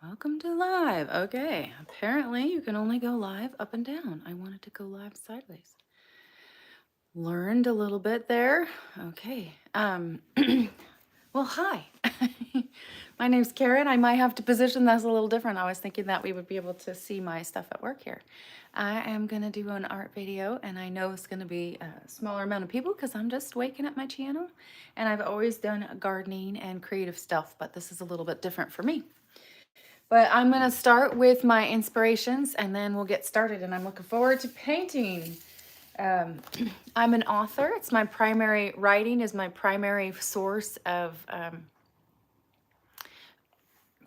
Welcome to live. Okay, apparently you can only go live up and down. I wanted to go live sideways. Learned a little bit there. Okay. Well, hi. My name's Karen. I might have to position this a little different. I was thinking that we would be able to see my stuff at work here. I am going to do an art video, and I know it's going to be a smaller amount of people because I'm just waking up my channel, and I've always done gardening and creative stuff, but this is a little bit different for me. But I'm going to start with my inspirations and then we'll get started. And I'm looking forward to painting. I'm an author. It's my primary, writing is my primary source of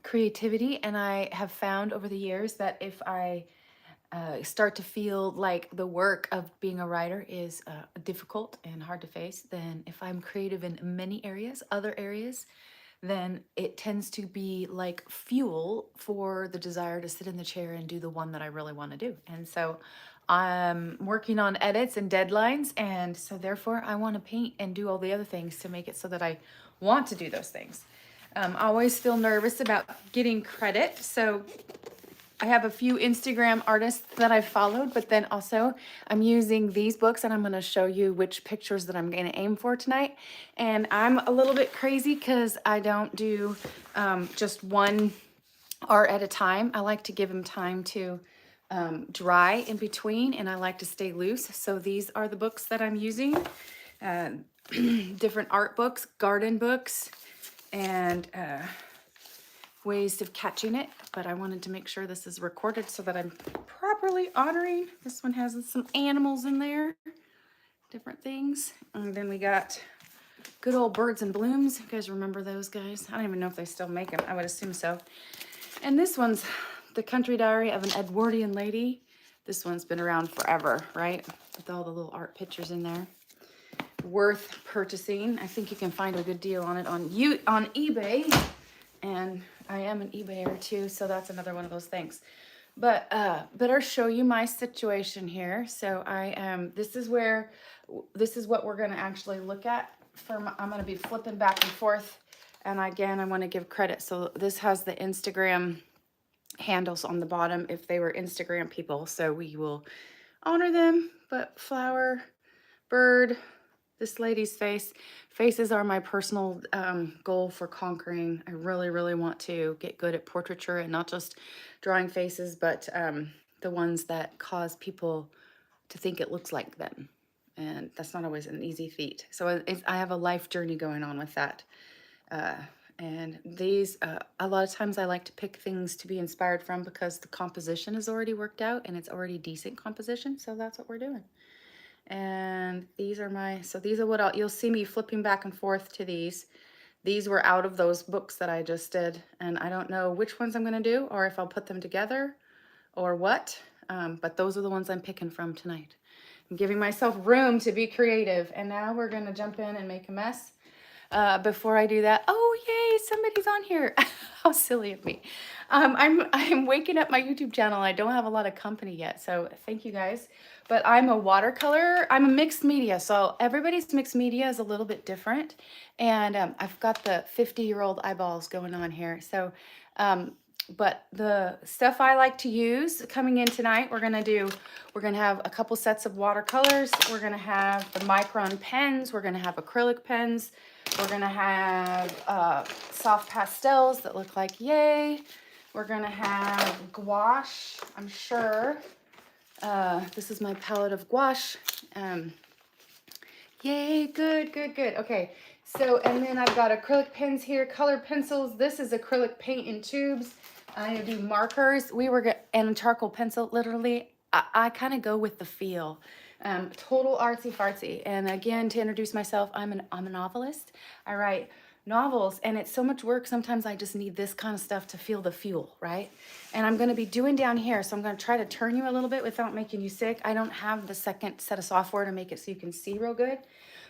creativity. And I have found over the years that if I start to feel like the work of being a writer is difficult and hard to face, then if I'm creative in many areas, other areas, then it tends to be like fuel for the desire to sit in the chair and do the one that I really want to do. And so I'm working on edits and deadlines. And so therefore I want to paint and do all the other things to make it so that I want to do those things. I always feel nervous about getting credit. So I have a few Instagram artists that I've followed, but then also I'm using these books and I'm going to show you which pictures that I'm going to aim for tonight. And I'm a little bit crazy because I don't do just one art at a time. I like to give them time to dry in between, and I like to stay loose. So these are the books that I'm using. Different art books, garden books, and ways of catching it, but I wanted to make sure this is recorded so that I'm properly honoring. This one has some animals in there, different things. And then we got good old Birds and Blooms. You guys remember those guys? I don't even know if they still make them. I would assume so. And this one's The Country Diary of an Edwardian Lady. This one's been around forever, right? With all the little art pictures in there. Worth purchasing. I think you can find a good deal on it on eBay. And I am an eBayer too, so that's another one of those things. But better show you my situation here. So this is what we're gonna actually look at. I'm gonna be flipping back and forth. And again, I wanna give credit. So this has the Instagram handles on the bottom if they were Instagram people. So we will honor them. But flower, bird, this lady's face. Faces are my personal goal for conquering. I really, really want to get good at portraiture and not just drawing faces, but the ones that cause people to think it looks like them. And that's not always an easy feat. So I have a life journey going on with that. And these, a lot of times I like to pick things to be inspired from because the composition is already worked out and it's already decent composition. So that's what we're doing. And these are what you'll see me flipping back and forth to these. These were out of those books that I just did. And I don't know which ones I'm going to do or if I'll put them together or what. But those are the ones I'm picking from tonight. I'm giving myself room to be creative. And now we're going to jump in and make a mess. Before I do that, oh yay, somebody's on here. How silly of me. I'm waking up my YouTube channel. I don't have a lot of company yet, so thank you guys. But I'm a mixed media, so everybody's mixed media is a little bit different. And I've got the 50-year-old eyeballs going on here. So, but the stuff I like to use coming in tonight, we're gonna have a couple sets of watercolors. We're gonna have the Micron pens. We're gonna have acrylic pens. We're gonna have soft pastels that look like yay. We're gonna have gouache, I'm sure. This is my palette of gouache. Yay, good. Okay, so, and then I've got acrylic pens here, color pencils. This is acrylic paint in tubes. I'm gonna do markers. And charcoal pencil, literally, I kind of go with the feel. Total artsy fartsy. And again, to introduce myself, I'm a novelist. I write novels, and it's so much work. Sometimes I just need this kind of stuff to feel the fuel, right? And I'm going to be doing down here, so I'm going to try to turn you a little bit without making you sick. I don't have the second set of software to make it so you can see real good.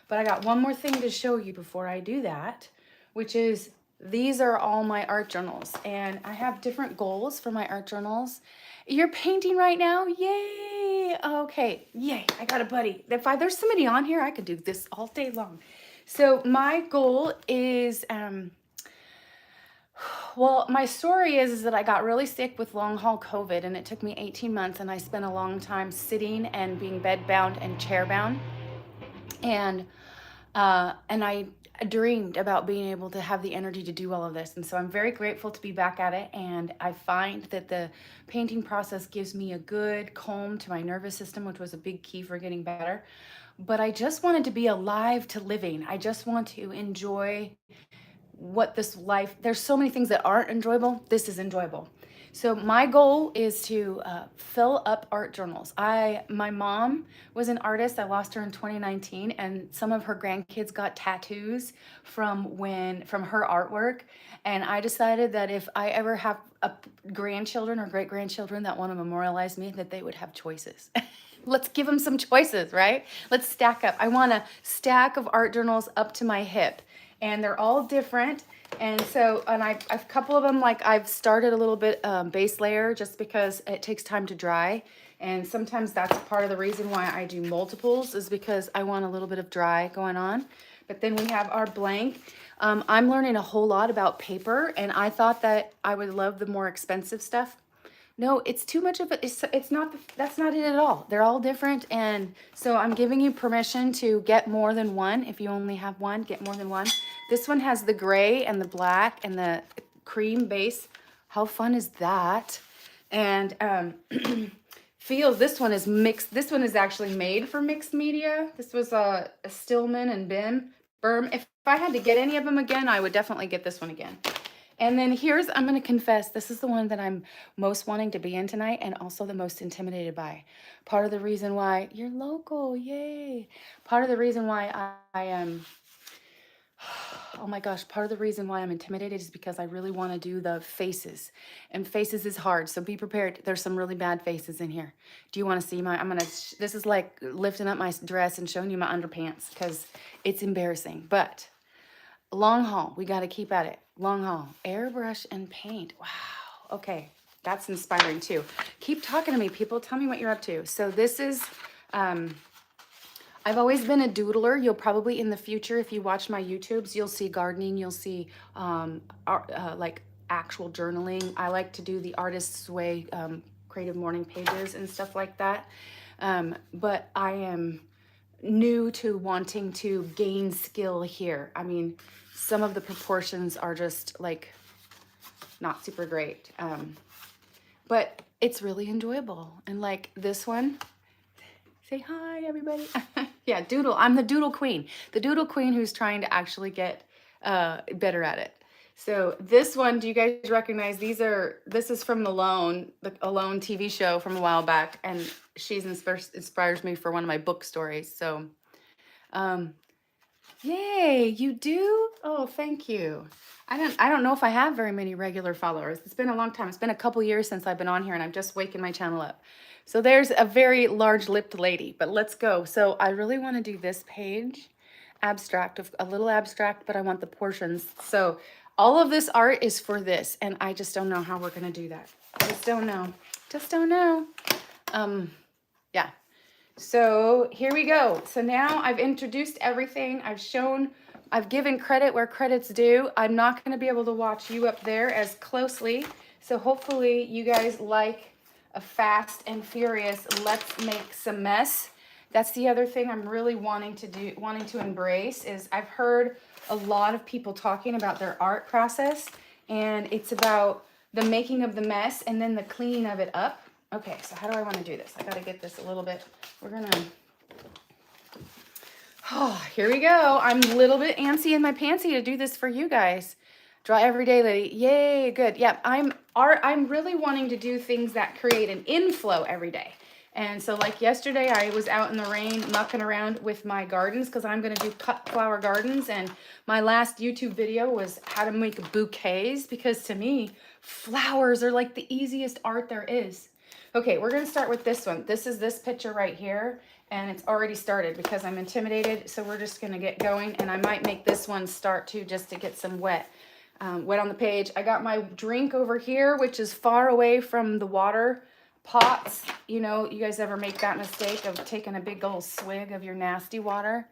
But I got one more thing to show you before I do that, which is these are all my art journals. And I have different goals for my art journals. You're painting right now? Yay! Okay, yay, I got a buddy. If there's somebody on here, I could do this all day long. So my goal is Well, my story is that I got really sick with long haul COVID, and it took me 18 months, and I spent a long time sitting and being bed bound and chair bound. And I dreamed about being able to have the energy to do all of this. And so I'm very grateful to be back at it. And I find that the painting process gives me a good calm to my nervous system, which was a big key for getting better. But I just wanted to be alive to living. I just want to enjoy what this life, there's so many things that aren't enjoyable. This is enjoyable. So my goal is to fill up art journals. My mom was an artist. I lost her in 2019, and some of her grandkids got tattoos from her artwork. And I decided that if I ever have grandchildren or great grandchildren that want to memorialize me, that they would have choices. Let's give them some choices, right? Let's stack up. I want a stack of art journals up to my hip, and they're all different. And so, and a couple of them, like I've started a little bit base layer just because it takes time to dry. And sometimes that's part of the reason why I do multiples, is because I want a little bit of dry going on. But then we have our blank. I'm learning a whole lot about paper, and I thought that I would love the more expensive stuff. No, it's too much of it. It's not, that's not it at all. They're all different. And so I'm giving you permission to get more than one. If you only have one, get more than one. This one has the gray and the black and the cream base. How fun is that? And feels, this one is mixed. This one is actually made for mixed media. This was a Stillman and Berm. If I had to get any of them again, I would definitely get this one again. And then here's, I'm going to confess, this is the one that I'm most wanting to be in tonight, and also the most intimidated by. Part of the reason why, you're local, yay. Part of the reason why I am, oh my gosh, part of the reason why I'm intimidated is because I really want to do the faces. And faces is hard, so be prepared. There's some really bad faces in here. Do you want to see this is like lifting up my dress and showing you my underpants, because it's embarrassing. But long haul, we got to keep at it. Long haul, airbrush and paint. Wow. Okay. That's inspiring too. Keep talking to me, people. Tell me what you're up to. So this is, I've always been a doodler. You'll probably in the future, if you watch my YouTubes, you'll see gardening. You'll see like actual journaling. I like to do the artist's way, creative morning pages and stuff like that. But I am new to wanting to gain skill here. I mean, some of the proportions are just like not super great. But it's really enjoyable. And like this one, say hi everybody. Yeah, doodle. I'm the doodle queen. The doodle queen who's trying to actually get better at it. So this one, do you guys recognize this is from Alone, the Alone TV show from a while back, and she's inspires me for one of my book stories. So yay, you do? Oh, thank you. I don't know if I have very many regular followers. It's been a long time. It's been a couple years since I've been on here, and I'm just waking my channel up. So there's a very large-lipped lady, but let's go. So I really want to do this page, abstract, a little abstract, but I want the portions. So all of this art is for this, and I just don't know how we're going to do that. I just don't know. Just don't know. Yeah. So here we go. So now I've introduced everything. I've given credit where credit's due. I'm not going to be able to watch you up there as closely. So hopefully you guys like a fast and furious, let's make some mess. That's the other thing I'm really wanting to embrace is I've heard a lot of people talking about their art process, and it's about the making of the mess and then the cleaning of it up. Okay, so how do I want to do this? I got to get this a little bit. We're going to, oh, here we go. I'm a little bit antsy in my pantsy to do this for you guys. Draw every day, lady. Yay, good. Yeah, I'm really wanting to do things that create an inflow every day. And so like yesterday, I was out in the rain mucking around with my gardens because I'm going to do cut flower gardens. And my last YouTube video was how to make bouquets, because to me, flowers are like the easiest art there is. Okay, we're going to start with this one. This is this picture right here, and it's already started because I'm intimidated. So we're just going to get going, and I might make this one start too just to get some wet on the page. I got my drink over here, which is far away from the water pots. You know, you guys ever make that mistake of taking a big old swig of your nasty water?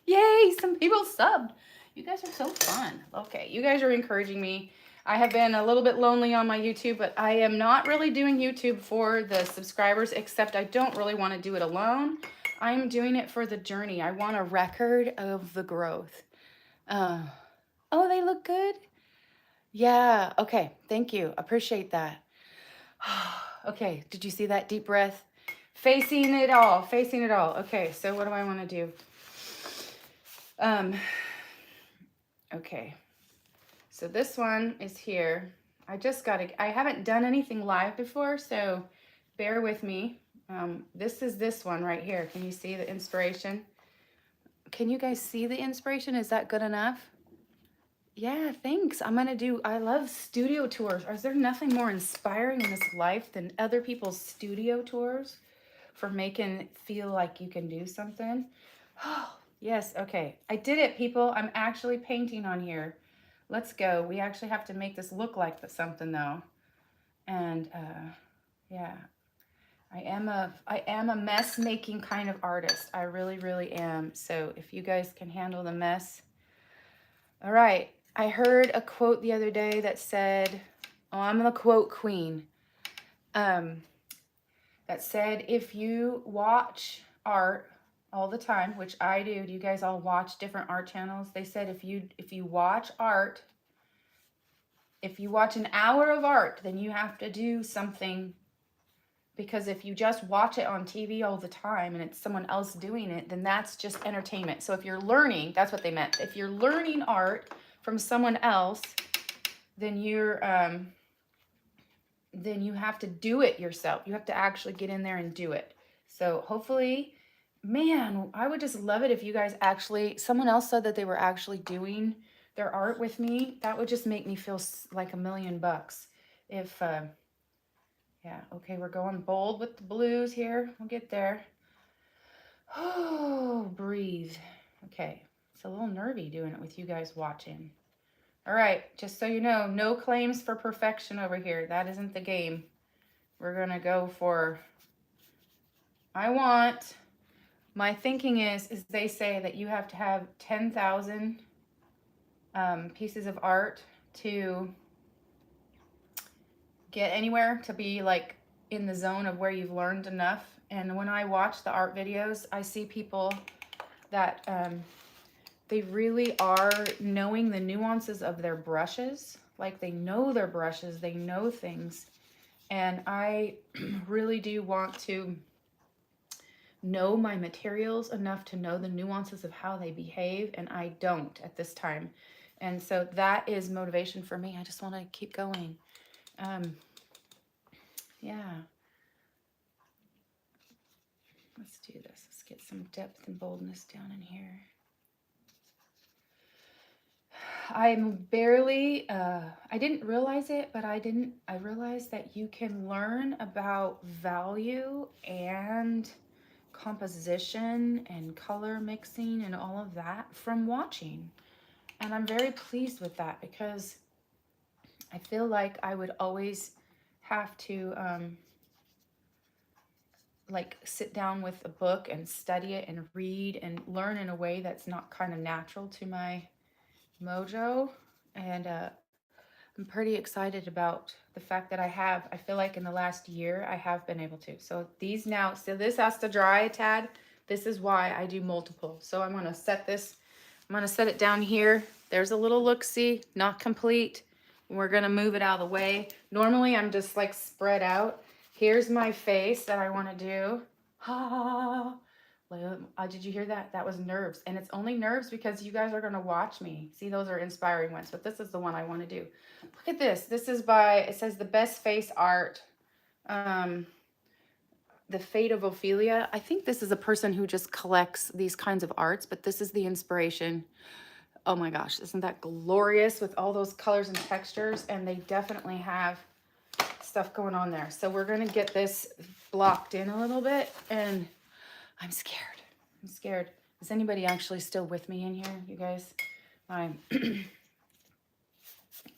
Yay, some people subbed. You guys are so fun. Okay, you guys are encouraging me. I have been a little bit lonely on my YouTube, but I am not really doing YouTube for the subscribers, except I don't really want to do it alone. I'm doing it for the journey. I want a record of the growth. Oh, they look good? Yeah, okay, thank you. Appreciate that. Okay, did you see that deep breath? Facing it all, facing it all. Okay, so what do I want to do? Okay, so this one is here. I haven't done anything live before, so bear with me. This is this one right here. Can you see the inspiration? Can you guys see the inspiration? Is that good enough? Yeah, thanks. I love studio tours. Is there nothing more inspiring in this life than other people's studio tours for making it feel like you can do something? Oh, yes, okay. I did it, people. I'm actually painting on here. Let's go. We actually have to make this look like something, though. And, yeah. I am a mess-making kind of artist. I really, really am. So if you guys can handle the mess. All right. I heard a quote the other day that said, oh, I'm the quote queen. That said, if you watch art all the time, which I do you guys all watch different art channels? They said if you watch art, if you watch an hour of art, then you have to do something, because if you just watch it on TV all the time and it's someone else doing it, then that's just entertainment. So if you're learning, that's what they meant. If you're learning art from someone else, then then you have to do it yourself. You have to actually get in there and do it. So hopefully, man, I would just love it if you guys someone else said that they were actually doing their art with me. That would just make me feel like $1,000,000. If, yeah, okay, we're going bold with the blues here. We'll get there. Oh, breathe. Okay, it's a little nervy doing it with you guys watching. All right, just so you know, no claims for perfection over here. That isn't the game. We're going to go for, my thinking is they say that you have to have 10,000 pieces of art to get anywhere, to be like in the zone of where you've learned enough. And when I watch the art videos, I see people that they really are knowing the nuances of their brushes. Like they know their brushes, they know things. And I really do want to know my materials enough to know the nuances of how they behave, and I don't at this time. And so that is motivation for me. I just want to keep going. Yeah. Let's do this. Let's get some depth and boldness down in here. I'm barely, I didn't realize it, but I realized that you can learn about value and composition and color mixing and all of that from watching. And I'm very pleased with that, because I feel like I would always have to like sit down with a book and study it and read and learn in a way that's not kind of natural to my mojo. And I'm pretty excited about the fact that I feel like in the last year I have been able to. So these now, so this has to dry a tad. This is why I do multiple. So I'm going to set this, I'm going to set it down here. There's a little look-see, not complete. We're going to move it out of the way. Normally I'm just like spread out. Here's my face that I want to do. Ha. Did you hear that? That was nerves. And it's only nerves because you guys are going to watch me. See, those are inspiring ones, but this is the one I want to do. Look at this. This is by, it says the best face art. The Fate of Ophelia. I think this is a person who just collects these kinds of arts, but this is the inspiration. Oh my gosh, isn't that glorious with all those colors and textures? And they definitely have stuff going on there. So we're going to get this blocked in a little bit, and I'm scared. I'm scared. Is anybody actually still with me in here, you guys? I'm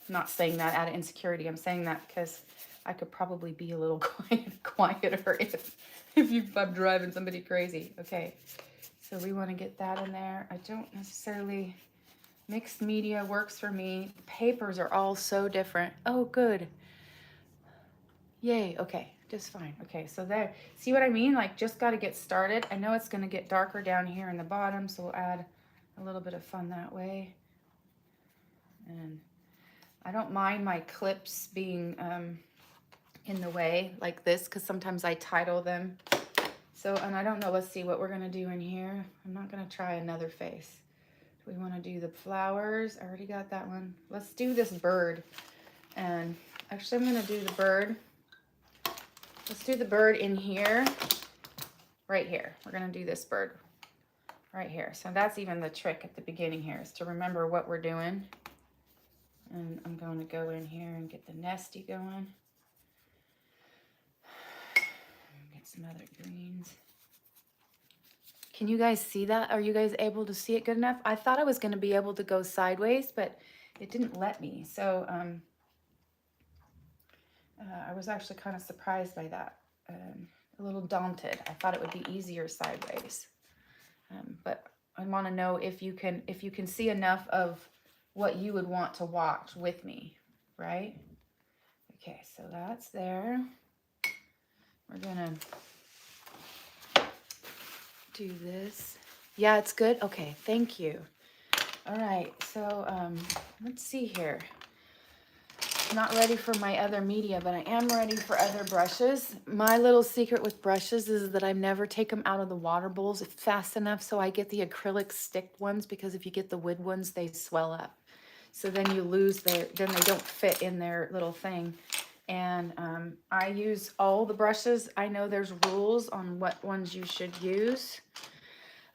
not saying that out of insecurity. I'm saying that because I could probably be a little quieter if I'm driving somebody crazy. Okay, so we want to get that in there. I don't necessarily Mixed media works for me. Papers are all so different. Oh, good. Yay. Okay, just fine. Okay, so there. See what I mean? Like, just got to get started. I know it's going to get darker down here in the bottom, so we'll add a little bit of fun that way. And I don't mind my clips being in the way like this, because sometimes I title them. So, and I don't know, let's see what we're going to do in here. I'm not going to try another face. We want to do the flowers. I already got that one. Let's do this bird. And actually, I'm going to do the bird. Let's do the bird in here, right here. We're going to do this bird right here. So that's even the trick at the beginning here, is to remember what we're doing. And I'm going to go in here and get the nesty going. Get some other greens. Can you guys see that? Are you guys able to see it good enough? I thought I was going to be able to go sideways, but it didn't let me. So I was actually kind of surprised by that. A little daunted. I thought it would be easier sideways. But I want to know if you can see enough of what you would want to watch with me, right? Okay, so that's there. We're gonna do this. Yeah, it's good. Okay, thank you. All right, so let's see here. Not ready for my other media, but I am ready for other brushes. My little secret with brushes is that I never take them out of the water bowls fast enough, so I get the acrylic stick ones, because if you get the wood ones, they swell up. So then you lose then they don't fit in their little thing. And I use all the brushes. I know there's rules on what ones you should use.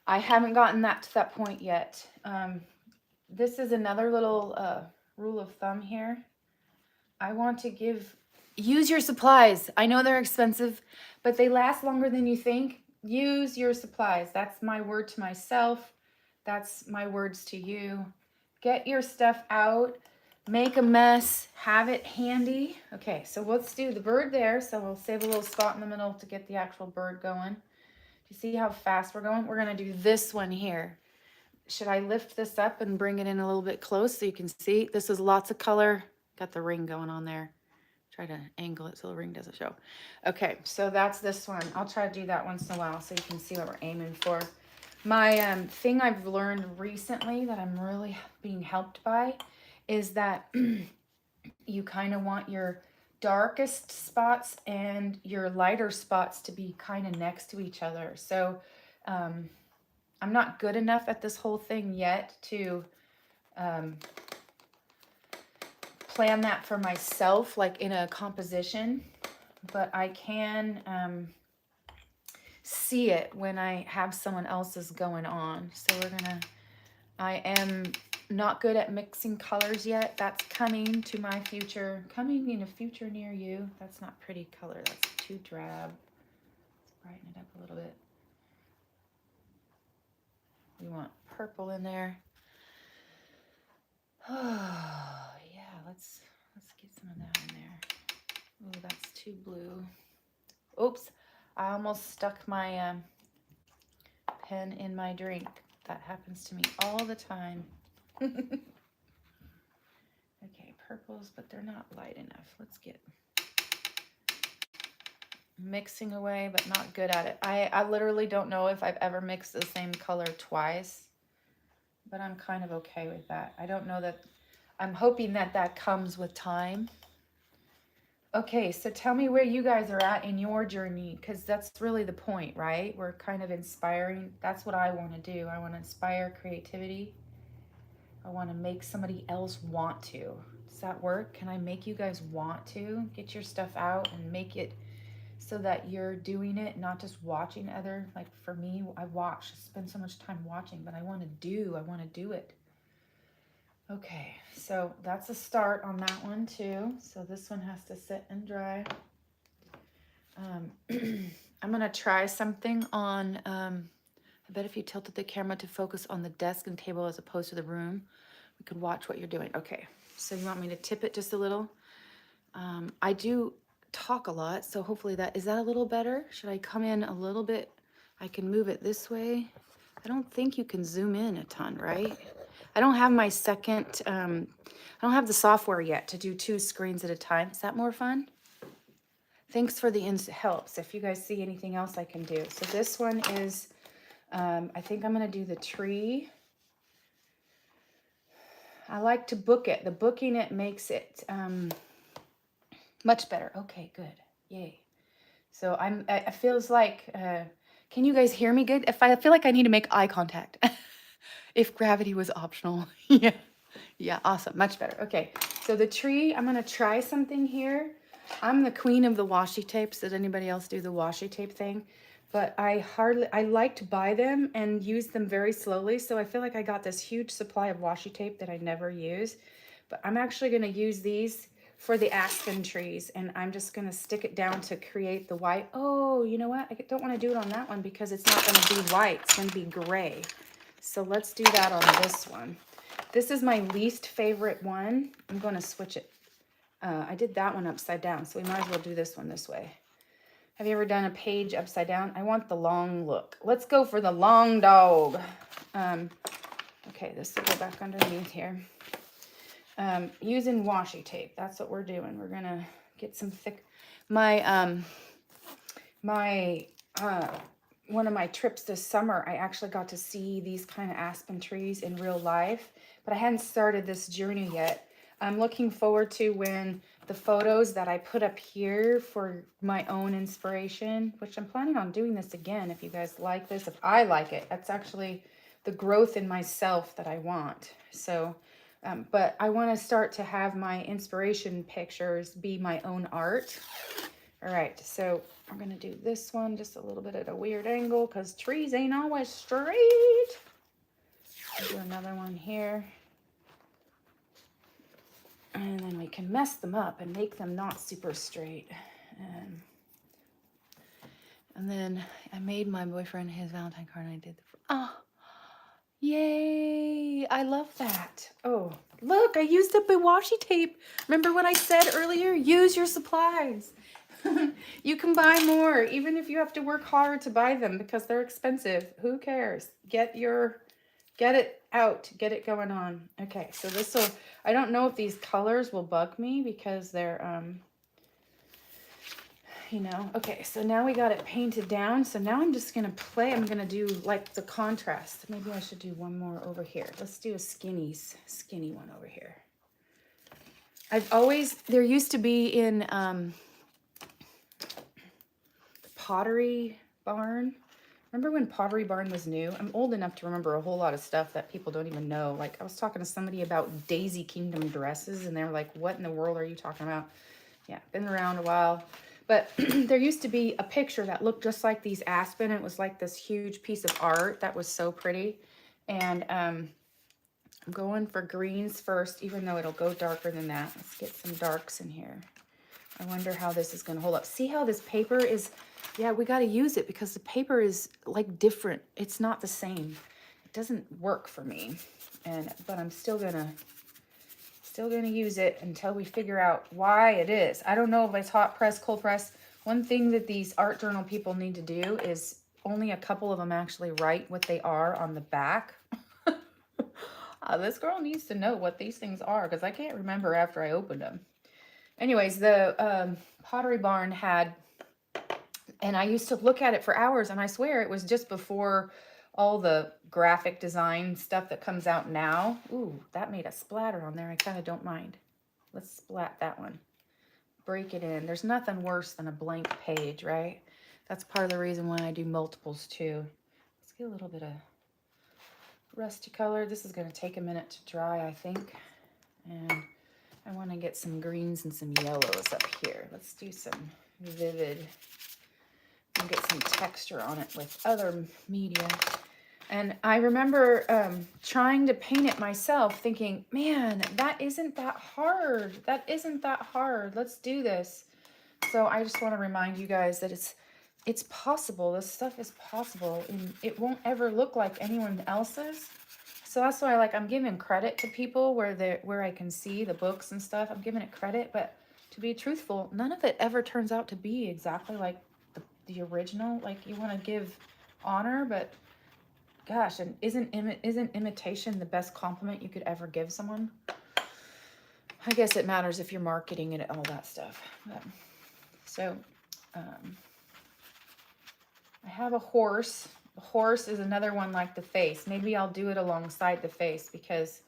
I haven't gotten to that point yet. This is another little rule of thumb here. I want to use your supplies. I know they're expensive, but they last longer than you think. Use your supplies. That's my word to myself. That's my words to you. Get your stuff out. Make a mess. Have it handy. Okay, so let's do the bird there. So we'll save a little spot in the middle to get the actual bird going. You see how fast we're going? We're going to do this one here. Should I lift this up and bring it in a little bit close so you can see? This is lots of color. Got the ring going on there. Try to angle it so the ring doesn't show. Okay, so that's this one. I'll try to do that once in a while so you can see what we're aiming for. My thing I've learned recently that I'm really being helped by is that you kind of want your darkest spots and your lighter spots to be kind of next to each other. So I'm not good enough at this whole thing yet to plan that for myself, like in a composition, but I can see it when I have someone else's going on. So I am not good at mixing colors yet. That's coming to my future, coming in a future near you. That's not pretty color. That's too drab. Let's brighten it up a little bit. We want purple in there. Oh, yeah, let's get some of that in there. Oh, that's too blue. Oops, I almost stuck my pen in my drink. That happens to me all the time. Okay, purples, but they're not light enough. Let's get mixing away, but not good at it. I literally don't know if I've ever mixed the same color twice, but I'm kind of okay with that. I don't know that, I'm hoping that comes with time. Okay, so tell me where you guys are at in your journey, because that's really the point, right? We're kind of inspiring. That's what I want to do. I want to inspire creativity. I want to make somebody else want to. Does that work? Can I make you guys want to get your stuff out and make it so that you're doing it, not just watching other, like for me, I spend so much time watching, but I want to do it. Okay, so that's a start on that one too. So this one has to sit and dry. I'm gonna try something on, I bet if you tilted the camera to focus on the desk and table as opposed to the room, we could watch what you're doing. Okay, so you want me to tip it just a little? I do talk a lot, so hopefully is that a little better? Should I come in a little bit? I can move it this way. I don't think you can zoom in a ton, right? I don't have my second, I don't have the software yet to do 2 screens at a time. Is that more fun? Thanks for the helps. If you guys see anything else I can do. So this one is, I think I'm going to do the tree. I like to book it. The booking it makes it much better. Okay, good. Yay. So it feels like, can you guys hear me good? If I feel like I need to make eye contact. If gravity was optional. Yeah. Yeah, awesome. Much better. Okay. So the tree, I'm going to try something here. I'm the queen of the washi tapes. Did anybody else do the washi tape thing? But I like to buy them and use them very slowly. So I feel like I got this huge supply of washi tape that I never use. But I'm actually going to use these for the aspen trees. And I'm just going to stick it down to create the white. Oh, you know what? I don't want to do it on that one because it's not going to be white. It's going to be gray. So let's do that on this one. This is my least favorite one. I'm going to switch it. I did that one upside down, so we might as well do this one this way. Have you ever done a page upside down? I want the long look. Let's go for the long dog. Okay, this will go back underneath here. Using washi tape. That's what we're doing. We're going to get some thick... One of my trips this summer, I actually got to see these kind of aspen trees in real life, but I hadn't started this journey yet. I'm looking forward to when the photos that I put up here for my own inspiration, which I'm planning on doing this again if you guys like this, if I like it. That's actually the growth in myself that I want. So, but I want to start to have my inspiration pictures be my own art. All right, so I'm going to do this one just a little bit at a weird angle because trees ain't always straight. I'll do another one here. And then we can mess them up and make them not super straight. And then I made my boyfriend his Valentine card and I did the... Oh, yay! I love that. Oh, look, I used up my washi tape. Remember what I said earlier? Use your supplies. You can buy more, even if you have to work hard to buy them because they're expensive. Who cares? Get it out, get it going on. Okay, so this will, I don't know if these colors will bug me because they're, you know, okay, so now we got it painted down. So now I'm just going to play, I'm going to do like the contrast. Maybe I should do one more over here. Let's do a skinny one over here. There used to be in, Pottery Barn. Remember when Pottery Barn was new? I'm old enough to remember a whole lot of stuff that people don't even know. Like I was talking to somebody about Daisy Kingdom dresses and they're like, what in the world are you talking about? Yeah, been around a while. But there used to be a picture that looked just like these aspen. It was like this huge piece of art that was so pretty. And I'm going for greens first, even though it'll go darker than that. Let's get some darks in here. I wonder how this is going to hold up. See how this paper is... Yeah, we got to use it because the paper is like different. It's not the same. It doesn't work for me. But I'm still gonna use it until we figure out why it is. I don't know if it's hot press, cold press. One thing that these art journal people need to do is only a couple of them actually write what they are on the back. This girl needs to know what these things are because I can't remember after I opened them. Anyways, the Pottery Barn had... And I used to look at it for hours, and I swear it was just before all the graphic design stuff that comes out now. Ooh, that made a splatter on there. I kind of don't mind. Let's splat that one. Break it in. There's nothing worse than a blank page, right? That's part of the reason why I do multiples too. Let's get a little bit of rusty color. This is going to take a minute to dry, I think. And I want to get some greens and some yellows up here. Let's do some vivid... and get some texture on it with other media. And I remember trying to paint it myself thinking, man, that isn't that hard. That isn't that hard. Let's do this. So I just want to remind you guys that it's possible. This stuff is possible and it won't ever look like anyone else's. So that's why I'm giving credit to people where I can see the books and stuff. I'm giving it credit, but to be truthful, none of it ever turns out to be exactly like the original. Like you want to give honor, but gosh, and isn't imitation the best compliment you could ever give someone? I guess it matters if you're marketing and all that stuff. So, I have a horse. The horse is another one like the face. Maybe I'll do it alongside the face because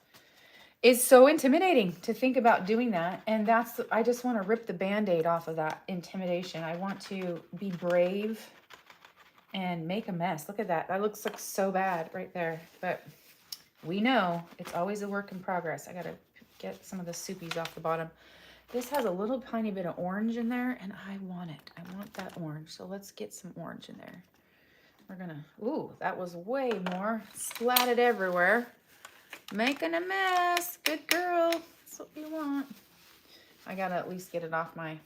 it's so intimidating to think about doing that. And I just want to rip the Band-Aid off of that intimidation. I want to be brave and make a mess. Look at that. That looks like so bad right there. But we know it's always a work in progress. I got to get some of the soupies off the bottom. This has a little tiny bit of orange in there, and I want it. I want that orange. So let's get some orange in there. We're gonna, ooh, that was way more. Splatted everywhere. Making a mess. Good girl. That's what you want. I gotta at least get it off my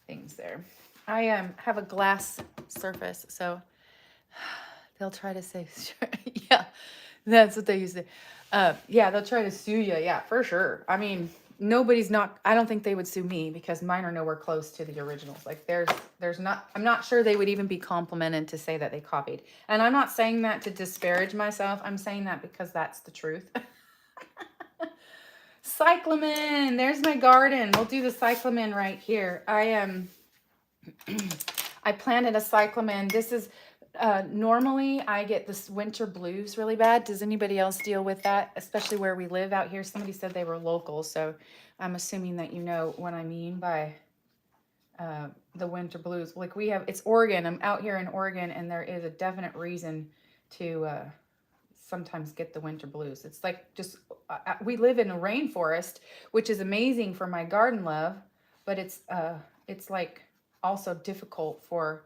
things there. I have a glass surface, so they'll try to say, yeah, that's what they used to. Yeah, they'll try to sue you. Yeah, for sure. I mean, I don't think they would sue me because mine are nowhere close to the originals. Like there's not, I'm not sure they would even be complimented to say that they copied. And I'm not saying that to disparage myself. I'm saying that because that's the truth. Cyclamen, there's my garden. We'll do the cyclamen right here. I planted a cyclamen. This is, normally I get this winter blues really bad. Does anybody else deal with that? Especially where we live out here. Somebody said they were local, so I'm assuming that you know what I mean by the winter blues. Like it's Oregon. I'm out here in Oregon, and there is a definite reason to sometimes get the winter blues. It's like just, we live in a rainforest, which is amazing for my garden love, but it's like also difficult for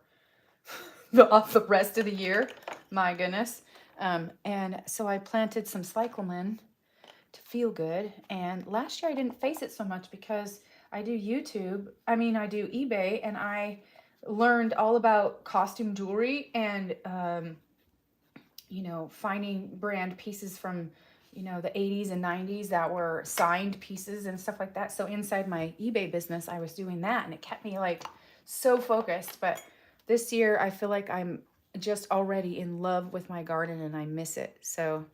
the rest of the year. My goodness. And so I planted some cyclamen to feel good. And last year I didn't face it so much because I do eBay, and I learned all about costume jewelry and, finding brand pieces from, the 80s and 90s that were signed pieces and stuff like that. So inside my eBay business, I was doing that, and it kept me like so focused. But this year I feel like I'm just already in love with my garden and I miss it. So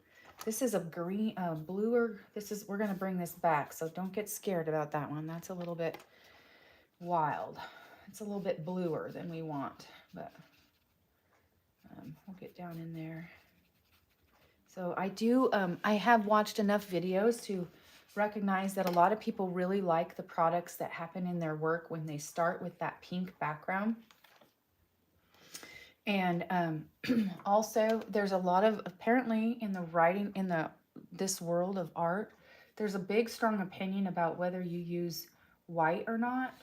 this is a green, bluer. We're going to bring this back. So don't get scared about that one. That's a little bit wild. It's a little bit bluer than we want, but we'll get down in there. So I have watched enough videos to recognize that a lot of people really like the products that happen in their work when they start with that pink background. And also there's a lot of, apparently in the writing, in this world of art, there's a big strong opinion about whether you use white or not,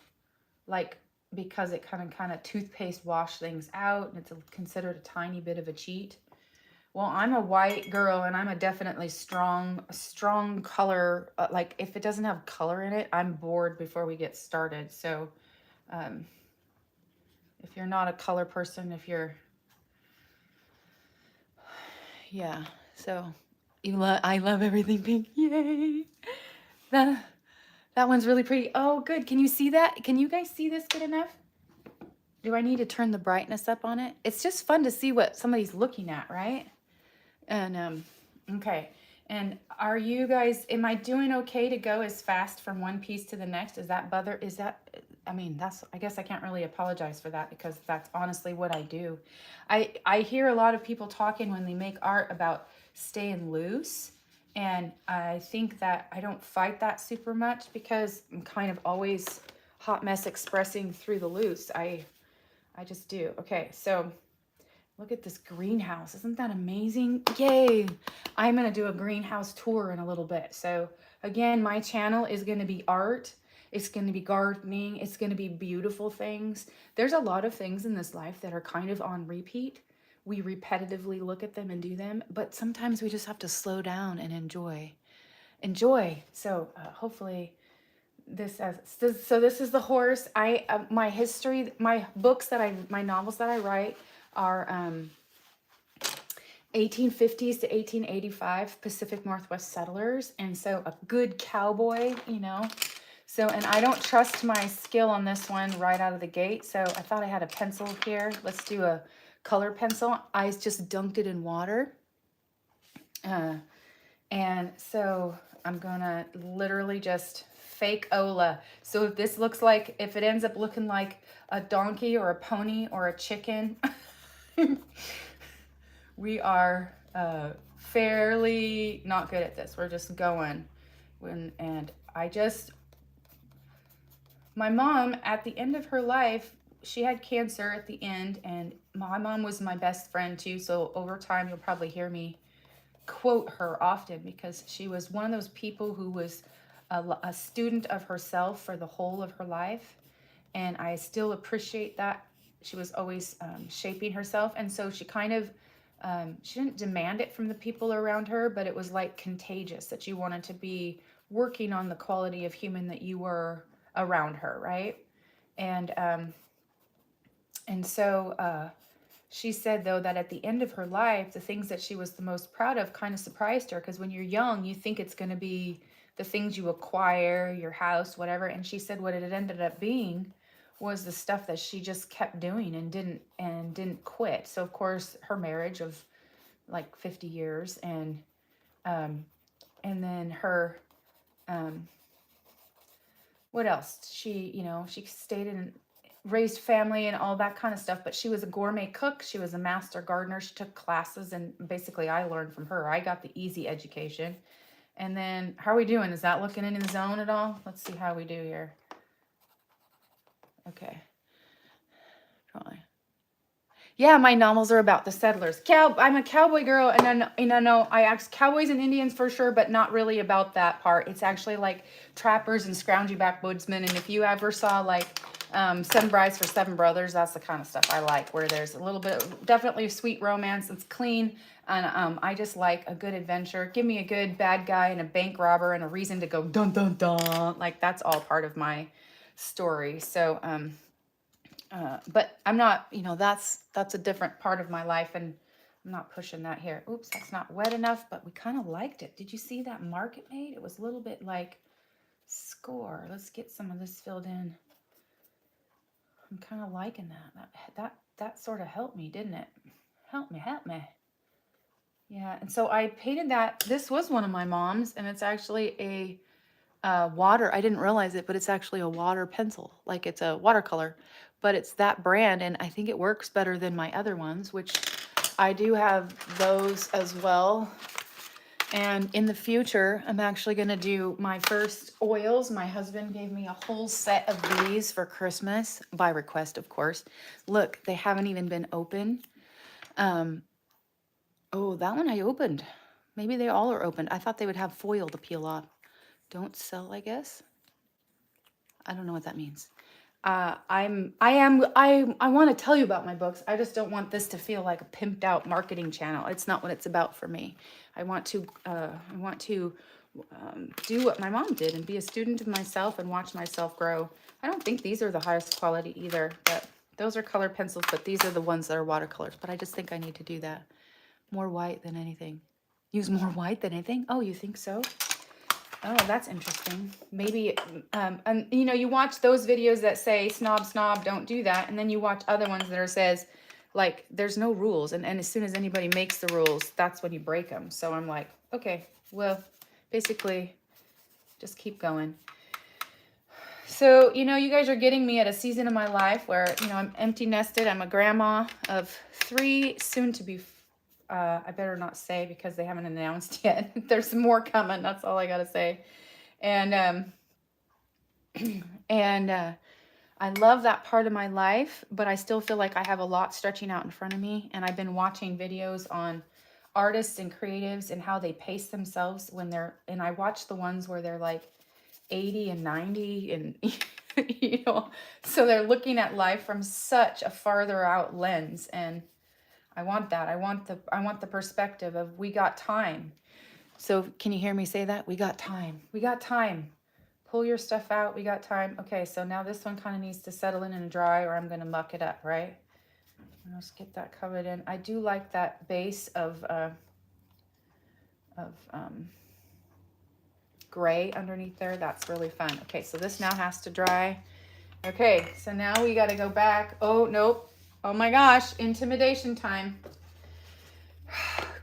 like because it kind of toothpaste wash things out, and it's considered a tiny bit of a cheat. Well, I'm a white girl, and I'm a definitely strong color. Like if it doesn't have color in it, I'm bored before we get started. So if you're not a color person, yeah. So I love everything pink. Yay! That one's really pretty. Oh, good. Can you see that? Can you guys see this good enough? Do I need to turn the brightness up on it? It's just fun to see what somebody's looking at, right? And, okay. And am I doing okay to go as fast from one piece to the next? I guess I can't really apologize for that because that's honestly what I do. I hear a lot of people talking when they make art about staying loose. And I think that I don't fight that super much because I'm kind of always hot mess expressing through the loose. I just do. Okay, so look at this greenhouse. Isn't that amazing? Yay! I'm going to do a greenhouse tour in a little bit. So again, my channel is going to be art. It's going to be gardening. It's going to be beautiful things. There's a lot of things in this life that are kind of on repeat. We repetitively look at them and do them, but sometimes we just have to slow down and enjoy. So hopefully this is the horse. My history, my novels that I write are 1850s to 1885 Pacific Northwest settlers. And so a good cowboy, So, and I don't trust my skill on this one right out of the gate. So I thought I had a pencil here. Let's do a color pencil. I just dunked it in water. And so I'm gonna literally just fake Ola. So if this looks like, if it ends up looking like a donkey or a pony or a chicken, we are fairly not good at this. We're just going. And my mom, at the end of her life, she had cancer at the end, and my mom was my best friend too. So over time, you'll probably hear me quote her often, because she was one of those people who was a student of herself for the whole of her life. And I still appreciate that. She was always shaping herself. And so she kind of, she didn't demand it from the people around her, but it was like contagious, that you wanted to be working on the quality of human that you were around her, right? And so she said, though, that at the end of her life, the things that she was the most proud of kind of surprised her, because when you're young, you think it's going to be the things you acquire, your house, whatever. And she said what it ended up being was the stuff that she just kept doing and didn't quit. So of course, her marriage of like 50 years, and then her what else? She stayed in, raised family and all that kind of stuff, but she was a gourmet cook. She was a master gardener. She took classes, and basically I learned from her. I got the easy education. And then, how are we doing? Is that looking in the zone at all? Let's see how we do here. Okay. Probably. Yeah, my novels are about the settlers. I'm a cowboy girl, and I asked cowboys and Indians for sure, but not really about that part. It's actually like trappers and scroungy backwoodsmen. And if you ever saw like Seven Brides for Seven Brothers, that's the kind of stuff I like, where there's a little bit of definitely a sweet romance. It's clean, and I just like a good adventure. Give me a good bad guy and a bank robber and a reason to go dun dun dun. Like, that's all part of my story. So but I'm not, that's a different part of my life, and I'm not pushing that here. Oops, that's not wet enough, but we kind of liked it. Did you see that mark it made? It was a little bit like score. Let's get some of this filled in. I'm kind of liking that sort of helped me, didn't it? Help me. Yeah, and so I painted that. This was one of my mom's, and it's actually a water. I didn't realize it, but it's actually a water pencil. Like, it's a watercolor, but it's that brand, and I think it works better than my other ones, which I do have those as well. And in the future, I'm actually going to do my first oils. My husband gave me a whole set of these for Christmas, by request, of course. Look, they haven't even been opened. Oh, that one I opened. Maybe they all are opened. I thought they would have foil to peel off. Don't sell, I guess. I don't know what that means. I want to tell you about my books. I just don't want this to feel like a pimped out marketing channel. It's not what it's about for me. I want to do what my mom did and be a student of myself and watch myself grow. I don't think these are the highest quality either, but those are colored pencils, but these are the ones that are watercolors. But I just think I need to do that. More white than anything. Use more white than anything? Oh, you think so? Oh, that's interesting. Maybe, and you watch those videos that say, snob, don't do that. And then you watch other ones that says, like, there's no rules. And as soon as anybody makes the rules, that's when you break them. So I'm like, okay, well, basically, just keep going. So, you guys are getting me at a season of my life where, I'm empty nested. I'm a grandma of 3, soon to be I better not say, because they haven't announced yet. There's more coming. That's all I got to say. And I love that part of my life, but I still feel like I have a lot stretching out in front of me. And I've been watching videos on artists and creatives and how they pace themselves and I watch the ones where they're like 80 and 90 and, so they're looking at life from such a farther out lens. And I want that. I want the perspective of, we got time. So can you hear me say that? We got time. We got time. Pull your stuff out. We got time. Okay, so now this one kind of needs to settle in and dry, or I'm going to muck it up, right? Let's get that covered in. I do like that base of gray underneath there. That's really fun. Okay, so this now has to dry. Okay, so now we got to go back. Oh, nope. Oh my gosh, intimidation time.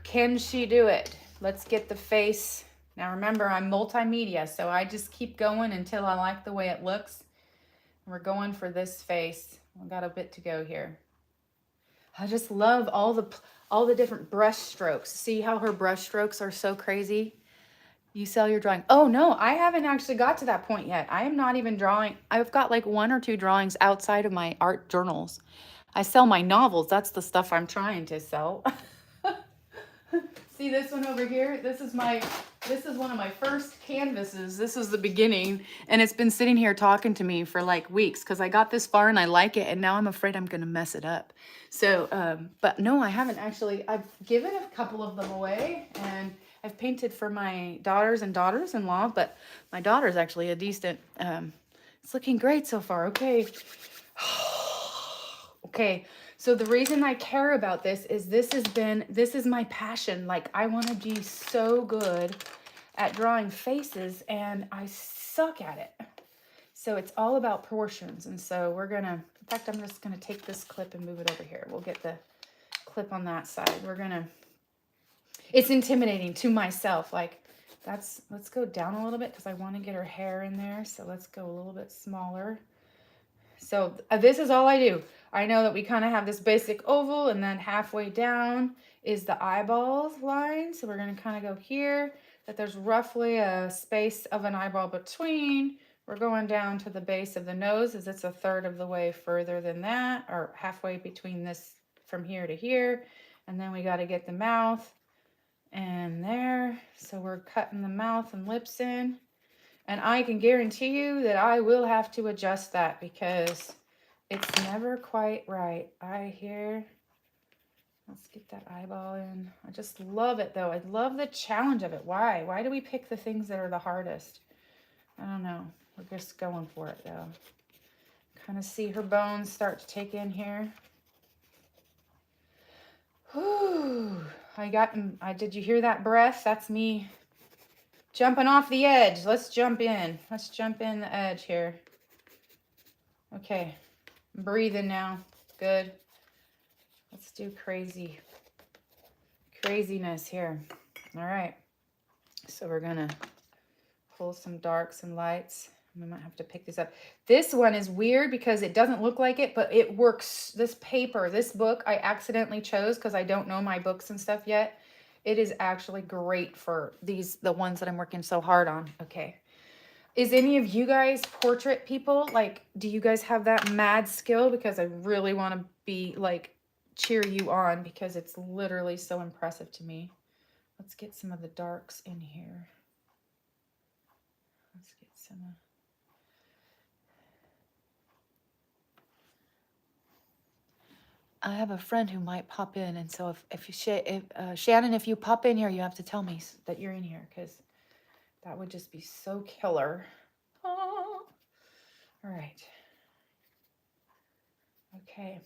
Can she do it? Let's get the face. Now remember, I'm multimedia, so I just keep going until I like the way it looks. We're going for this face. We've got a bit to go here. I just love all the different brush strokes. See how her brush strokes are so crazy? You sell your drawing. Oh no, I haven't actually got to that point yet. I am not even drawing. I've got like 1 or 2 drawings outside of my art journals. I sell my novels. That's the stuff I'm trying to sell. See this one over here? This is one of my first canvases. This is the beginning, and it's been sitting here talking to me for like weeks because I got this far and I like it, and now I'm afraid I'm gonna mess it up. So, but no, I haven't actually. I've given a couple of them away, and I've painted for my daughters and daughters-in-law, but my daughter's actually a decent. It's looking great so far. Okay. Okay, so the reason I care about this is this is my passion. Like, I want to be so good at drawing faces, and I suck at it. So it's all about proportions. And so in fact, I'm just gonna take this clip and move it over here. We'll get the clip on that side. It's intimidating to myself. Like, let's go down a little bit because I want to get her hair in there. So let's go a little bit smaller. So this is all I do. I know that we kind of have this basic oval, and then halfway down is the eyeball line. So we're going to kind of go here, that there's roughly a space of an eyeball between. We're going down to the base of the nose, as it's a third of the way further than that, or halfway between this from here to here. And then we got to get the mouth and there. So we're cutting the mouth and lips in. And I can guarantee you that I will have to adjust that because it's never quite right. Let's get that eyeball in. I just love it though. I love the challenge of it. Why? Why do we pick the things that are the hardest? I don't know. We're just going for it though. Kind of see her bones start to take in here. Whew. Did you hear that breath? That's me jumping off the edge. Let's jump in. Let's jump in the edge here. Okay. I'm breathing now. Good. Let's do craziness here. All right. So we're going to pull some darks and lights. We might have to pick this up. This one is weird because it doesn't look like it, but it works. This book, I accidentally chose because I don't know my books and stuff yet. It is actually great for the ones that I'm working so hard on. Okay. Is any of you guys portrait people? Like, do you guys have that mad skill? Because I really want to be like, cheer you on because it's literally so impressive to me. Let's get some of the darks in here. Let's get some I have a friend who might pop in, and so if Shannon, if you pop in here, you have to tell me that you're in here because that would just be so killer. Oh. All right. Okay.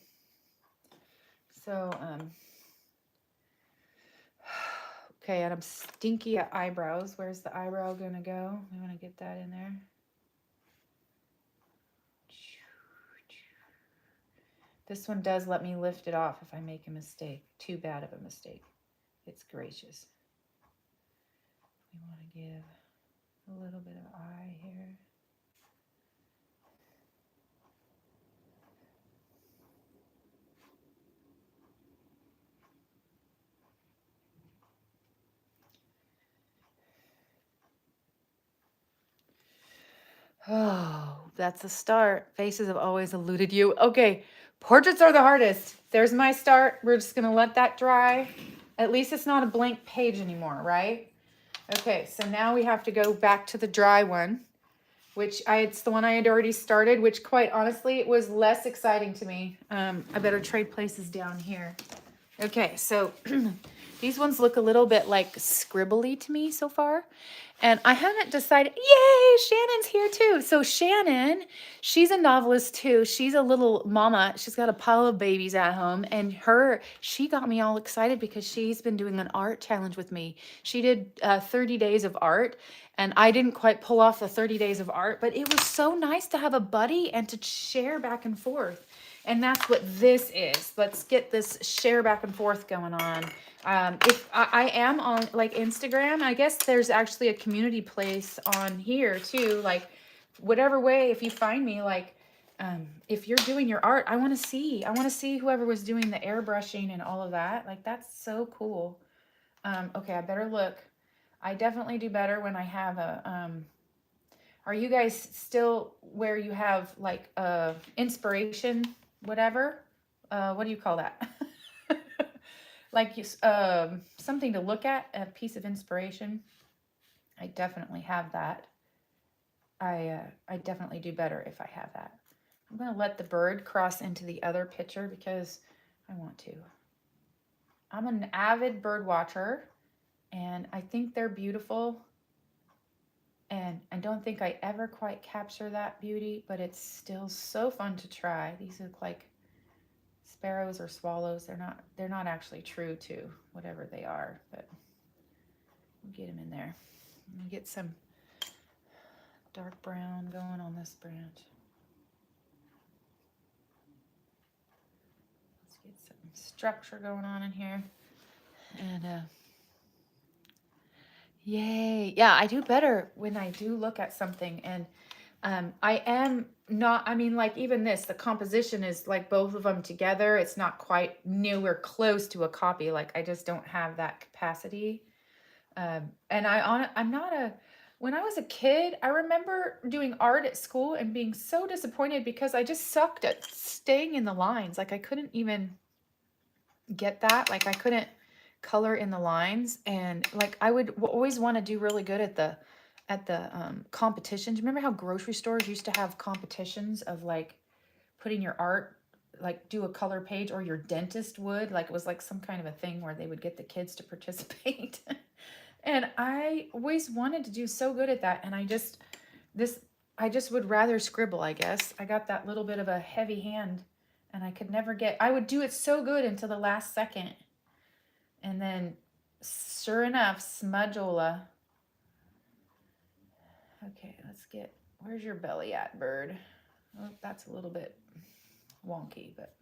So, okay, and I'm stinky at eyebrows. Where's the eyebrow gonna go? I want to get that in there. This one does let me lift it off if I make a mistake. Too bad of a mistake. It's gracious. We want to give a little bit of eye here. Oh, that's a start. Faces have always eluded you. Okay, portraits are the hardest. There's my start. We're just going to let that dry. At least it's not a blank page anymore, right? Okay, so now we have to go back to the dry one, which it's the one I had already started, which quite honestly, it was less exciting to me. I better trade places down here. Okay, so these ones look a little bit like scribbly to me so far. And I haven't decided, yay, Shannon's here too. So Shannon, she's a novelist too. She's a little mama. She's got a pile of babies at home. And she got me all excited because she's been doing an art challenge with me. She did 30 days of art. And I didn't quite pull off the 30 days of art. But it was so nice to have a buddy and to share back and forth. And that's what this is. Let's get this share back and forth going on. If I am on like Instagram, I guess there's actually a community place on here too. Like whatever way, if you find me, like if you're doing your art, I want to see whoever was doing the airbrushing and all of that. Like that's so cool. Okay, I better look. I definitely do better when I have a, are you guys still where you have like inspiration, whatever? What do you call that? Like you, something to look at, a piece of inspiration. I definitely have that. I definitely do better if I have that. I'm going to let the bird cross into the other picture because I want to. I'm an avid bird watcher and I think they're beautiful. And I don't think I ever quite capture that beauty, but it's still so fun to try. These look like sparrows or swallows. They're not actually true to whatever they are, but we'll get them in there. We'll get some dark brown going on this branch. Let's get some structure going on in here. And yay. Yeah, I do better when I do look at something. And I am not, I mean, like even this, the composition is like both of them together. It's not quite nowhere close to a copy. Like I just don't have that capacity. And I'm not a, when I was a kid, I remember doing art at school and being so disappointed because I just sucked at staying in the lines. Like I couldn't even get that. Like I couldn't color in the lines, and like I would always want to do really good at the competitions. Remember how grocery stores used to have competitions of like putting your art, like do a color page, or your dentist would, like it was like some kind of a thing where they would get the kids to participate. And I always wanted to do so good at that, and I just would rather scribble, I guess. I got that little bit of a heavy hand and I could never get, I would do it so good until the last second. And then sure enough, smudgeola. Okay, let's get, where's your belly at, bird? Oh, that's a little bit wonky, but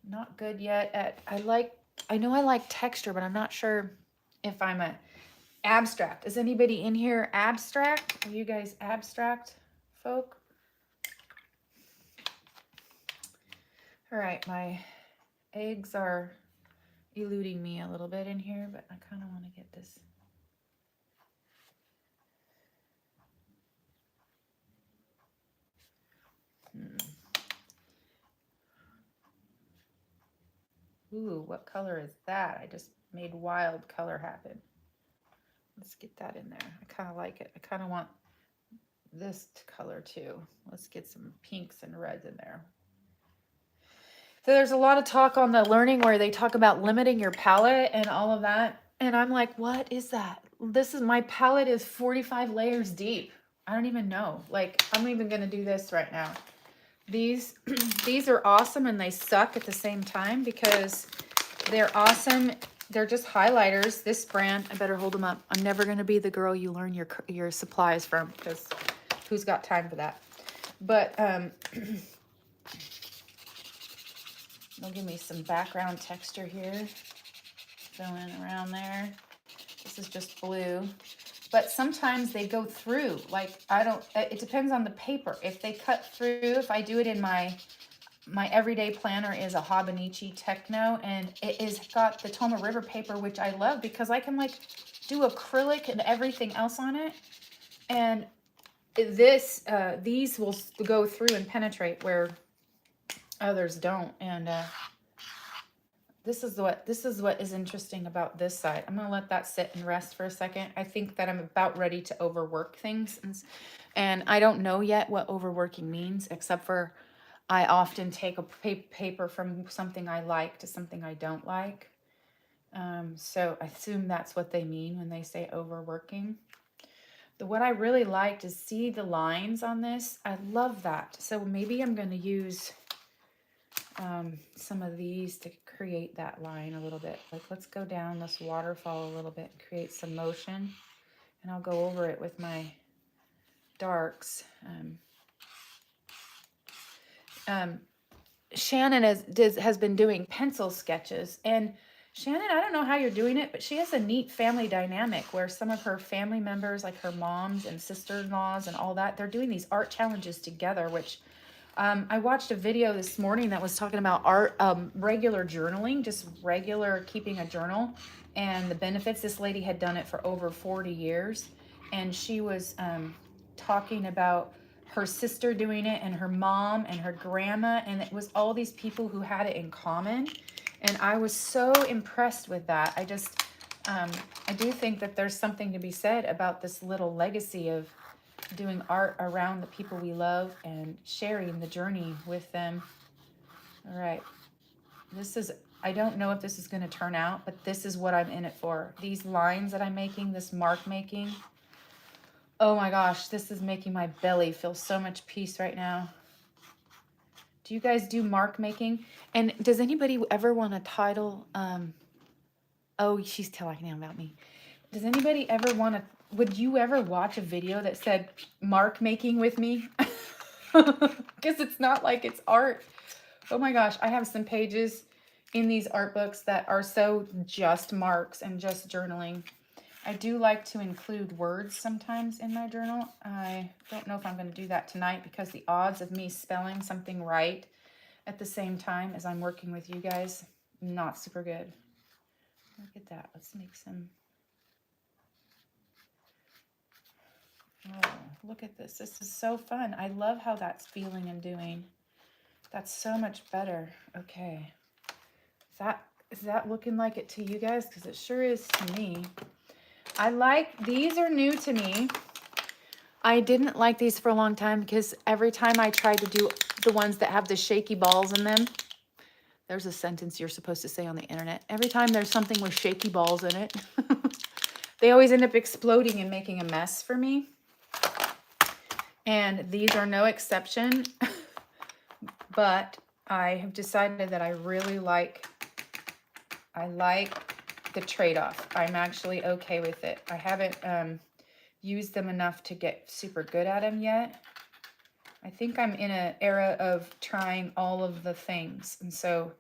not good yet. I know I like texture, but I'm not sure if I'm a abstract. Is anybody in here abstract? Are you guys abstract folk? All right, my eggs are eluding me a little bit in here, but I kind of want to get this. Ooh, what color is that? I just made wild color happen. Let's get that in there. I kind of like it. I kind of want this color too. Let's get some pinks and reds in there. So there's a lot of talk on the learning where they talk about limiting your palette and all of that. And I'm like, what is that? My palette is 45 layers deep. I don't even know. Like, I'm even going to do this right now. These are awesome and they suck at the same time because they're awesome. They're just highlighters. This brand, I better hold them up. I'm never going to be the girl you learn your supplies from because who's got time for that? But they'll give me some background texture here. Going around there. This is just blue. But sometimes they go through. Like, it depends on the paper. If they cut through, if I do it in my everyday planner is a Hobonichi Techno, and it is got the Toma River paper, which I love because I can like do acrylic and everything else on it. And these will go through and penetrate where others don't. And this is what is interesting about this side. I'm going to let that sit and rest for a second. I think that I'm about ready to overwork things. And I don't know yet what overworking means, except for I often take a paper from something I like to something I don't like. So I assume that's what they mean when they say overworking. What I really liked is see the lines on this. I love that. So maybe I'm going to use some of these to create that line a little bit. Like, let's go down this waterfall a little bit and create some motion. And I'll go over it with my darks. Shannon has been doing pencil sketches. And Shannon, I don't know how you're doing it, but she has a neat family dynamic where some of her family members, like her moms and sister-in-laws and all that, they're doing these art challenges together, which I watched a video this morning that was talking about art, regular journaling, just regular keeping a journal and the benefits. This lady had done it for over 40 years. And she was talking about her sister doing it and her mom and her grandma. And it was all these people who had it in common. And I was so impressed with that. I just, I do think that there's something to be said about this little legacy of doing art around the people we love and sharing the journey with them. All right. This is, I don't know if this is going to turn out, but this is what I'm in it for. These lines that I'm making, this mark making. Oh my gosh, this is making my belly feel so much peace right now. Do you guys do mark making? And does anybody ever want to title, oh, she's talking about me. Does anybody ever want to, would you ever watch a video that said mark making with me? Because it's not like it's art. Oh my gosh, I have some pages in these art books that are so just marks and just journaling. I do like to include words sometimes in my journal. I don't know if I'm going to do that tonight because the odds of me spelling something right at the same time as I'm working with you guys, not super good. Look at that. Let's make some. Oh, look at this. This is so fun. I love how that's feeling and doing. That's so much better. Okay. Is that looking like it to you guys? Because it sure is to me. I like, these are new to me. I didn't like these for a long time because every time I tried to do the ones that have the shaky balls in them, there's a sentence you're supposed to say on the internet. Every time there's something with shaky balls in it, they always end up exploding and making a mess for me. And these are no exception, but I have decided that I really like, the trade-off. I'm actually okay with it. I haven't used them enough to get super good at them yet. I think I'm in an era of trying all of the things. And so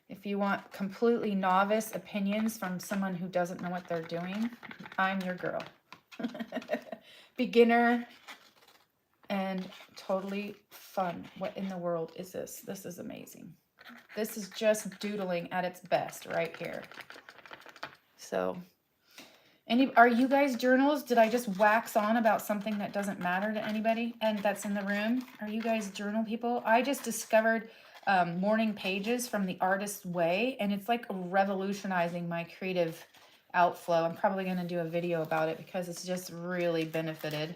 if you want completely novice opinions from someone who doesn't know what they're doing, I'm your girl. Beginner and totally fun. What in the world is this? This is amazing. This is just doodling at its best right here. So, are you guys journals? Did I just wax on about something that doesn't matter to anybody and that's in the room? Are you guys journal people? I just discovered morning pages from The Artist's Way, and it's like revolutionizing my creative outflow. I'm probably going to do a video about it because it's just really benefited.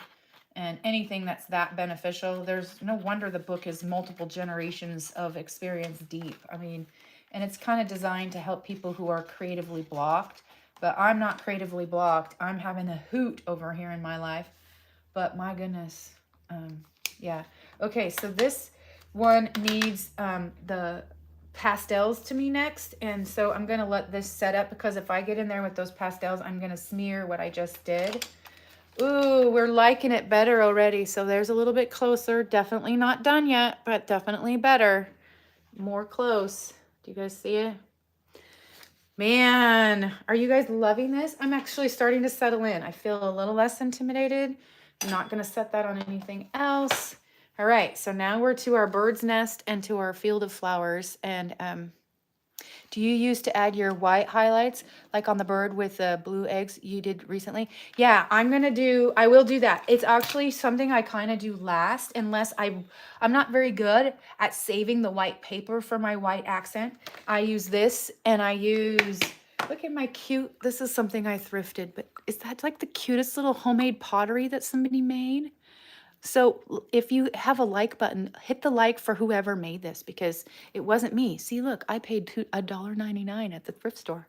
And anything that's that beneficial, there's no wonder the book is multiple generations of experience deep. I mean, and it's kind of designed to help people who are creatively blocked. But I'm not creatively blocked. I'm having a hoot over here in my life. But my goodness. Yeah. Okay, so this one needs the pastels to me next. And so I'm going to let this set up because if I get in there with those pastels, I'm going to smear what I just did. Ooh, we're liking it better already. So there's a little bit closer. Definitely not done yet, but definitely better. More close. Do you guys see it? Man, are you guys loving this? I'm actually starting to settle in. I feel a little less intimidated. I'm not going to set that on anything else. All right, so now we're to our bird's nest and to our field of flowers. And do you use to add your white highlights like on the bird with the blue eggs you did recently? Yeah, I will do that. It's actually something I kind of do last unless I'm not very good at saving the white paper for my white accent. I use this and I use, look at my cute, this is something I thrifted, but is that like the cutest little homemade pottery that somebody made? So if you have a like button, hit the like for whoever made this because it wasn't me. See, look, I paid $1.99 at the thrift store.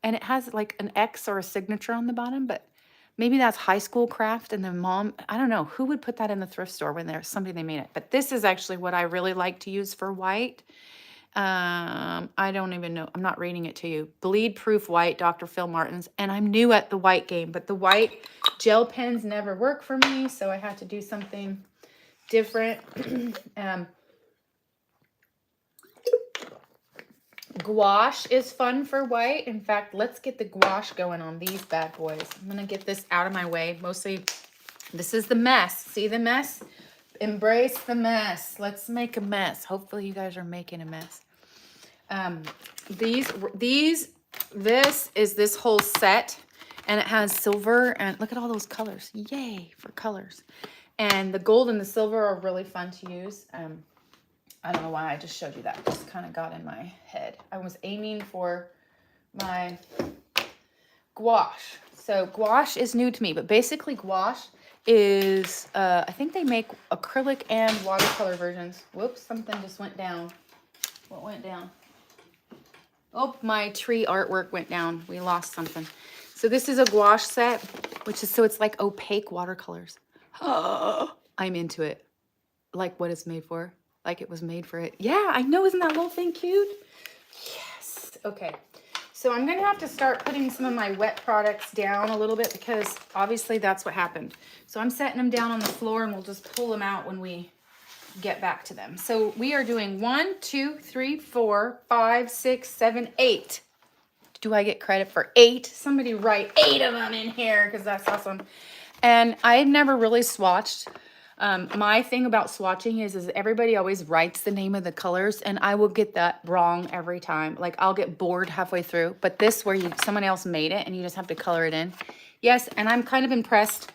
And it has like an X or a signature on the bottom, but maybe that's high school craft and the mom, I don't know, who would put that in the thrift store when there's somebody they made it. But this is actually what I really like to use for white. I don't even know. I'm not reading it to you. Bleed proof white, Dr. Phil Martin's. And I'm new at the white game, but the white gel pens never work for me. So I had to do something different. Gouache is fun for white. In fact, let's get the gouache going on these bad boys. I'm gonna get this out of my way. Mostly, this is the mess. See the mess? Embrace the mess. Let's make a mess. Hopefully you guys are making a mess. This is this whole set, and it has silver, and look at all those colors. Yay for colors. And the gold and the silver are really fun to use. I don't know why I just showed you that. It just kind of got in my head. I was aiming for my gouache. So gouache is new to me, but basically gouache is, I think they make acrylic and watercolor versions. Whoops, something just went down. What went down? Oh, my tree artwork went down. We lost something. So this is a gouache set, which is, so it's like opaque watercolors. Oh, I'm into it. Like what it's made for. Like it was made for it. Yeah, I know. Isn't that little thing cute? Yes. Okay. So I'm going to have to start putting some of my wet products down a little bit because obviously that's what happened. So I'm setting them down on the floor and we'll just pull them out when we get back to them. So we are doing 1, 2, 3, 4, 5, 6, 7, 8. Do I get credit for 8? Somebody write 8 of them in here because that's awesome. And I never really swatched. My thing about swatching is everybody always writes the name of the colors, and I will get that wrong every time. Like I'll get bored halfway through. But this, where someone else made it and you just have to color it in. Yes, and I'm kind of impressed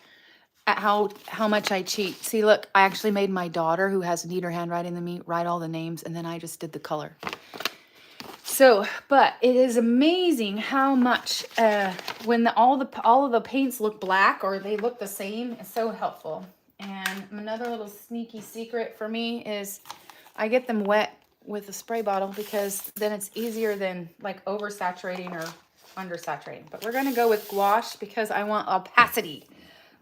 at how much I cheat. See, look, I actually made my daughter, who has neater handwriting than me, write all the names, and then I just did the color. So, but it is amazing how much when all of the paints look black or they look the same, it's so helpful. And another little sneaky secret for me is I get them wet with a spray bottle because then it's easier than like oversaturating or undersaturating. But we're going to go with gouache because I want opacity.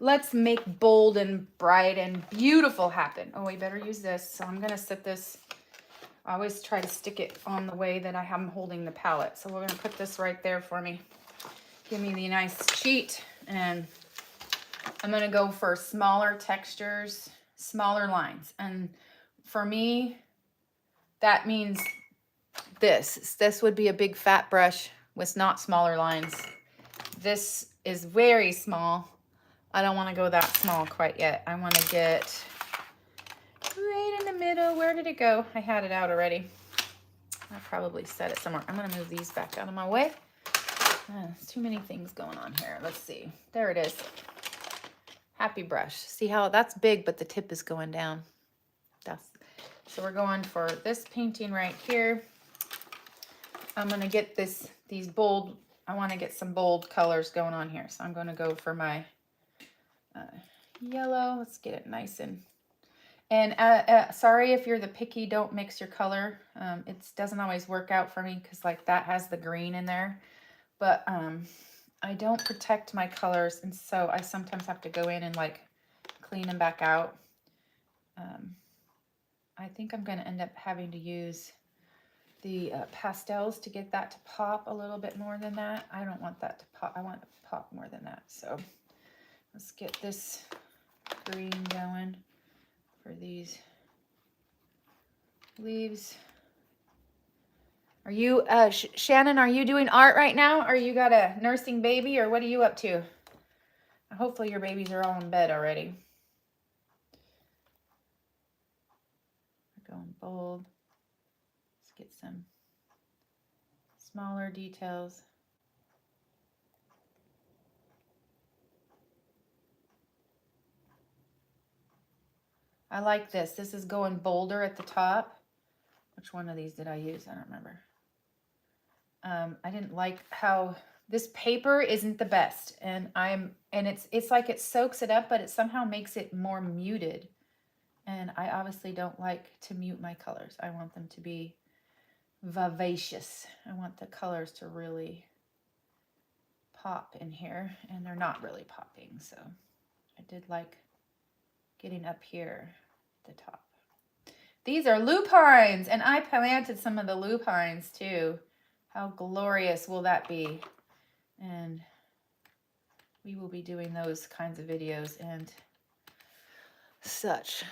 Let's make bold and bright and beautiful happen. Oh, we better use this. So I'm going to set this. I always try to stick it on the way that I am holding the palette. So we're going to put this right there for me. Give me the nice sheet. And I'm going to go for smaller textures, smaller lines. And for me, that means this. This would be a big fat brush with not smaller lines. This is very small. I don't want to go that small quite yet. I want to get right in the middle. Where did it go? I had it out already. I probably set it somewhere. I'm going to move these back out of my way. There's too many things going on here. Let's see. There it is. Happy brush. See how that's big, but the tip is going down. So we're going for this painting right here. I'm going to get these bold. I want to get some bold colors going on here. So I'm going to go for my yellow. Let's get it nice and sorry if you're the picky, don't mix your color. It doesn't always work out for me because like that has the green in there. But I don't protect my colors, and so I sometimes have to go in and like clean them back out. I think I'm going to end up having to use the pastels to get that to pop a little bit more than that. I don't want that to pop. I want it to pop more than that. So let's get this green going for these leaves. Are you, Shannon, are you doing art right now? Or you got a nursing baby, or what are you up to? Hopefully your babies are all in bed already. We're going bold. Let's get some smaller details. I like this. This is going bolder at the top. Which one of these did I use? I don't remember. I didn't like how this paper isn't the best, and it's like it soaks it up, but it somehow makes it more muted. And I obviously don't like to mute my colors. I want them to be vivacious. I want the colors to really pop in here, and they're not really popping. So I did like getting up here at the top. These are lupines, and I planted some of the lupines too. How glorious will that be? And we will be doing those kinds of videos and such.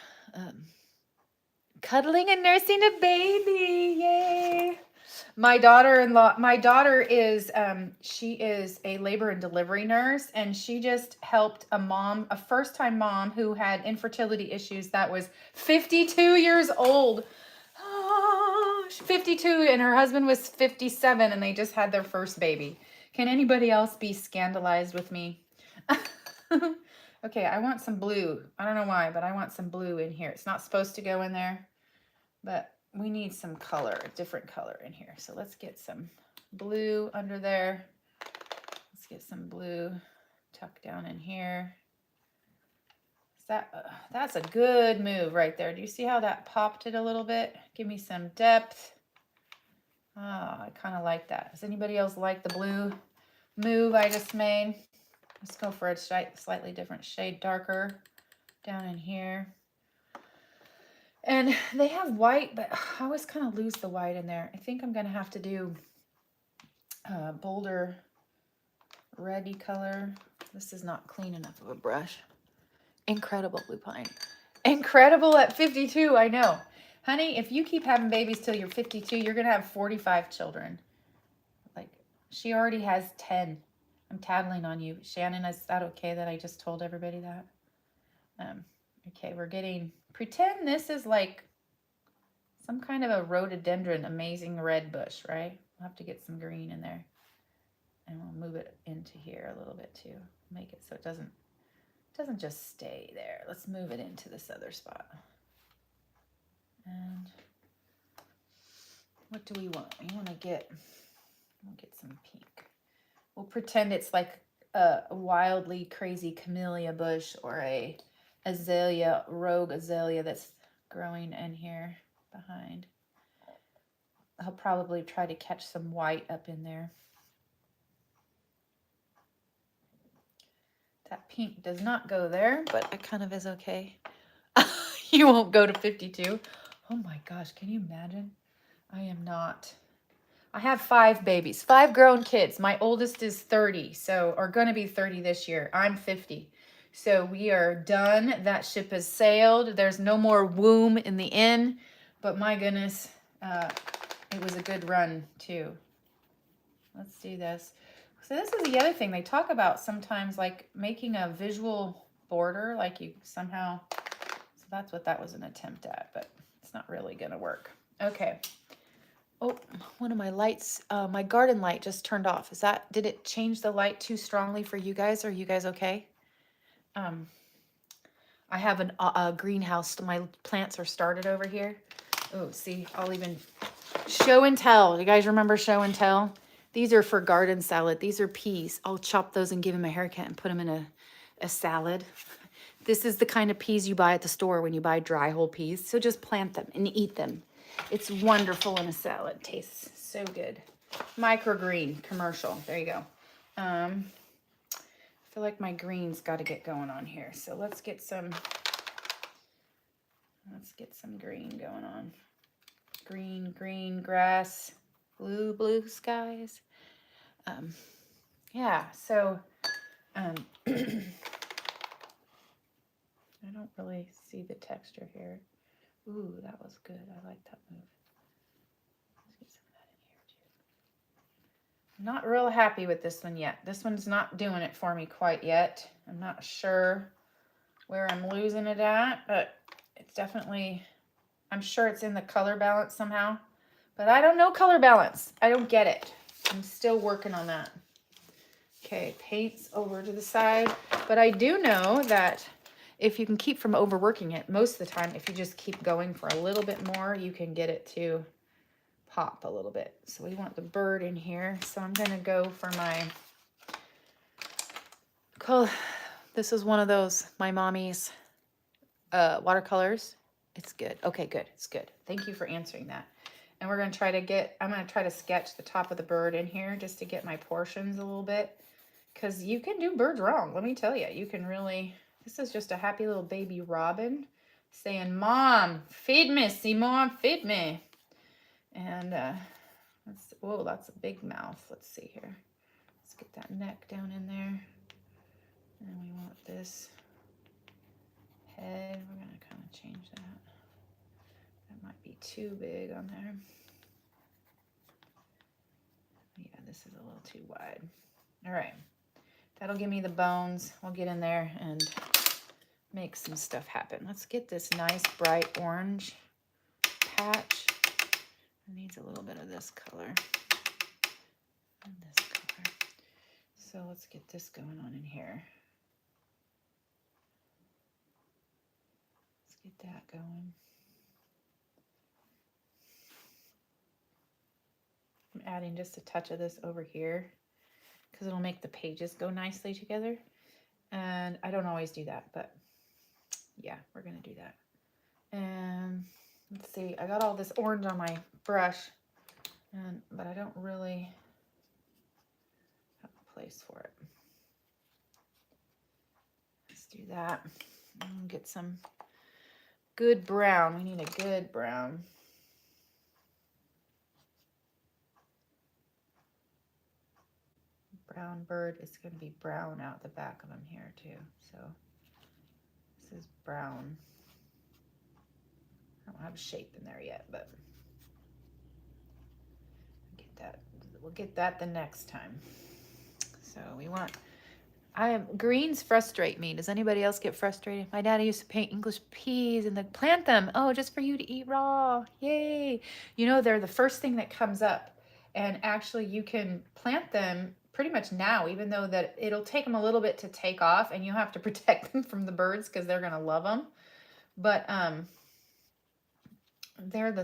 Cuddling and nursing a baby, yay! My daughter is, she is a labor and delivery nurse, and she just helped a first-time mom who had infertility issues that was 52 years old. Oh, she's 52, and her husband was 57, and they just had their first baby. Can anybody else be scandalized with me? Okay, I want some blue. I don't know why, but I want some blue in here. It's not supposed to go in there, but we need some color, a different color in here. So let's get some blue under there. Let's get some blue tucked down in here. That's a good move right there. Do you see how that popped it a little bit? Give me some depth. Oh, I kind of like that. Does anybody else like the blue move I just made? Let's go for a slightly different shade, darker down in here. And they have white, but I always kind of lose the white in there. I think I'm going to have to do a bolder reddy color. This is not clean enough of a brush. Incredible, Blue Pine. Incredible at 52, I know. Honey, if you keep having babies till you're 52, you're going to have 45 children. Like, she already has 10. I'm tattling on you. Shannon, is that okay that I just told everybody that? Okay, we're getting, pretend this is like some kind of a rhododendron, amazing red bush, right? We'll have to get some green in there. And we'll move it into here a little bit too. Make it so it doesn't just stay there. Let's move it into this other spot. And what do we want? We want to get, we'll get some pink. We'll pretend it's like a wildly crazy camellia bush or a azalea, rogue azalea that's growing in here behind. I'll probably try to catch some white up in there. That pink does not go there, but it kind of is okay. You won't go to 52. Oh my gosh, can you imagine? I am not. I have 5 babies, 5 grown kids. My oldest is 30, so, or gonna be 30 this year. I'm 50. So we are done. That ship has sailed. There's no more womb in the inn, but my goodness, it was a good run too. Let's do this. So this is the other thing they talk about sometimes, like making a visual border, like you somehow, so that's what that was an attempt at, but it's not really gonna work. Okay. Oh, one of my lights, my garden light just turned off. Did it change the light too strongly for you guys? Are you guys okay? I have a greenhouse. My plants are started over here. Oh, see, I'll even show and tell. You guys remember show and tell? These are for garden salad. These are peas. I'll chop those and give them a haircut and put them in a salad. This is the kind of peas you buy at the store when you buy dry whole peas. So just plant them and eat them. It's wonderful in a salad. Tastes so good. Microgreen commercial. There you go. I feel like my green's got to get going on here. So let's get some green going on. Green grass, blue skies. Yeah, so I don't really see the texture here. Ooh, that was good. I like that move. Let's get some of that in here too. I'm not real happy with this one yet. This one's not doing it for me quite yet. I'm not sure where I'm losing it at, but it's definitely, I'm sure it's in the color balance somehow, but I don't know color balance. I don't get it. I'm still working on that. Okay, paints over to the side, but I do know that if you can keep from overworking it, most of the time, if you just keep going for a little bit more, you can get it to pop a little bit. So we want the bird in here. So I'm going to go for my, this is one of those, my mommy's watercolors. It's good. Okay, good. It's good. Thank you for answering that. And we're going to try to I'm going to try to sketch the top of the bird in here just to get my portions a little bit. Because you can do birds wrong. Let me tell you, you can really, this is just a happy little baby robin saying, Mom, feed me, Simon, feed me. And whoa, that's a big mouth. Let's see here. Let's get that neck down in there. And we want this head. We're going to kind of change that. That might be too big on there. this is a little too wide. All right, that'll give me the bones. We'll get in there and make some stuff happen. Let's get this nice bright orange patch. It needs a little bit of this color and this color. So let's get this going on in here. Let's get that going. I'm adding just a touch of this over here because it'll make the pages go nicely together. And I don't always do that, but yeah, we're gonna do that. And let's see, I got all this orange on my brush, but I don't really have a place for it. Let's do that. And get some good brown. We need a good brown. Brown bird is going to be brown out the back of him here too. So this is brown. I don't have a shape in there yet, but get that. We'll get that the next time. So we want, greens frustrate me. Does anybody else get frustrated? My daddy used to paint English peas and then plant them. Oh, just for you to eat raw. Yay. You know, they're the first thing that comes up, and actually you can plant them pretty much now, even though that it'll take them a little bit to take off and you have to protect them from the birds because they're going to love them. But they aren't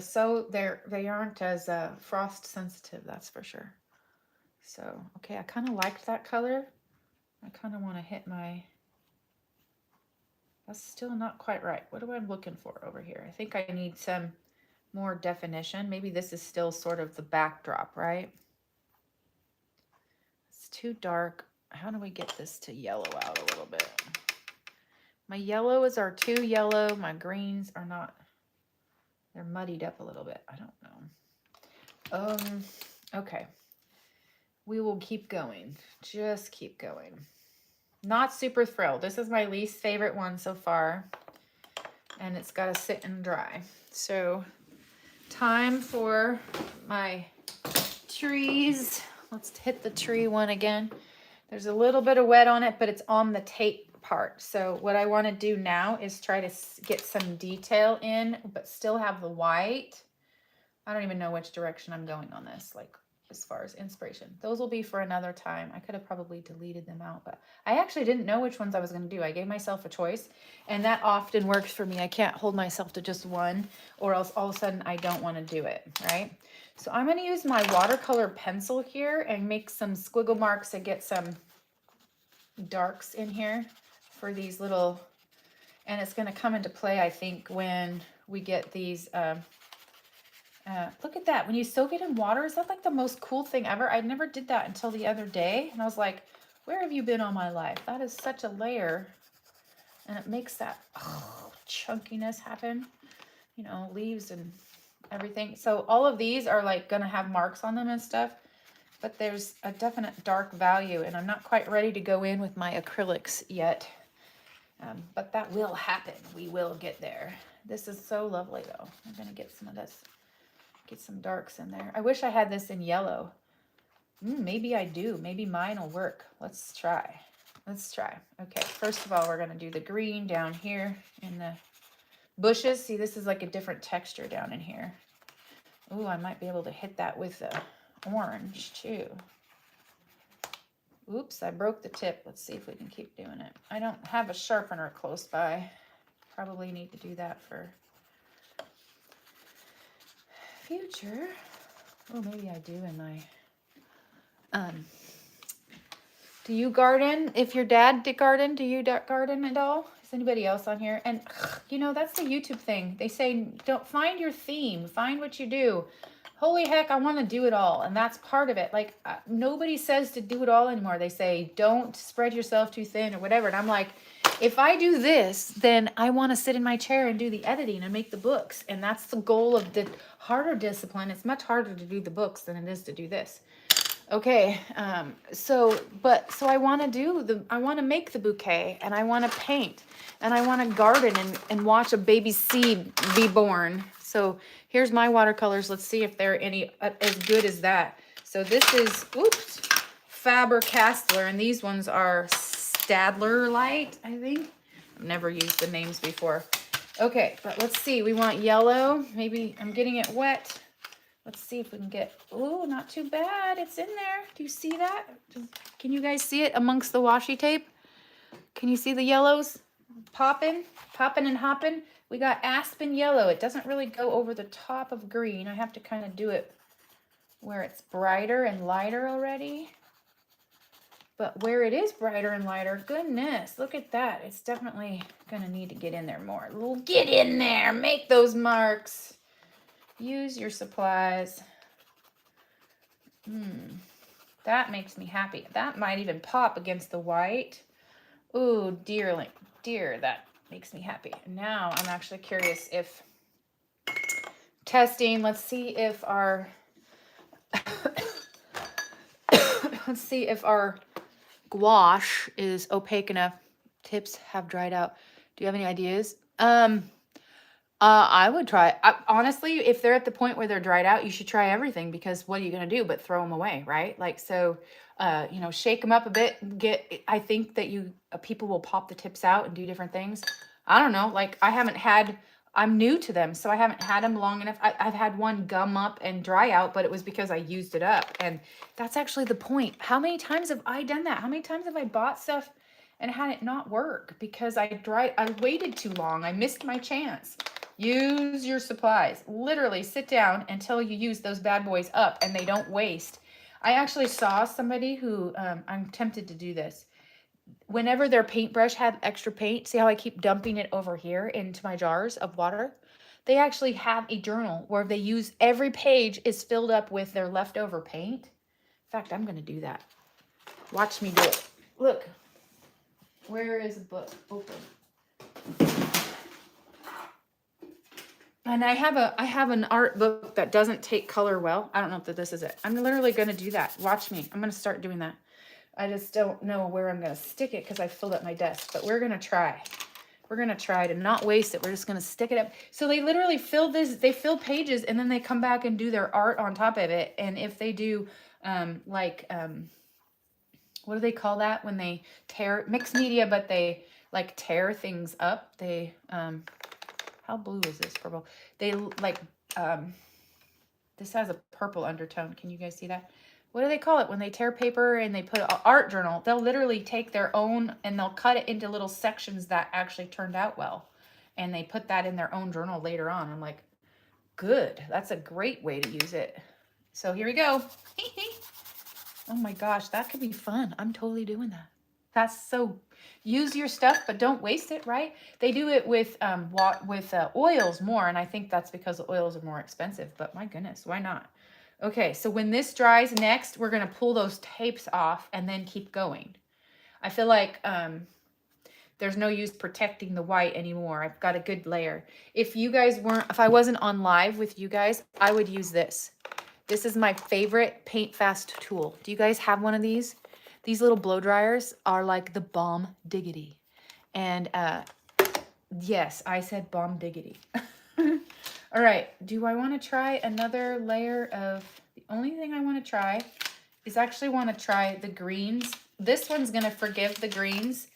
as frost sensitive, that's for sure. So, okay, I kind of liked that color. I kind of want to hit that's still not quite right. What am I looking for over here? I think I need some more definition. Maybe this is still sort of the backdrop, right? Too dark. How do we get this to yellow out a little bit? My yellows are too yellow. My greens are not. They're muddied up a little bit. I don't know. Okay. We will keep going. Just keep going. Not super thrilled. This is my least favorite one so far. And it's got to sit and dry. So time for my trees. Let's hit the tree one again. There's a little bit of wet on it, but it's on the tape part. So what I want to do now is try to get some detail in, but still have the white. I don't even know which direction I'm going on this, like as far as inspiration. Those will be for another time. I could have probably deleted them out, but I actually didn't know which ones I was going to do. I gave myself a choice, and that often works for me. I can't hold myself to just one, or else all of a sudden I don't want to do it, right? So I'm going to use my watercolor pencil here and make some squiggle marks and get some darks in here for these little, and it's going to come into play, I think, when we get these, look at that. When you soak it in water, is that like the most cool thing ever? I never did that until the other day, and I was like, where have you been all my life? That is such a layer, and it makes that chunkiness happen, you know, leaves and everything. So all of these are like going to have marks on them and stuff, but there's a definite dark value, and I'm not quite ready to go in with my acrylics yet, but that will happen. We will get there. This is so lovely though. I'm going to get some of this, get some darks in there. I wish I had this in yellow. Maybe I do. Maybe mine will work. Let's try. Let's try. Okay, first of all, we're going to do the green down here in the bushes. See, this is like a different texture down in here. Ooh, I might be able to hit that with the orange too. Oops, I broke the tip. Let's see if we can keep doing it. I don't have a sharpener close by. Probably need to do that for future. Oh, maybe I do in my, do you garden? If your dad did garden, do you garden at all? Is anybody else on here? And you know, that's the YouTube thing. They say, don't find your theme, find what you do. Holy heck, I want to do it all. And that's part of it. Like nobody says to do it all anymore. They say, don't spread yourself too thin or whatever. And I'm like, if I do this, then I want to sit in my chair and do the editing and make the books. And that's the goal of the harder discipline. It's much harder to do the books than it is to do this. Okay, so I want to I want to make the bouquet, and I want to paint, and I want to garden and watch a baby seed be born. So here's my watercolors. Let's see if they're any as good as that. So this is, oops, Faber-Castell, and these ones are Stadler Light, I think. I've never used the names before. Okay, but let's see. We want yellow. Maybe I'm getting it wet. Let's see if we can get, ooh, not too bad. It's in there. Do you see that? Can you guys see it amongst the washi tape? Can you see the yellows popping and hopping? We got aspen yellow. It doesn't really go over the top of green. I have to kind of do it where it's brighter and lighter already. But where it is brighter and lighter, goodness, look at that. It's definitely going to need to get in there more. Get in there. Make those marks. Use your supplies. That makes me happy. That might even pop against the white. Ooh, dear, that makes me happy. Now I'm actually curious if testing, let's see if our gouache is opaque enough. Tips have dried out. Do you have any ideas? I would try. Honestly, if they're at the point where they're dried out, you should try everything, because what are you going to do but throw them away, right? Like, so, you know, shake them up a bit. I think that people will pop the tips out and do different things. I don't know. Like, I'm new to them, so I haven't had them long enough. I've had one gum up and dry out, but it was because I used it up. And that's actually the point. How many times have I done that? How many times have I bought stuff and had it not work because I waited too long? I missed my chance. Use your supplies. Literally sit down until you use those bad boys up and they don't waste. I actually saw somebody who, I'm tempted to do this. Whenever their paintbrush had extra paint, see how I keep dumping it over here into my jars of water? They actually have a journal where they use, every page is filled up with their leftover paint. In fact, I'm going to do that. Watch me do it. Look. Where is the book? Open. And I have an art book that doesn't take color well. I don't know if this is it. I'm literally going to do that. Watch me. I'm going to start doing that. I just don't know where I'm going to stick it because I filled up my desk. But we're going to try. We're going to try to not waste it. We're just going to stick it up. So they literally fill pages and then they come back and do their art on top of it. And if they do what do they call that when they tear, mixed media, but they like tear things up? They, how blue is this? Purple. They like, this has a purple undertone. Can you guys see that? What do they call it when they tear paper and they put an art journal? They'll literally take their own and they'll cut it into little sections that actually turned out well. And they put that in their own journal later on. I'm like, good. That's a great way to use it. So here we go. Oh my gosh, that could be fun. I'm totally doing that. That's so, use your stuff, but don't waste it, right? They do it with oils more, and I think that's because the oils are more expensive, but my goodness, why not? Okay, so when this dries next, we're going to pull those tapes off and then keep going. I feel like there's no use protecting the white anymore. I've got a good layer. If I wasn't on live with you guys, I would use this. This is my favorite paint fast tool. Do you guys have one of these? These little blow dryers are like the bomb diggity. And yes, I said bomb diggity. All right, do I want to try another layer of, the only thing I want to try is actually want to try the greens. This one's going to forgive the greens.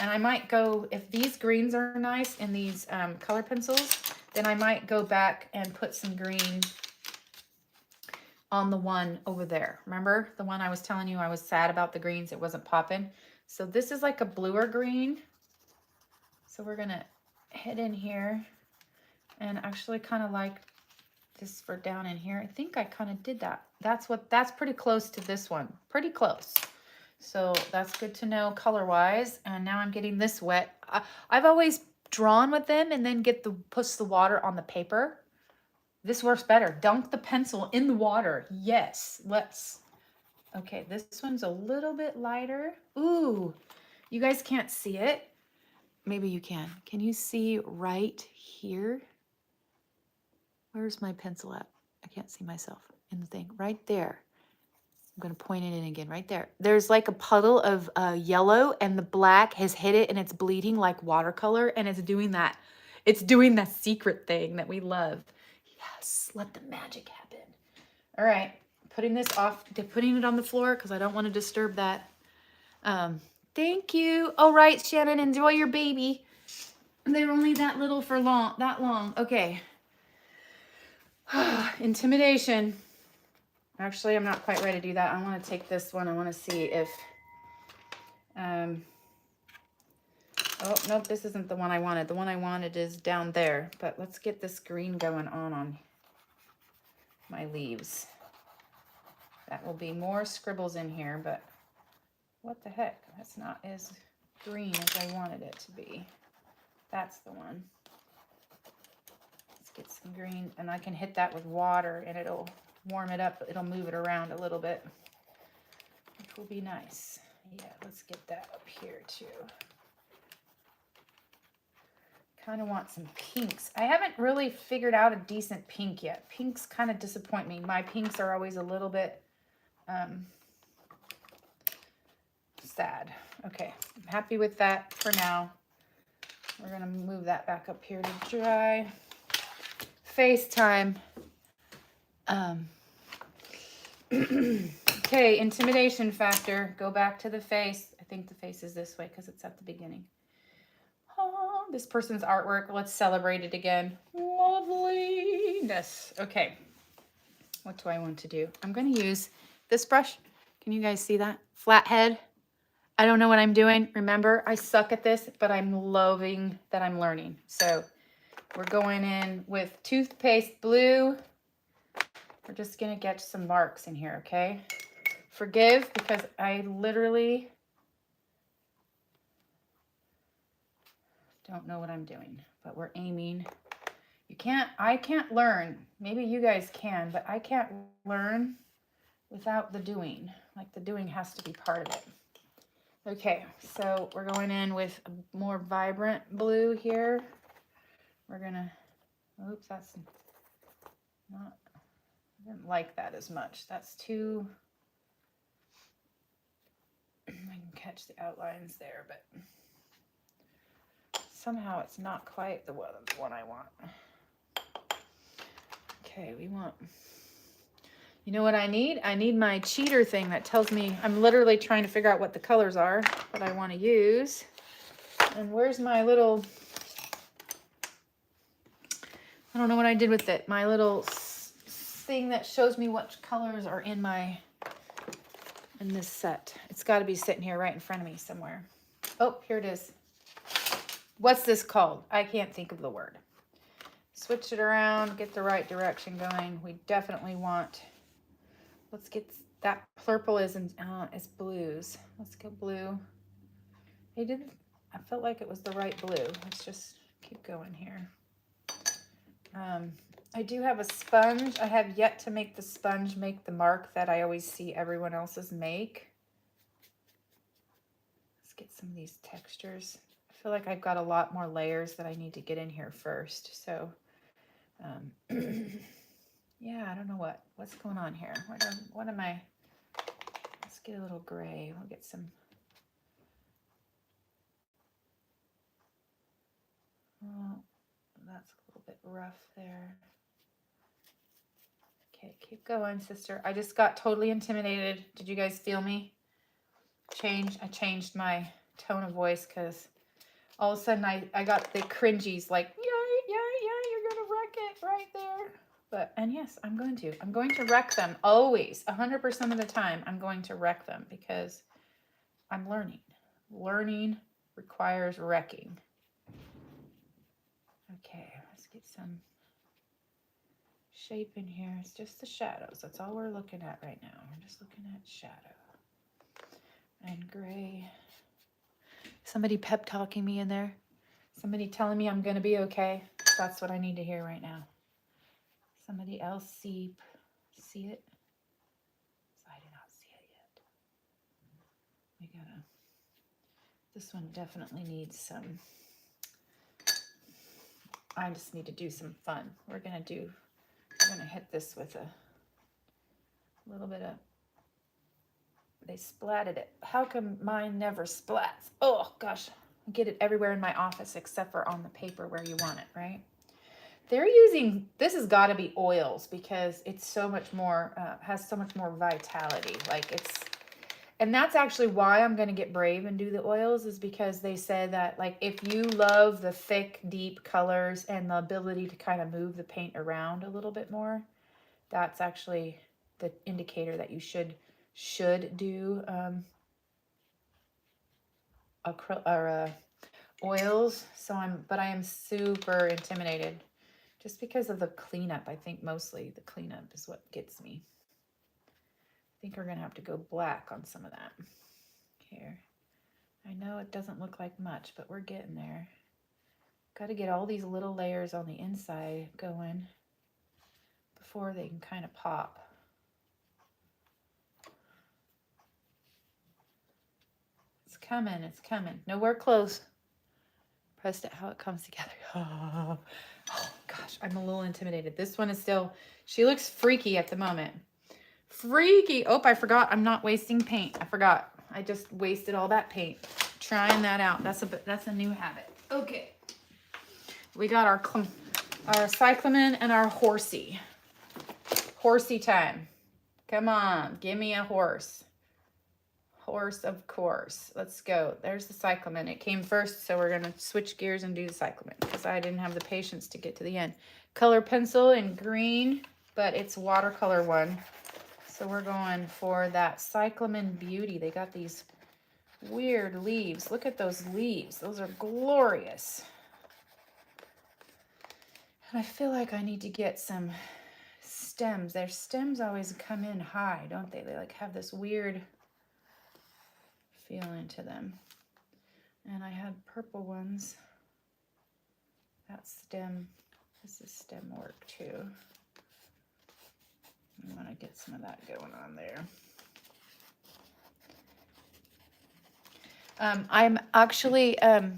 And I might go, if these greens are nice in these color pencils, then I might go back and put some green on the one over there. Remember the one I was telling you I was sad about the greens, it wasn't popping? So this is like a bluer green. So we're gonna head in here and actually kind of like this for down in here. I think I kind of did that. That's pretty close to this one, pretty close. So that's good to know color wise. And now I'm getting this wet. I've always drawn with them and then push the water on the paper. This works better. Dunk the pencil in the water. Yes, okay, this one's a little bit lighter. Ooh, you guys can't see it. Maybe you can. Can you see right here? Where's my pencil at? I can't see myself in the thing. Right there. I'm going to point it in again, right there. There's like a puddle of yellow and the black has hit it and it's bleeding like watercolor and it's doing that. It's doing that secret thing that we love. Yes, let the magic happen. All right, putting this off, putting it on the floor because I don't want to disturb that. Thank you. All right, Shannon, enjoy your baby. They're only that little for that long. Okay. Intimidation. Actually, I'm not quite ready to do that. I want to take this one. I want to see if, oh, nope, this isn't the one I wanted. The one I wanted is down there, but let's get this green going on my leaves. That will be more scribbles in here, but what the heck? That's not as green as I wanted it to be. That's the one. Let's get some green, and I can hit that with water, and it'll warm it up. It'll move it around a little bit, which will be nice. Yeah, let's get that up here too. Kind of want some pinks. I haven't really figured out a decent pink yet. Pinks kind of disappoint me. My pinks are always a little bit sad. Okay, I'm happy with that for now. We're gonna move that back up here to dry. FaceTime. Okay, intimidation factor. Go back to the face. I think the face is this way because it's at the beginning. Oh, this person's artwork. Let's celebrate it again. Loveliness. Okay. What do I want to do? I'm going to use this brush. Can you guys see that? Flathead. I don't know what I'm doing. Remember, I suck at this, but I'm loving that I'm learning. So we're going in with toothpaste blue. We're just going to get some marks in here, okay? Forgive, because I literally don't know what I'm doing, but we're aiming. I can't learn. Maybe you guys can, but I can't learn without the doing. Like, the doing has to be part of it. Okay, so we're going in with a more vibrant blue here. We're gonna, oops, that's not, I didn't like that as much. That's too, I can catch the outlines there, but somehow it's not quite the one I want. Okay, we want, you know what I need? I need my cheater thing that tells me, I'm literally trying to figure out what the colors are that I want to use. And where's my little, I don't know what I did with it. My little thing that shows me what colors are in this set. It's got to be sitting here right in front of me somewhere. Oh, here it is. What's this called? I can't think of the word. Switch it around, get the right direction going. We definitely want, let's get that purple is blues. Let's go blue. I felt like it was the right blue. Let's just keep going here. I do have a sponge. I have yet to make the sponge make the mark that I always see everyone else's make. Let's get some of these textures. I feel like I've got a lot more layers that I need to get in here first. So, yeah, I don't know what's going on here. What am I? Let's get a little gray. We'll get some. Oh, that's a little bit rough there. Okay, keep going, sister. I just got totally intimidated. Did you guys feel me? I changed my tone of voice because all of a sudden I got the cringies like, yeah, you're gonna wreck it right there. But, and yes, I'm going to wreck them always. 100% of the time, I'm going to wreck them because I'm learning. Learning requires wrecking. Okay, let's get some shape in here. It's just the shadows. That's all we're looking at right now. We're just looking at shadow and gray. Somebody pep talking me in there. Somebody telling me I'm going to be okay. That's what I need to hear right now. Somebody else see it? I do not see it yet. This one definitely needs some, I just need to do some fun. We're going to hit this with a little bit of, they splatted it. How come mine never splats? Oh gosh, I get it everywhere in my office except for on the paper where you want it, right? they're using, this has got to be oils because it's so much more, has so much more vitality. Like it's, and that's actually why I'm going to get brave and do the oils, is because they said that like if you love the thick, deep colors and the ability to kind of move the paint around a little bit more, that's actually the indicator that you should do oils. So I am super intimidated just because of the cleanup. I think mostly the cleanup is what gets me. I think we're gonna have to go black on some of that here. I know it doesn't look like much, but we're getting there. Got to get all these little layers on the inside going before they can kind of pop. It's coming, it's coming. Nowhere close. Pressed it how it comes together. Oh gosh, I'm a little intimidated. This one is still, she looks freaky at the moment. Freaky. Oh, I forgot. I'm not wasting paint. I forgot. I just wasted all that paint trying that out. That's a new habit. Okay. We got our cyclamen and our horsey. Horsey time. Come on, give me a horse. Horse, of course. Let's go. There's the cyclamen. It came first, so we're going to switch gears and do the cyclamen because I didn't have the patience to get to the end. Color pencil in green, but it's watercolor one. So we're going for that cyclamen beauty. They got these weird leaves. Look at those leaves. Those are glorious. And I feel like I need to get some stems. Their stems always come in high, don't they? They like have this weird feeling to them. And I had purple ones. That's stem. This is stem work too. I want to get some of that going on there. I'm actually, I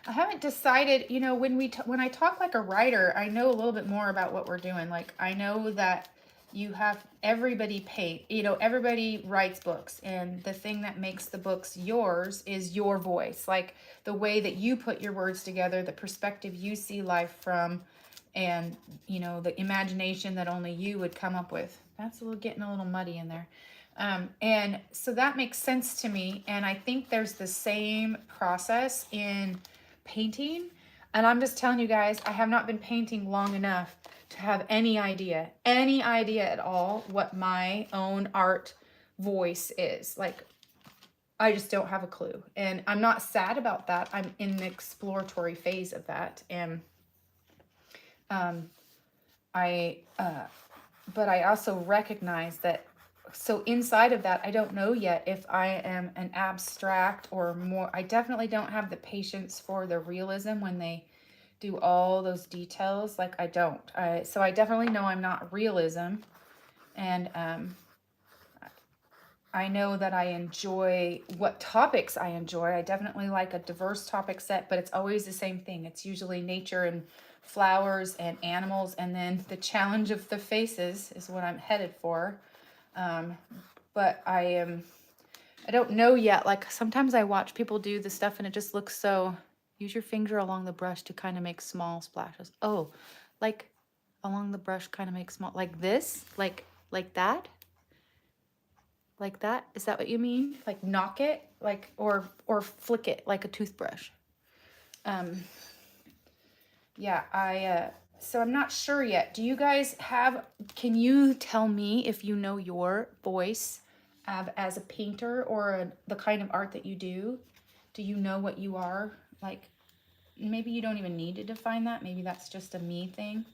haven't decided, you know, when I talk like a writer, I know a little bit more about what we're doing. Like, I know that you have everybody paint, you know, everybody writes books, and the thing that makes the books yours is your voice. Like the way that you put your words together, the perspective you see life from, and, you know, the imagination that only you would come up with. That's getting a little muddy in there. And so that makes sense to me. And I think there's the same process in painting. And I'm just telling you guys, I have not been painting long enough to have any idea at all what my own art voice is. Like, I just don't have a clue. And I'm not sad about that. I'm in the exploratory phase of that. And but I also recognize that, so inside of that, I don't know yet if I am an abstract or more. I definitely don't have the patience for the realism when they do all those details. Like I don't. So I definitely know I'm not realism. And I know that I enjoy what topics I enjoy. I definitely like a diverse topic set, but it's always the same thing. It's usually nature and flowers and animals, and then the challenge of the faces is what I'm headed for. But I don't know yet. Like sometimes I watch people do the stuff and it just looks so, use your finger along the brush to kind of make small splashes. Oh, like along the brush kind of make small, like this, like that. Like that? Is that what you mean? Like knock it, like, or flick it like a toothbrush. Yeah, so I'm not sure yet. Do you guys can you tell me if you know your voice as a painter or the kind of art that you do? Do you know what you are? Like, maybe you don't even need to define that. Maybe that's just a me thing.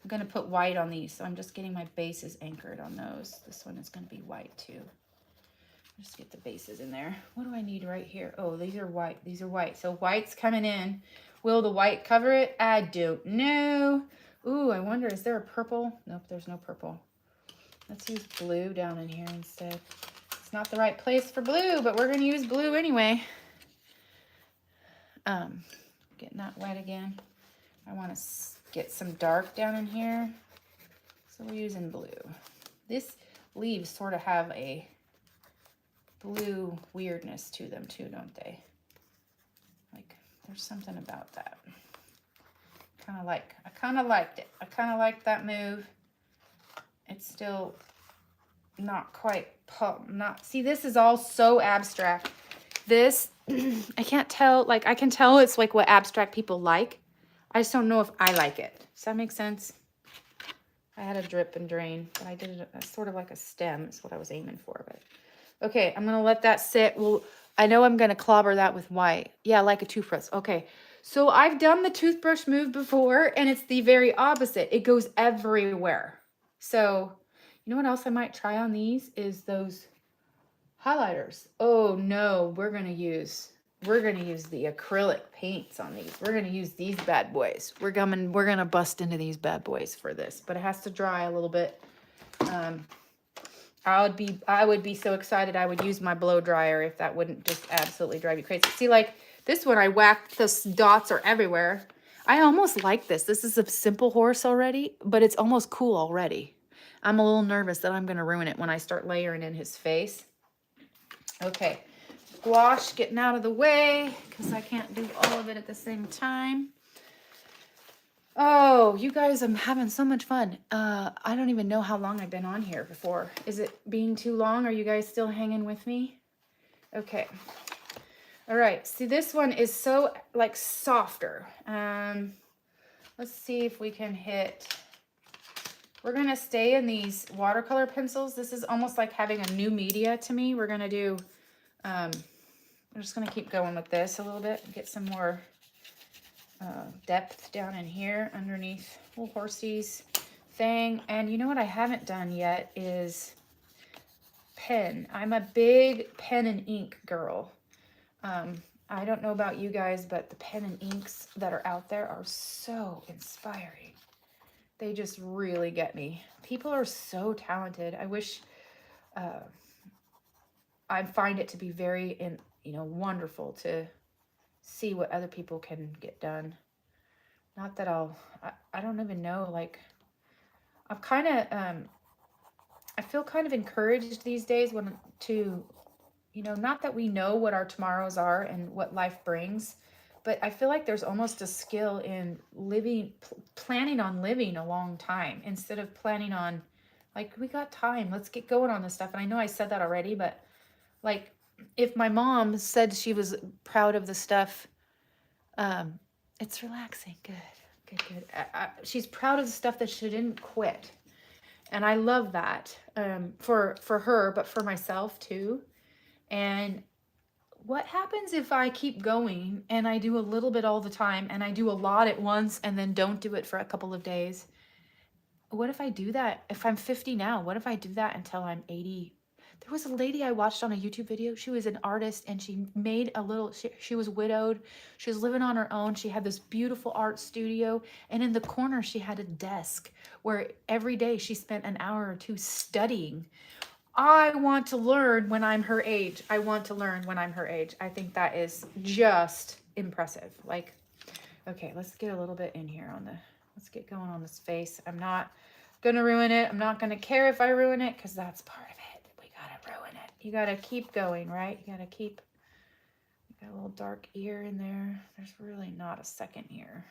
I'm going to put white on these, so I'm just getting my bases anchored on those. This one is going to be white too. Just get the bases in there. What do I need right here? Oh, these are white. These are white. So white's coming in. Will the white cover it? I don't know. Ooh, I wonder, is there a purple? Nope, there's no purple. Let's use blue down in here instead. It's not the right place for blue, but we're going to use blue anyway. Getting that wet again. I want to get some dark down in here. So we're using blue. This leaves sort of have a blue weirdness to them too, don't they? Like there's something about that. I kind of liked it. I kind of liked that move. It's still not quite, see, this is all so abstract. This, I can't tell, like, I can tell it's like what abstract people like. I just don't know if I like it. Does that make sense? I had a drip and drain, but I did it sort of like a stem is what I was aiming for. But okay, I'm going to let that sit. Well, I know I'm going to clobber that with white. Yeah, like a toothbrush. Okay, so I've done the toothbrush move before, and it's the very opposite. It goes everywhere. So you know what else I might try on these is those highlighters. Oh no, we're going to use the acrylic paints on these. We're going to use these bad boys. We're going to bust into these bad boys for this, but it has to dry a little bit. I would be so excited I would use my blow dryer if that wouldn't just absolutely drive you crazy. See, like this one, I whacked, the dots are everywhere. I almost like this. This is a simple horse already, but it's almost cool already. I'm a little nervous that I'm going to ruin it when I start layering in his face. Okay, gouache getting out of the way because I can't do all of it at the same time. Oh, you guys, I'm having so much fun. I don't even know how long I've been on here before. Is it being too long? Are you guys still hanging with me? Okay. All right. See, this one is so like softer. Let's see if we can hit. We're going to stay in these watercolor pencils. This is almost like having a new media to me. We're going to do, I'm just going to keep going with this a little bit and get some more depth down in here underneath little horsey's thing. And you know what I haven't done yet is pen. I'm a big pen and ink girl. I don't know about you guys, but the pen and inks that are out there are so inspiring. They just really get me. People are so talented. I wish I find it to be very wonderful to see what other people can get done. Not that I don't even know, like, I've kind of, I feel kind of encouraged these days not that we know what our tomorrows are and what life brings, but I feel like there's almost a skill in planning on living a long time instead of planning on, like, we got time, let's get going on this stuff. And I know I said that already, but like, if my mom said she was proud of the stuff, it's relaxing. Good. She's proud of the stuff that she didn't quit. And I love that for her, but for myself too. And what happens if I keep going and I do a little bit all the time and I do a lot at once and then don't do it for a couple of days? What if I do that? If I'm 50 now, what if I do that until I'm 80? There was a lady I watched on a YouTube video. She was an artist and she made she was widowed. She was living on her own. She had this beautiful art studio. And in the corner, she had a desk where every day she spent an hour or two studying. I want to learn when I'm her age. I think that is just impressive. Like, okay, let's get a little bit in here let's get going on this face. I'm not going to ruin it. I'm not going to care if I ruin it because that's part of it. We got to ruin it. You got to keep going, right? You got a little dark ear in there. There's really not a second ear.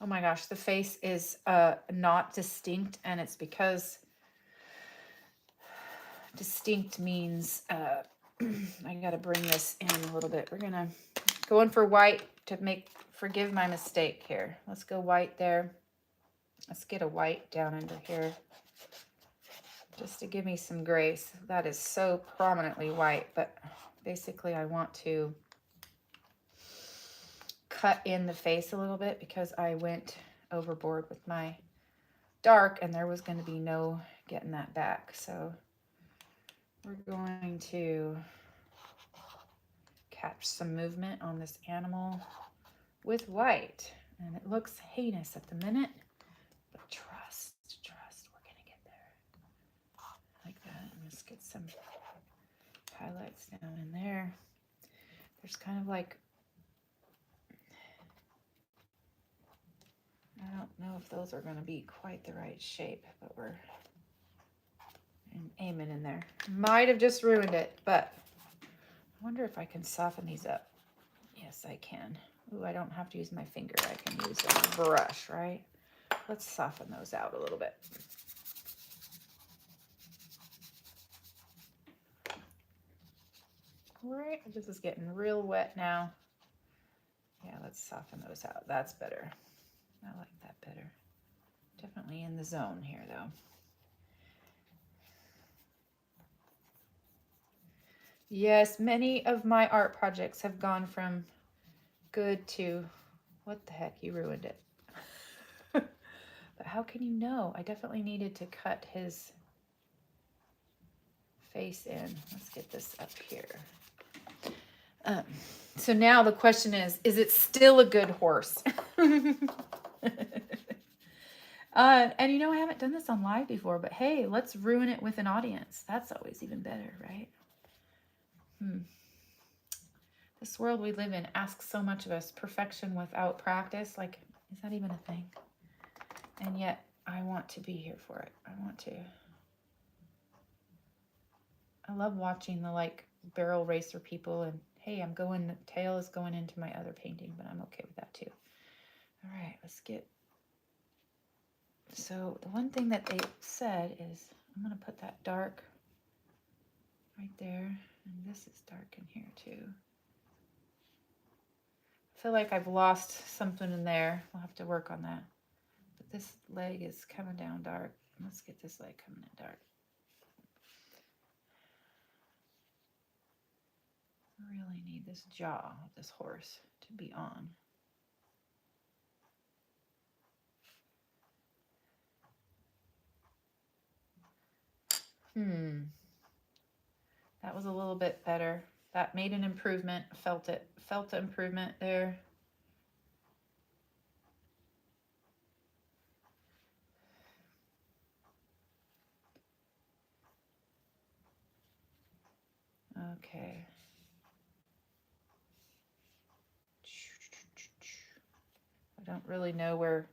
Oh my gosh, the face is not distinct, and it's because distinct means I got to bring this in a little bit. We're going to go in for white to forgive my mistake here. Let's go white there. Let's get a white down under here just to give me some grace. That is so prominently white, but basically I want to cut in the face a little bit because I went overboard with my dark and there was going to be no getting that back. So we're going to catch some movement on this animal with white. And it looks heinous at the minute, but trust, we're going to get there. Like that. And let's get some highlights down in there. There's kind of like, I don't know if those are going to be quite the right shape, but we're aiming in there. Might have just ruined it, but I wonder if I can soften these up. Yes, I can. Ooh, I don't have to use my finger. I can use a brush, right? Let's soften those out a little bit. All right, this is getting real wet now. Yeah, let's soften those out. That's better. I like that better. Definitely in the zone here, though. Yes, many of my art projects have gone from good to, what the heck, you ruined it. But how can you know? I definitely needed to cut his face in. Let's get this up here. So now the question is it still a good horse? And you know, I haven't done this on live before, but hey, let's ruin it with an audience. That's always even better, right? This world we live in asks so much of us. Perfection without practice, like, is that even a thing? And yet I want to be here for it. I love watching the like barrel racer people, and hey, the tail is going into my other painting, but I'm okay with that too. All right, let's get, so the one thing that they said is I'm going to put that dark right there, and this is dark in here too. I feel like I've lost something in there. We'll have to work on that. But this leg is coming down dark. Let's get this leg coming in dark. I really need this jaw of this horse to be on. That was a little bit better. That made an improvement. Felt it. Felt the improvement there. Okay. I don't really know where.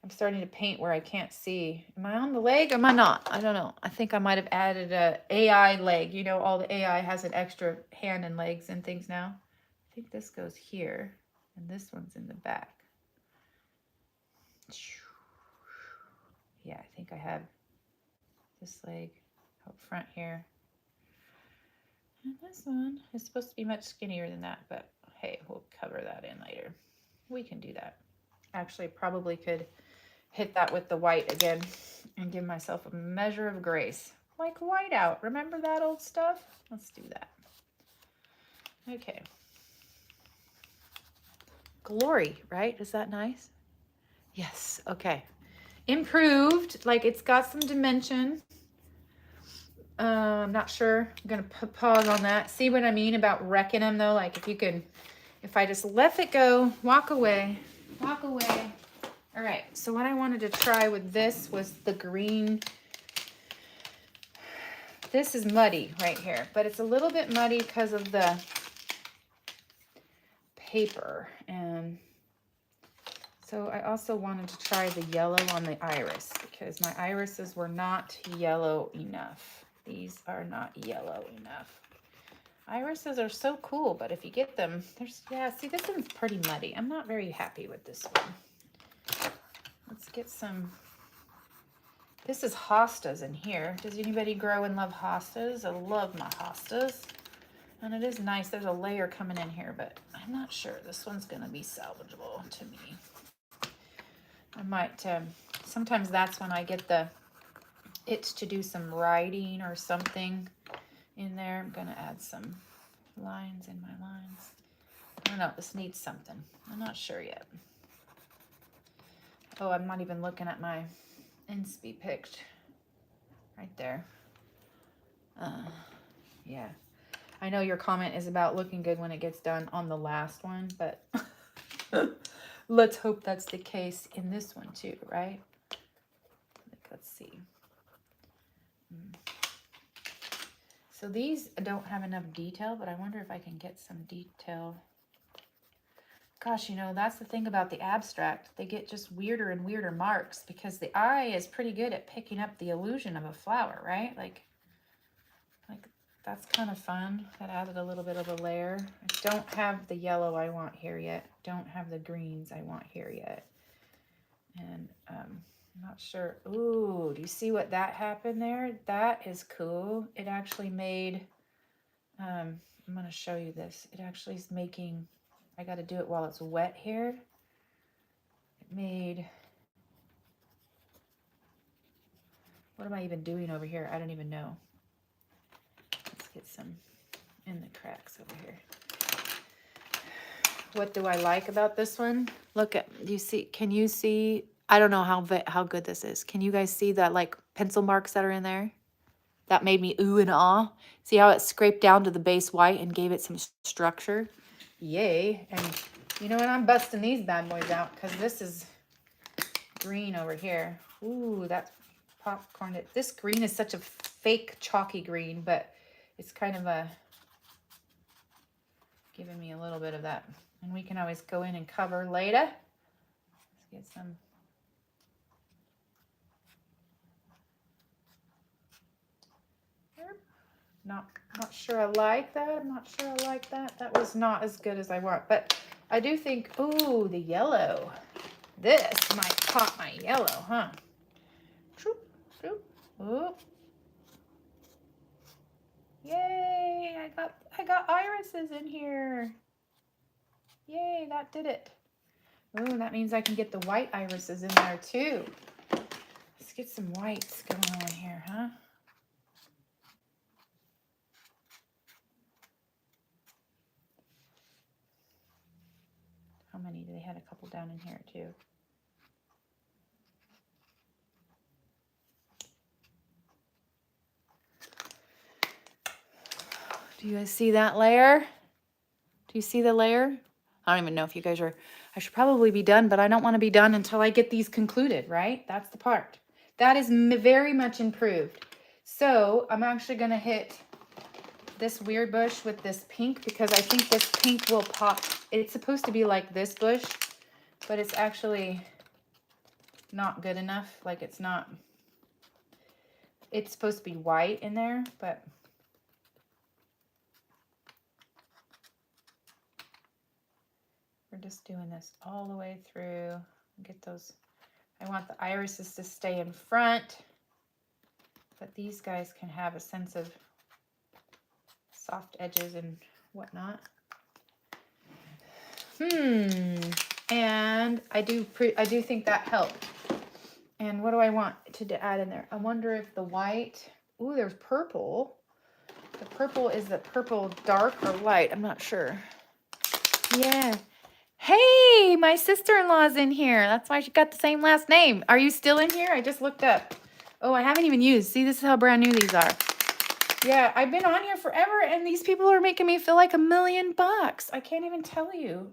I'm starting to paint where I can't see. Am I on the leg? Am I not? I don't know. I think I might have added a AI leg. You know, all the AI has an extra hand and legs and things now. I think this goes here, and this one's in the back. Yeah, I think I have this leg out front here. And this one is supposed to be much skinnier than that, but hey, we'll cover that in later. We can do that. Actually, probably could hit that with the white again and give myself a measure of grace. Like whiteout. Remember that old stuff? Let's do that. Okay. Glory, right? Is that nice? Yes. Okay. Improved. Like it's got some dimension. I'm not sure. I'm going to pause on that. See what I mean about wrecking them though? Like if I just let it go, walk away. All right, so what I wanted to try with this was the green. This is muddy right here, but it's a little bit muddy because of the paper. And so I also wanted to try the yellow on the iris because my irises were not yellow enough. These are not yellow enough. Irises are so cool, but if you get them, see, this one's pretty muddy. I'm not very happy with this one. Let's get some, this is hostas in here. Does anybody grow and love hostas? I love my hostas. And it is nice. There's a layer coming in here, but I'm not sure. This one's going to be salvageable to me. I might, sometimes that's when I get the itch to do some writing or something in there. I'm going to add some lines in my lines. I don't know. This needs something. I'm not sure yet. Oh, I'm not even looking at my inspi picked right there. Yeah. I know your comment is about looking good when it gets done on the last one, but let's hope that's the case in this one too, right? Let's see. So these don't have enough detail, but I wonder if I can get some detail. Gosh, you know, that's the thing about the abstract. They get just weirder and weirder marks because the eye is pretty good at picking up the illusion of a flower, right? Like that's kind of fun. That added a little bit of a layer. I don't have the yellow I want here yet. Don't have the greens I want here yet. And I'm not sure. Ooh, do you see what that happened there? That is cool. It actually made, I'm going to show you this. It actually is making, I got to do it while it's wet here. It made, what am I even doing over here? I don't even know. Let's get some in the cracks over here. What do I like about this one? Look at, you see, can you see, I don't know how good this is. Can you guys see that like pencil marks that are in there? That made me ooh and ah. See how it scraped down to the base white and gave it some structure? Yay. And you know what? I'm busting these bad boys out because this is green over here. Ooh, that's popcorn. This green is such a fake chalky green, but it's kind of a giving me a little bit of that. And we can always go in and cover later. Let's get some. Not sure I like that. I'm not sure I like that. That was not as good as I want. But I do think, ooh, the yellow. This might pop my yellow, huh? Troop, troop. Ooh. Yay, I got irises in here. Yay, that did it. Ooh, that means I can get the white irises in there too. Let's get some whites going on here, huh? How many? They had a couple down in here too. Do you guys see that layer? Do you see the layer? I don't even know if you guys are, I should probably be done, but I don't want to be done until I get these concluded, right? That's the part. That is very much improved. So I'm actually going to hit this weird bush with this pink because I think this pink will pop. It's supposed to be like this bush, but it's actually not good enough. Like it's not, it's supposed to be white in there, but we're just doing this all the way through. Get those, I want the irises to stay in front, but these guys can have a sense of soft edges and whatnot. And I do think that helped. And what do I want to add in there? I wonder if the white, ooh, there's purple. The purple, is the purple dark or light? I'm not sure. Yeah. Hey, my sister-in-law's in here. That's why she got the same last name. Are you still in here? I just looked up. Oh, I haven't even used. See, this is how brand new these are. Yeah, I've been on here forever, and these people are making me feel like $1 million. I can't even tell you.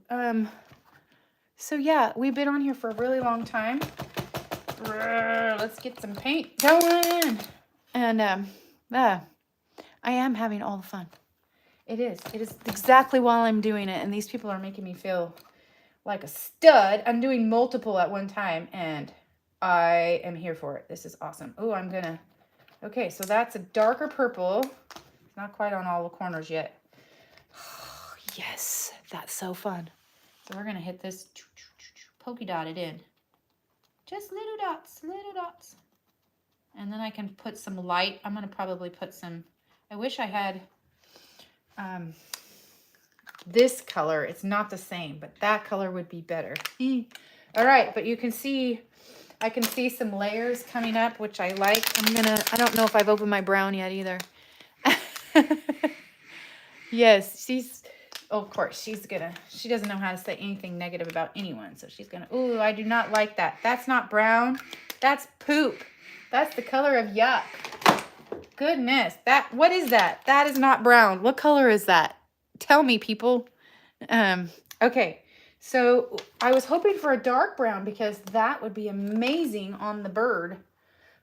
So yeah, we've been on here for a really long time. Let's get some paint going. And I am having all the fun. It is exactly while I'm doing it, and these people are making me feel like a stud. I'm doing multiple at one time, and I am here for it. This is awesome. Oh, okay, so that's a darker purple. It's not quite on all the corners yet. Yes, that's so fun. So we're gonna hit this, polka dot it in. Just little dots, little dots. And then I can put some light. I'm gonna probably put some, I wish I had this color. It's not the same, but that color would be better. All right, but you can see, I can see some layers coming up, which I like. I don't know if I've opened my brown yet either. Yes, of course, she doesn't know how to say anything negative about anyone. So she's gonna, ooh, I do not like that. That's not brown. That's poop. That's the color of yuck. Goodness, what is that? That is not brown. What color is that? Tell me, people. Okay, so I was hoping for a dark brown because that would be amazing on the bird.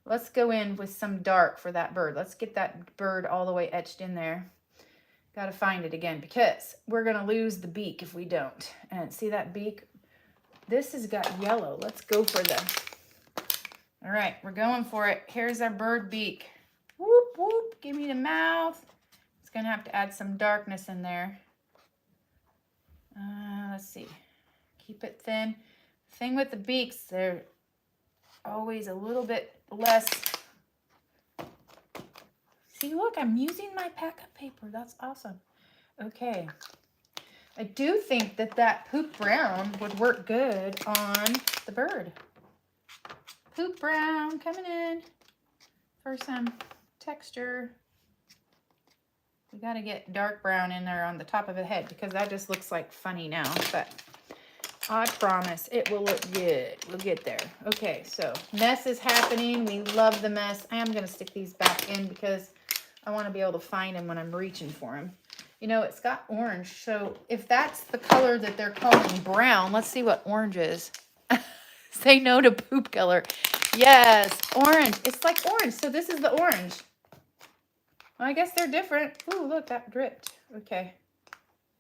Let's go in with some dark for that bird. Let's get that bird all the way etched in there. Got to find it again because we're going to lose the beak if we don't. And see that beak? This has got yellow. Let's go for all right, we're going for it. Here's our bird beak. Whoop, whoop. Give me the mouth. gonna have to add some darkness in there. Let's see. Keep it thin. Thing with the beaks, they're always a little bit less. See, look, I'm using my pack-up paper. That's awesome. Okay. I do think that that poop brown would work good on the bird. Poop brown coming in for some texture. We got to get dark brown in there on the top of the head because that just looks like funny now, but I promise it will look good. We'll get there. Okay, so mess is happening. We love the mess. I am going to stick these back in because I want to be able to find them when I'm reaching for them. You know, it's got orange, so if that's the color that they're calling brown, let's see what orange is. Say no to poop color. Yes, orange. It's like orange, so this is the orange. Well, I guess they're different. Ooh, look, that dripped. Okay,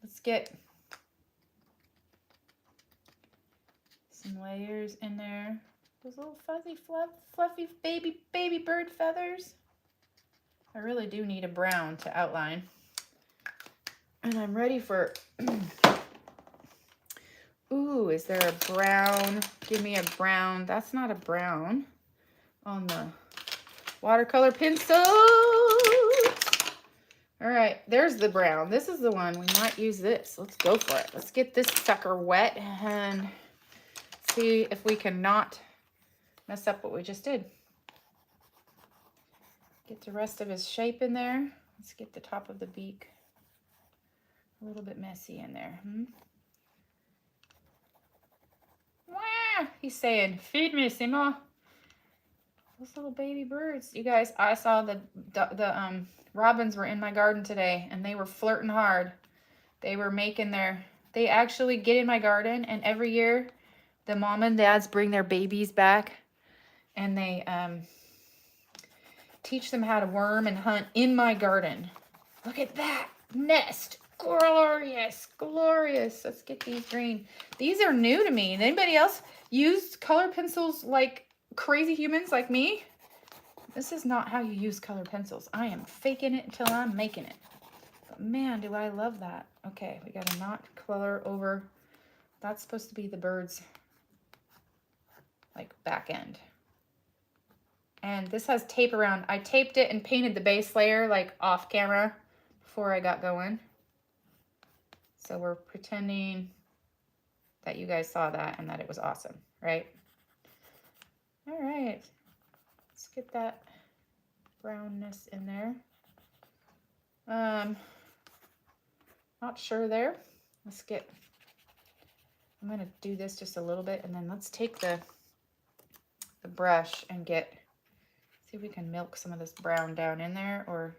let's get some layers in there. Those little fuzzy, fluffy baby bird feathers. I really do need a brown to outline. And I'm ready for, ooh, is there a brown? Give me a brown. That's not a brown on the watercolor pencil. All right, there's the brown. This is the one. We might use this. Let's go for it. Let's get this sucker wet and see if we can not mess up what we just did. Get the rest of his shape in there. Let's get the top of the beak a little bit messy in there. Wah! He's saying, feed me, Sima. Those little baby birds. You guys, I saw the robins were in my garden today, and they were flirting hard. They were making they actually get in my garden, and every year the mom and dads bring their babies back, and they teach them how to worm and hunt in my garden. Look at that nest. Glorious, glorious. Let's get these green. These are new to me. Anybody else use color pencils like crazy humans like me? This is not how you use color pencils. I am faking it until I'm making it. But man, do I love that. Okay, we got to not color over. That's supposed to be the bird's like back end. And this has tape around. I taped it and painted the base layer like off camera before I got going. So we're pretending that you guys saw that and that it was awesome, right? All right, let's get that brownness in there. Not sure there. I'm gonna do this just a little bit, and then let's take the brush and see if we can milk some of this brown down in there, or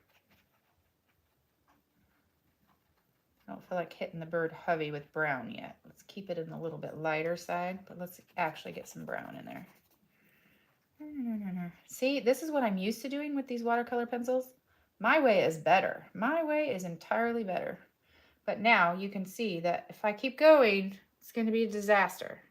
I don't feel like hitting the bird heavy with brown yet. Let's keep it in a little bit lighter side, but let's actually get some brown in there. See, this is what I'm used to doing with these watercolor pencils. My way is better. My way is entirely better. But now you can see that if I keep going, it's going to be a disaster.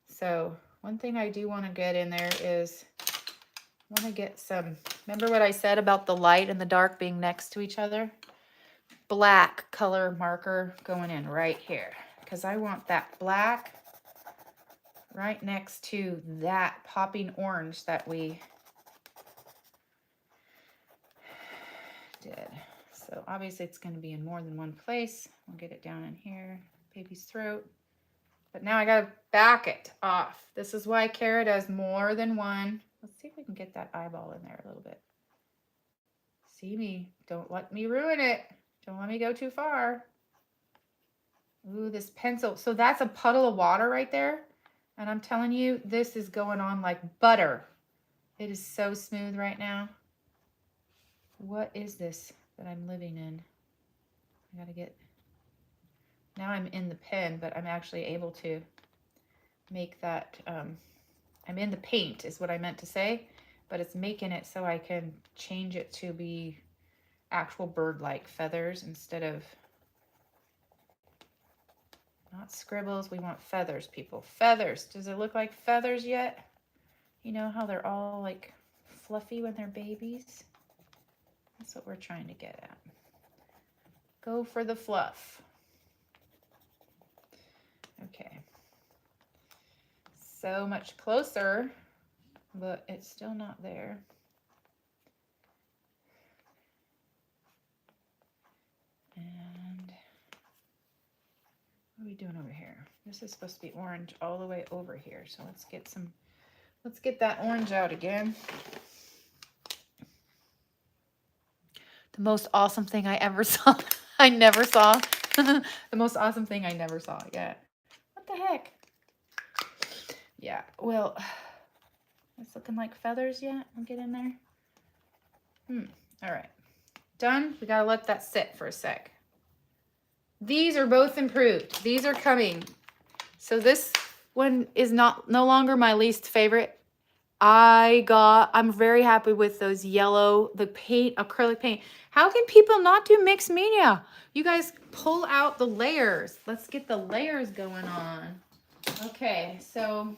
So one thing I do want to get in there is I want to get some, remember what I said about the light and the dark being next to each other? Black color marker going in right here, because I want that black right next to that popping orange that we did. So obviously it's going to be in more than one place. We'll get it down in here, baby's throat. But now I got to back it off. This is why Kara does more than one. Let's see if we can get that eyeball in there a little bit. See me. Don't let me ruin it. Don't let me go too far. Ooh, this pencil. So that's a puddle of water right there. And I'm telling you, this is going on like butter. It is so smooth right now. What is this that I'm living in? I gotta get, now I'm in the pen, but I'm actually able to make that, I'm in the paint is what I meant to say, but it's making it so I can change it to be actual bird-like feathers instead of, not scribbles. We want feathers, people. Feathers. Does it look like feathers yet? You know how they're all like fluffy when they're babies? That's what we're trying to get at. Go for the fluff. Okay. So much closer, but it's still not there. And what are we doing over here? This is supposed to be orange all the way over here. So let's get that orange out again. The most awesome thing I ever saw. I never saw. The most awesome thing I never saw yet. What the heck? Yeah, well, it's looking like feathers yet. I'll get in there. All right. Done. We gotta let that sit for a sec. These are both improved. These are coming. So this one is no longer my least favorite. I'm very happy with those yellow, the paint, acrylic paint. How can people not do mixed media? You guys pull out the layers. Let's get the layers going on. Okay, so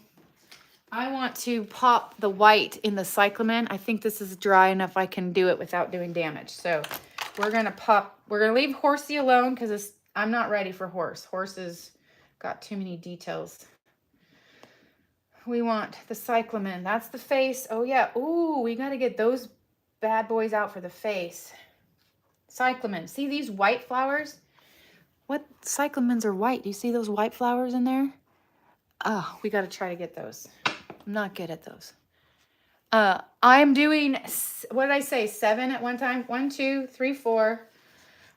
I want to pop the white in the cyclamen. I think this is dry enough I can do it without doing damage. So we're gonna leave horsey alone because I'm not ready for horse. Horse has got too many details. We want the cyclamen. That's the face. Oh yeah. Ooh, we gotta get those bad boys out for the face. Cyclamen. See these white flowers? What cyclamens are white? Do you see those white flowers in there? Oh, we gotta try to get those. I'm not good at those. I'm doing, what did I say? 7 at one time? 1, 2, 3, 4,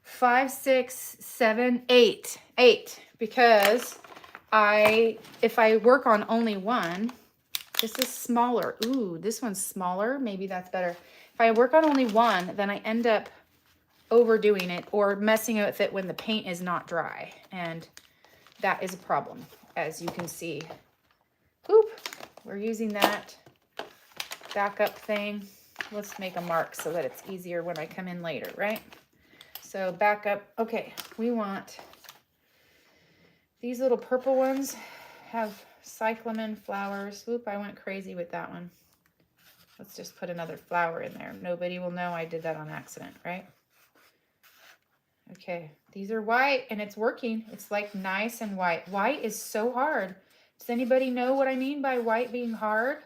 5, 6, 7, 8. 8. Because if I work on only one, this is smaller. Ooh, this one's smaller. Maybe that's better. If I work on only one, then I end up overdoing it or messing with it when the paint is not dry. And that is a problem, as you can see. Oop, we're using that backup thing. Let's make a mark so that it's easier when I come in later, right? So backup. Okay, we want these little purple ones have cyclamen flowers. Oop, I went crazy with that one. Let's just put another flower in there. Nobody will know I did that on accident, right? Okay, these are white and it's working. It's like nice and white. White is so hard. Does anybody know what I mean by white being hard?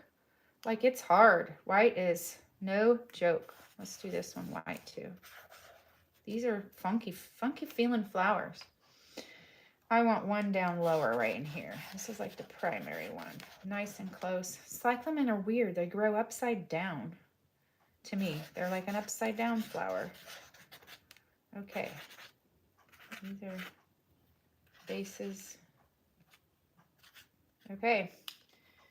Like it's hard. White is no joke. Let's do this one white too. These are funky feeling flowers. I want one down lower right in here. This is like the primary one. Nice and close. Cyclamen are weird. They grow upside down to me. They're like an upside down flower. Okay. These are bases. Okay.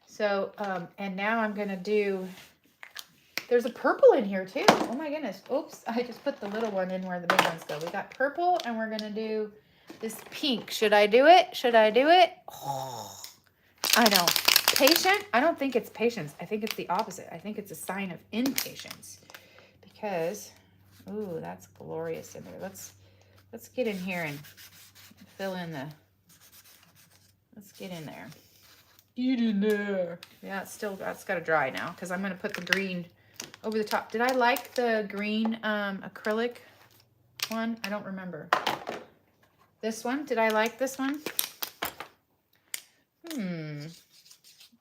So, and now I'm going to do, there's a purple in here too. Oh my goodness. Oops. I just put the little one in where the big ones go. We got purple and we're going to do this pink. Should I do it? Should I do it? Oh, I know. Patient? I don't think it's patience. I think it's the opposite. I think it's a sign of impatience because, ooh, that's glorious in there. Let's get in here and fill in the, let's get in there. Get in there. Yeah, that's got to dry now because I'm going to put the green over the top. Did I like the green acrylic one? I don't remember. This one, did I like this one?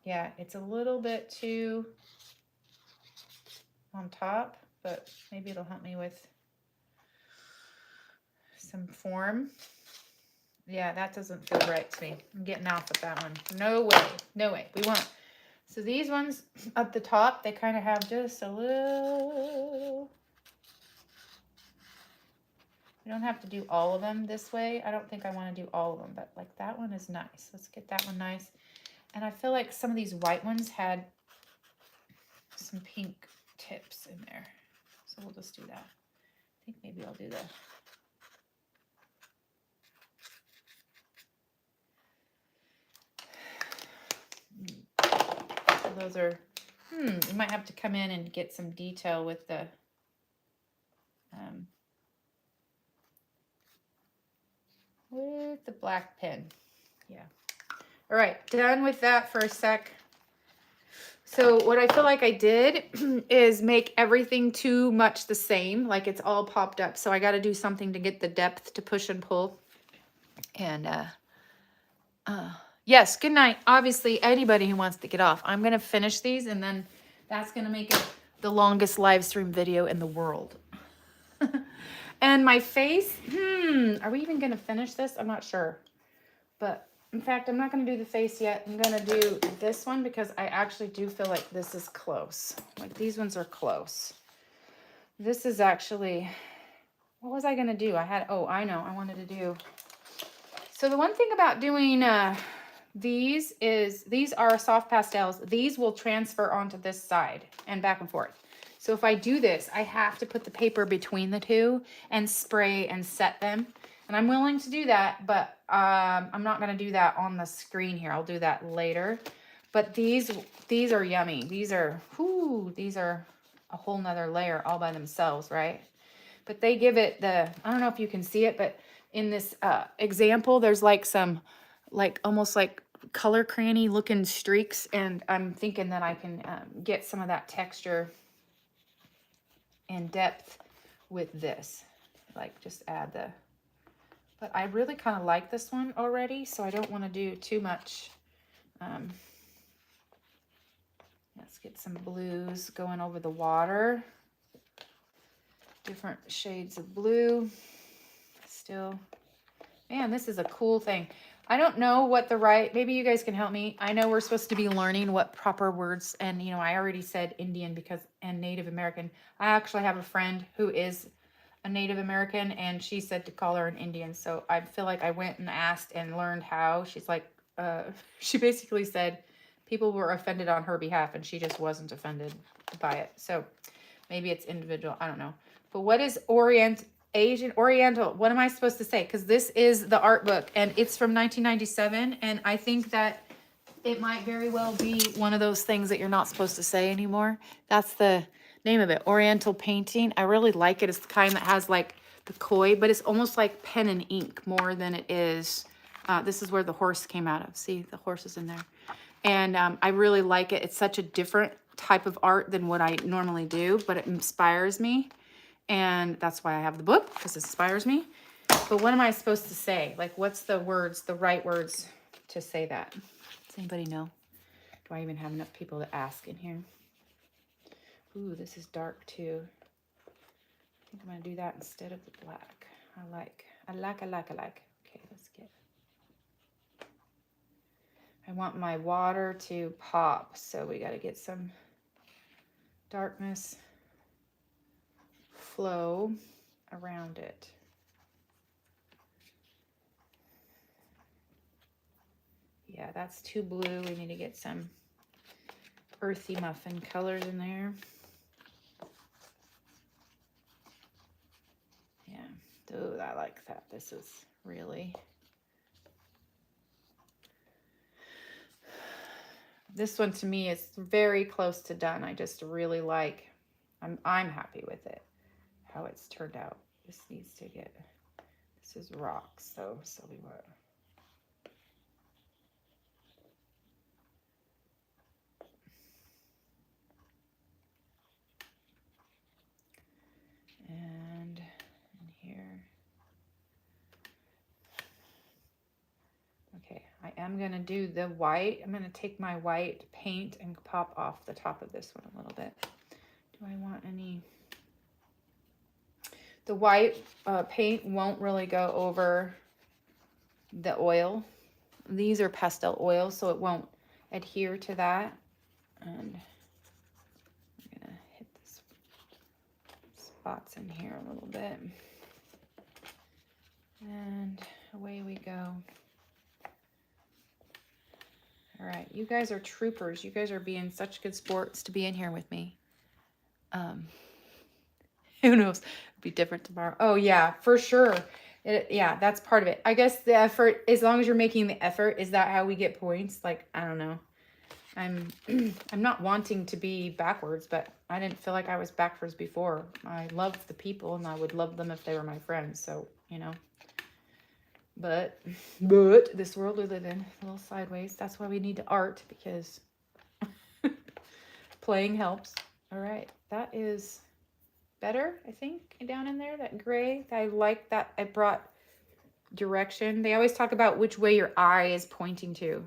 Yeah, it's a little bit too on top, but maybe it'll help me with some form. Yeah, that doesn't feel right to me. I'm getting off with that one. No way. No way. We won't. So these ones up the top, they kind of have just a little. You don't have to do all of them this way. I don't think I want to do all of them, but like that one is nice. Let's get that one nice. And I feel like some of these white ones had some pink tips in there. So we'll just do that. I think maybe I'll do the. So those are, you might have to come in and get some detail with the, black pen. Yeah. All right, done with that for a sec. So what I feel like I did is make everything too much the same, like it's all popped up. So I got to do something to get the depth to push and pull. And yes, good night. Obviously, anybody who wants to get off. I'm going to finish these, and then that's going to make it the longest live stream video in the world. And my face, are we even going to finish this? I'm not sure. But in fact, I'm not going to do the face yet. I'm going to do this one because I actually do feel like this is close. Like these ones are close. This is actually, what was I going to do? I know, I wanted to do. So the one thing about doing these is, these are soft pastels. These will transfer onto this side and back and forth. So if I do this, I have to put the paper between the two and spray and set them. And I'm willing to do that, but I'm not going to do that on the screen here. I'll do that later. But these are yummy. These are a whole nother layer all by themselves, right? But they give it the, I don't know if you can see it, but in this example, there's like some, like almost like color crayon-y looking streaks. And I'm thinking that I can get some of that texture and depth with this. Like just add the, but I really kind of like this one already, so I don't want to do too much. Let's get some blues going over the water. Different shades of blue. Still, man, this is a cool thing. I don't know what the right, maybe you guys can help me. I know we're supposed to be learning what proper words, and you know, I already said Indian and Native American. I actually have a friend who is a Native American, and she said to call her an Indian. So I feel like I went and asked and learned how. She's like, she basically said people were offended on her behalf, and she just wasn't offended by it. So maybe it's individual. I don't know. But what is Asian Oriental? What am I supposed to say? Because this is the art book, and it's from 1997, and I think that it might very well be one of those things that you're not supposed to say anymore. That's the name of it, Oriental Painting. I really like it. It's the kind that has like the koi, but it's almost like pen and ink more than it is. This is where the horse came out of. See, the horse is in there. And I really like it. It's such a different type of art than what I normally do, but it inspires me. And that's why I have the book, because it inspires me. But what am I supposed to say? Like, what's the words, the right words to say that? Does anybody know? Do I even have enough people to ask in here? Ooh, this is dark too. I think I'm going to do that instead of the black. I like. Okay, let's get. I want my water to pop, so we got to get some darkness flow around it. Yeah, that's too blue. We need to get some earthy muffin colors in there. Yeah, oh, I like that. This is really... This one to me is very close to done. I just really like, I'm happy with it, how it's turned out. This needs to get, this is rocks, so we want. And in here. Okay, I am gonna do the white. I'm gonna take my white paint and pop off the top of this one a little bit. Do I want any? The white paint won't really go over the oil. These are pastel oils, so it won't adhere to that. And I'm gonna hit this spots in here a little bit. And away we go. All right, you guys are troopers. You guys are being such good sports to be in here with me. Who knows? It'll be different tomorrow. Oh yeah, for sure. Yeah, that's part of it. I guess the effort, as long as you're making the effort, is that how we get points? Like, I don't know. I'm not wanting to be backwards, but I didn't feel like I was backwards before. I love the people, and I would love them if they were my friends. So, you know. But this world we live in, a little sideways. That's why we need art, because Playing helps. All right, that is better, I think, down in there, that gray. I like that. I brought direction. They always talk about which way your eye is pointing to.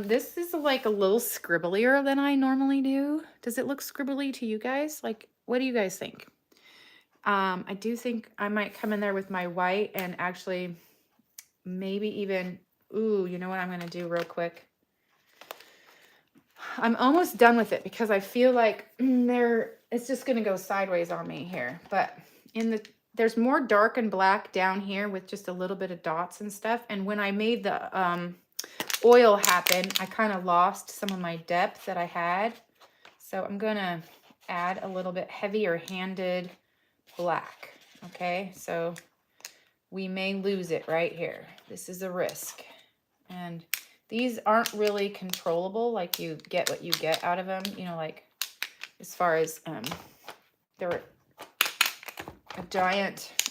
This is like a little scribblier than I normally do. Does it look scribbly to you guys? Like, what do you guys think? I do think I might come in there with my white and actually maybe even, ooh, you know what I'm going to do real quick? I'm almost done with it because I feel like it's just going to go sideways on me here. But there's more dark and black down here with just a little bit of dots and stuff. And when I made the oil happen, I kind of lost some of my depth that I had. So I'm going to add a little bit heavier handed black. Okay, so we may lose it right here. This is a risk. And these aren't really controllable. Like, you get what you get out of them, you know, like as far as they're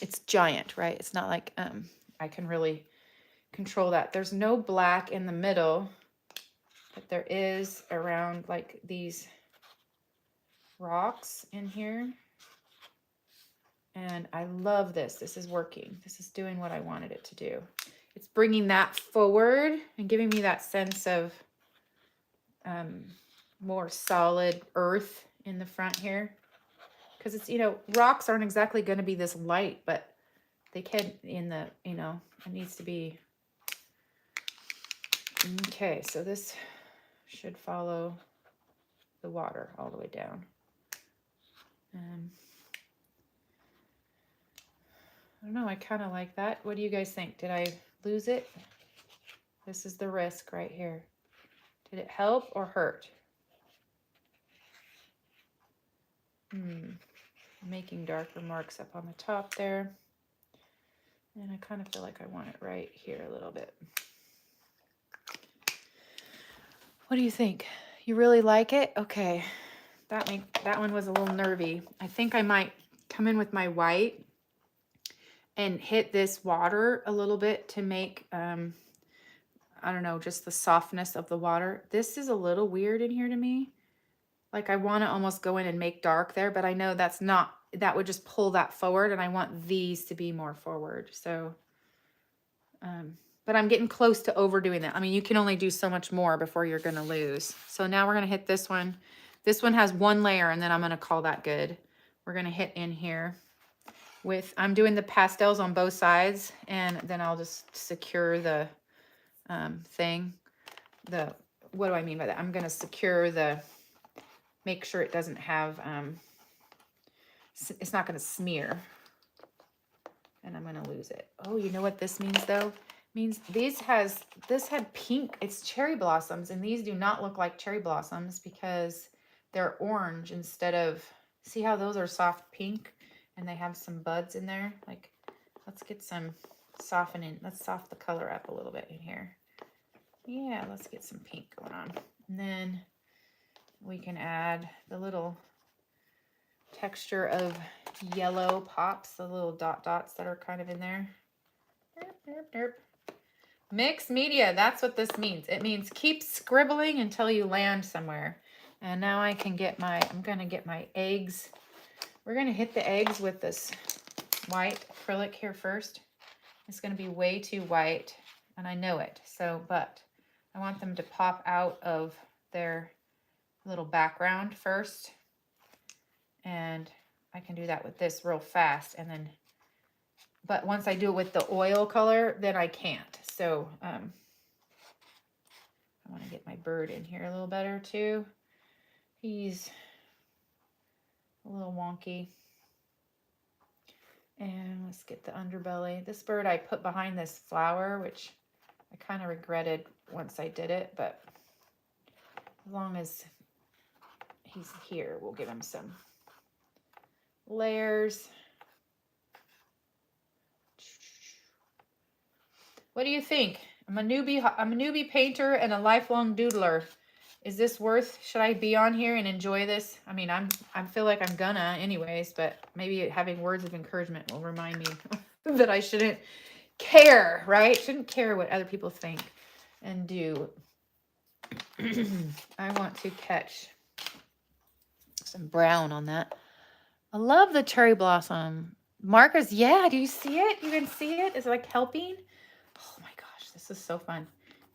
it's giant, right? It's not like I can really control that. There's no black in the middle, but there is around like these rocks in here. And I love this. This is working. This is doing what I wanted it to do. It's bringing that forward and giving me that sense of more solid earth in the front here. Because it's, you know, rocks aren't exactly going to be this light, but they can in the, you know, it needs to be. Okay, so this should follow the water all the way down. I don't know, I kind of like that. What do you guys think? Did I lose it? This is the risk right here. Did it help or hurt? Making darker marks up on the top there. And I kind of feel like I want it right here a little bit. What do you think? You really like it? Okay. That one was a little nervy. I think I might come in with my white and hit this water a little bit to make, I don't know, just the softness of the water. This is a little weird in here to me. Like, I want to almost go in and make dark there, but I know that's not, that would just pull that forward, and I want these to be more forward. So, but I'm getting close to overdoing that. I mean, you can only do so much more before you're going to lose. So now we're going to hit this one. This one has one layer, and then I'm going to call that good. We're going to hit in here with, I'm doing the pastels on both sides, and then I'll just secure the thing. What do I mean by that? I'm going to secure make sure it doesn't have, it's not going to smear. And I'm going to lose it. Oh, you know what this means though? It means this had pink, it's cherry blossoms, and these do not look like cherry blossoms because they're orange instead of, see how those are soft pink and they have some buds in there? Like, let's get some softening. Let's soften the color up a little bit in here. Yeah, let's get some pink going on. And then we can add the little texture of yellow pops, the little dots that are kind of in there. Mixed media, that's what this means. It means keep scribbling until you land somewhere. And now I can get I'm going to get my eggs. We're going to hit the eggs with this white acrylic here first. It's going to be way too white, and I know it. So, but I want them to pop out of their little background first. And I can do that with this real fast. And then, but once I do it with the oil color, then I can't. So, I want to get my bird in here a little better too. He's a little wonky. And let's get the underbelly. This bird I put behind this flower, which I kind of regretted once I did it, but as long as he's here, we'll give him some layers. What do you think? I'm a newbie painter and a lifelong doodler. Is this worth, should I be on here and enjoy this? I mean, I feel like I'm gonna anyways, but maybe having words of encouragement will remind me that I shouldn't care, right? Shouldn't care what other people think and do. I want to catch some brown on that. I love the cherry blossom markers. Yeah, do you see it? You can see it? Is it like helping? Oh my gosh, this is so fun.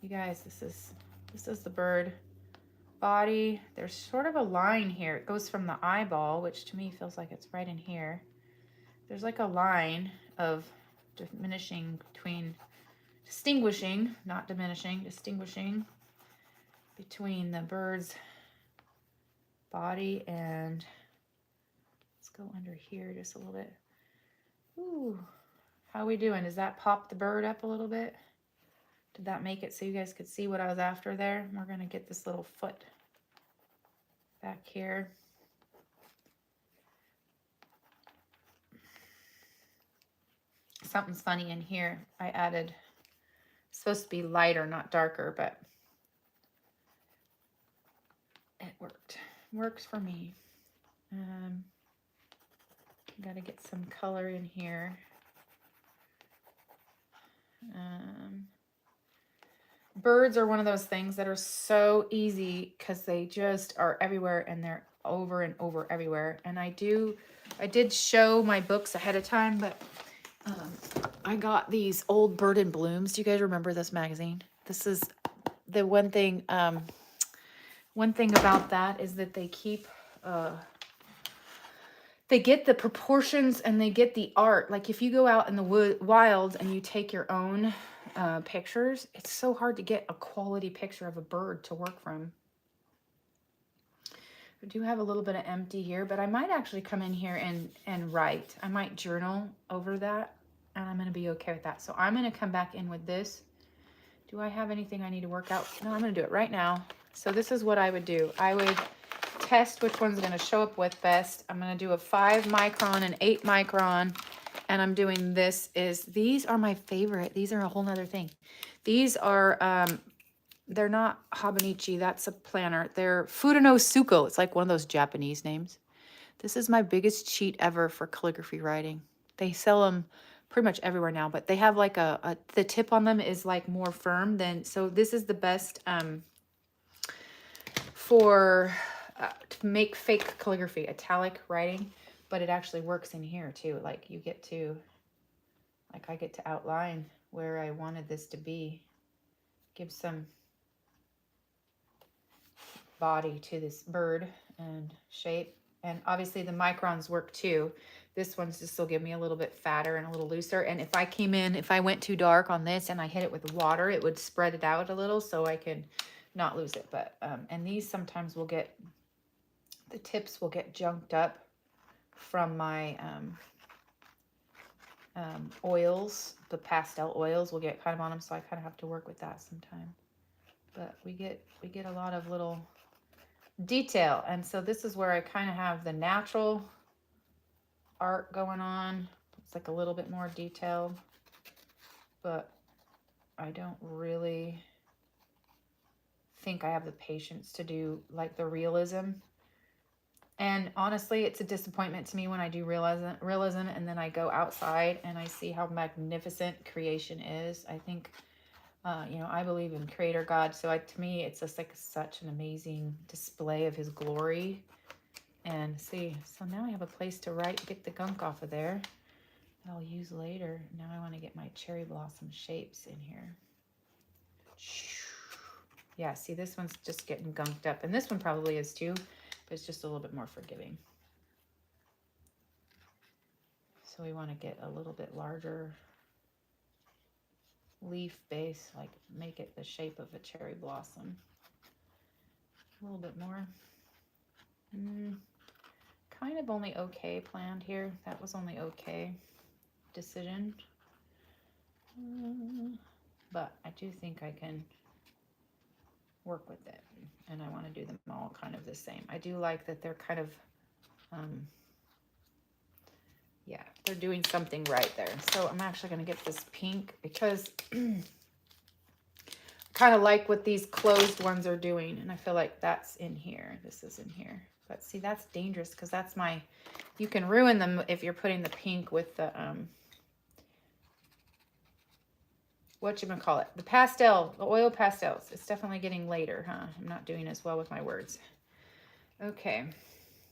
You guys, this is the bird body. There's sort of a line here. It goes from the eyeball, which to me feels like it's right in here. There's like a line of distinguishing, not diminishing, distinguishing between the bird's body and, let's go under here just a little bit. Ooh, how are we doing? Does that pop the bird up a little bit? Did that make it so you guys could see what I was after there? We're gonna get this little foot back here. Something's funny in here. I added, it's supposed to be lighter, not darker, but it worked. Works for me. Got to get some color in here. Birds are one of those things that are so easy because they just are everywhere and they're over and over everywhere. And I did show my books ahead of time, but I got these old Bird in Blooms. Do you guys remember this magazine? This is the one thing. One thing about that is that they keep, they get the proportions and they get the art. Like if you go out in the wilds and you take your own pictures, it's so hard to get a quality picture of a bird to work from. I do have a little bit of empty here, but I might actually come in here and write. I might journal over that, and I'm going to be okay with that. So I'm going to come back in with this. Do I have anything I need to work out? No, I'm going to do it right now. So this is what I would do. I would test which one's going to show up with best. I'm going to do a 5 micron and 8 micron. And I'm doing these are my favorite. These are a whole nother thing. These are, they're not Habanichi. That's a planner. They're Furano Suko. It's like one of those Japanese names. This is my biggest cheat ever for calligraphy writing. They sell them pretty much everywhere now, but they have like the tip on them is like more firm than, so this is the best for to make fake calligraphy, italic writing, but it actually works in here too. Like you get to, like I get to outline where I wanted this to be, give some body to this bird and shape. And obviously the microns work too. This one's just will give me a little bit fatter and a little looser. And if I went too dark on this and I hit it with water, it would spread it out a little so I could not lose it. But, and these sometimes will get, the tips will get junked up from my oils. The pastel oils will get kind of on them. So I kind of have to work with that sometime. But we get a lot of little detail. And so this is where I kind of have the natural art going on. It's like a little bit more detailed, but I don't really think I have the patience to do like the realism. And honestly, it's a disappointment to me when I do realism and then I go outside and I see how magnificent creation is. I think, you know, I believe in Creator God. So to me, it's just like such an amazing display of his glory. And see, so now I have a place to write, get the gunk off of there that I'll use later. Now I want to get my cherry blossom shapes in here. Yeah, see, this one's just getting gunked up. And this one probably is too, but it's just a little bit more forgiving. So we want to get a little bit larger leaf base, like make it the shape of a cherry blossom. A little bit more. Kind of only okay planned here. That was only okay decision. But I do think I can work with it. And I want to do them all kind of the same. I do like that they're kind of, yeah, they're doing something right there. So I'm actually going to get this pink because I kind of like what these closed ones are doing. And I feel like that's in here. This is in here. But see, that's dangerous because that's my, you can ruin them if you're putting the pink with the, whatchamacallit, the pastel, the oil pastels. It's definitely getting later, huh? I'm not doing as well with my words. Okay,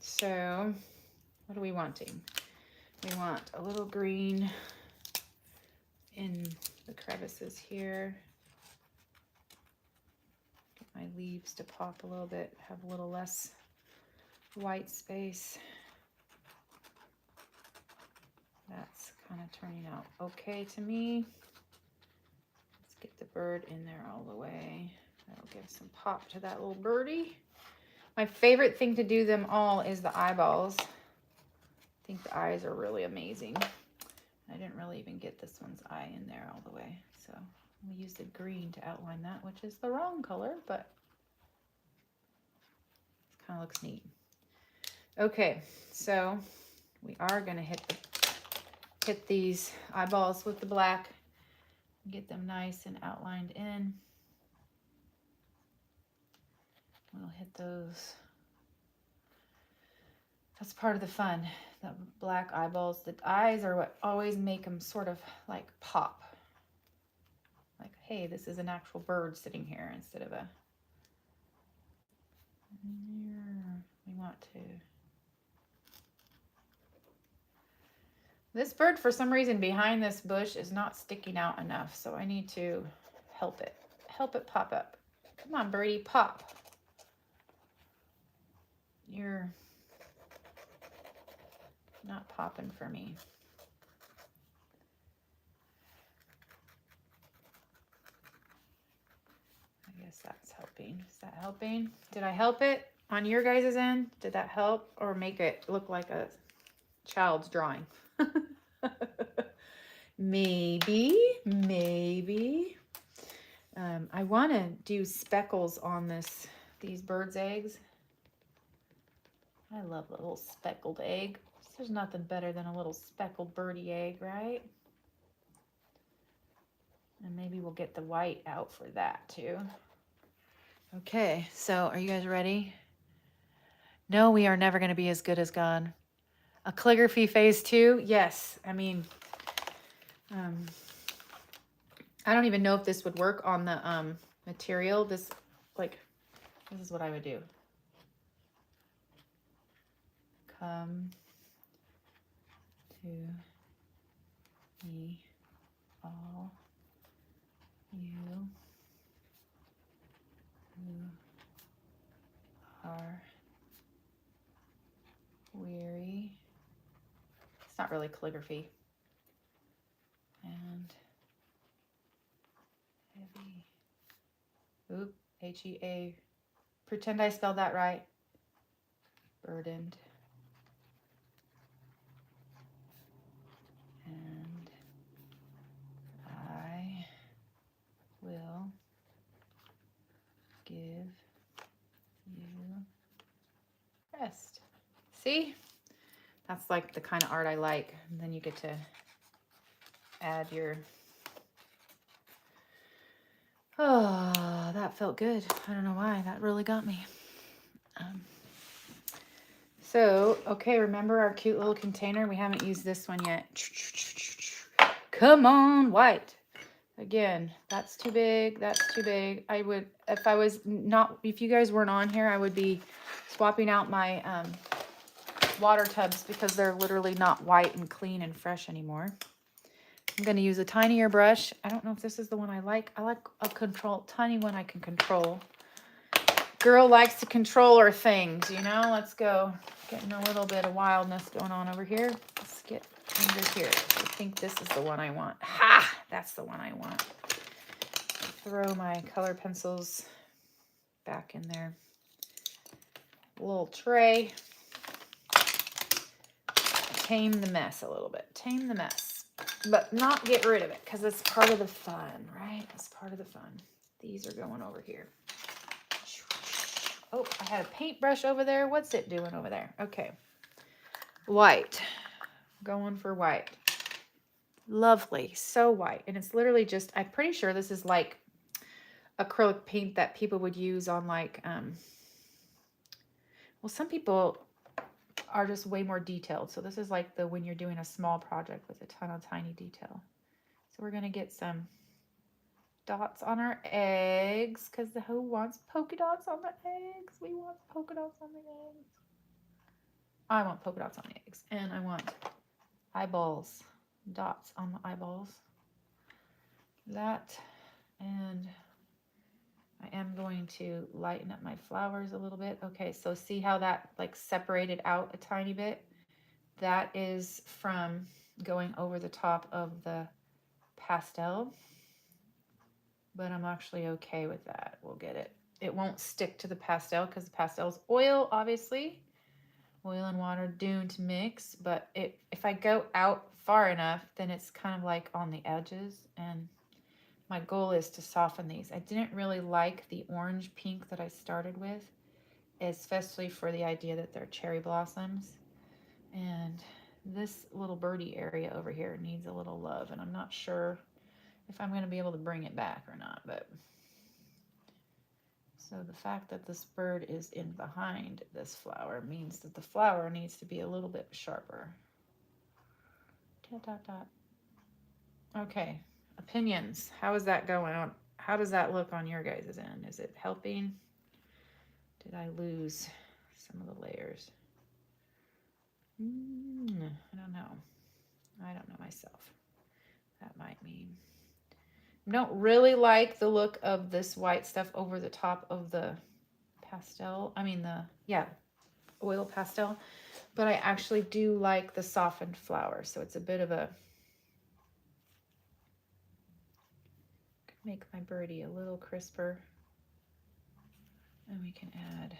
So what are we wanting? We want a little green in the crevices here. Get my leaves to pop a little bit, have a little less white space. That's kind of turning out okay to me. Let's get the bird in there all the way. That'll give some pop to that little birdie. My favorite thing to do them all is the eyeballs. I think the eyes are really amazing. I didn't really even get this one's eye in there all the way. So we'll use the green to outline that, which is the wrong color, but it kind of looks neat. Okay, so we are gonna hit these eyeballs with the black, get them nice and outlined in. We'll hit those. That's part of the fun. The black eyeballs, the eyes are what always make them sort of like pop. Like, hey, this is an actual bird sitting here instead of a... We want to... This bird, for some reason, behind this bush is not sticking out enough, so I need to help it. Help it pop up. Come on, birdie, pop. You're not popping for me. I guess that's helping. Is that helping? Did I help it on your guys' end? Did that help or make it look like a child's drawing? Maybe. I want to do speckles on these bird's eggs. I love a little speckled egg. There's nothing better than a little speckled birdie egg, right? And maybe we'll get the white out for that too. Okay, so are you guys ready? No, we are never going to be as good as God. A calligraphy phase 2? Yes. I mean, I don't even know if this would work on the material. This is what I would do. Come to me, all you who are weary. It's not really calligraphy. And heavy. Oop, H-E-A. Pretend I spelled that right. Burdened. And I will give you rest. See? That's like the kind of art I like. And then you get to add your... Oh, that felt good. I don't know why. That really got me. So, okay, remember our cute little container? We haven't used this one yet. Come on, white. Again, that's too big. That's too big. I would, if you guys weren't on here, I would be swapping out my water tubs because they're literally not white and clean and fresh anymore. I'm going to use a tinier brush. I don't know if this is the one I like. I like a tiny one I can control. Girl likes to control her things, you know? Let's go. Getting a little bit of wildness going on over here. Let's get under here. I think this is the one I want. Ha! That's the one I want. Throw my color pencils back in there. Little tray. Tame the mess a little bit. Tame the mess. But not get rid of it because it's part of the fun, right? It's part of the fun. These are going over here. Oh, I had a paintbrush over there. What's it doing over there? Okay. White. Going for white. Lovely. So white. And it's literally just, I'm pretty sure this is like acrylic paint that people would use on like, well, some people are just way more detailed. So this is like when you're doing a small project with a ton of tiny detail. So we're going to get some dots on our eggs because who wants polka dots on the eggs? We want polka dots on the eggs. I want polka dots on the eggs. And I want eyeballs, dots on the eyeballs. That, and I am going to lighten up my flowers a little bit. Okay, so see how that like separated out a tiny bit? That is from going over the top of the pastel, but I'm actually okay with that. We'll get it. It won't stick to the pastel because the pastel's oil, obviously. Oil and water doomed to mix, but if I go out far enough, then it's kind of like on the edges, and my goal is to soften these. I didn't really like the orange pink that I started with, especially for the idea that they're cherry blossoms. And this little birdie area over here needs a little love, and I'm not sure if I'm going to be able to bring it back or not. But so the fact that this bird is in behind this flower means that the flower needs to be a little bit sharper. Dot, dot, dot. Okay, opinions. How is that going on? How does that look on your guys' end? Is it helping? Did I lose some of the layers? I don't know. I don't know myself. That might mean I don't really like the look of this white stuff over the top of the pastel. I mean oil pastel. But I actually do like the softened flower. So it's a bit of a, make my birdie a little crisper. And we can add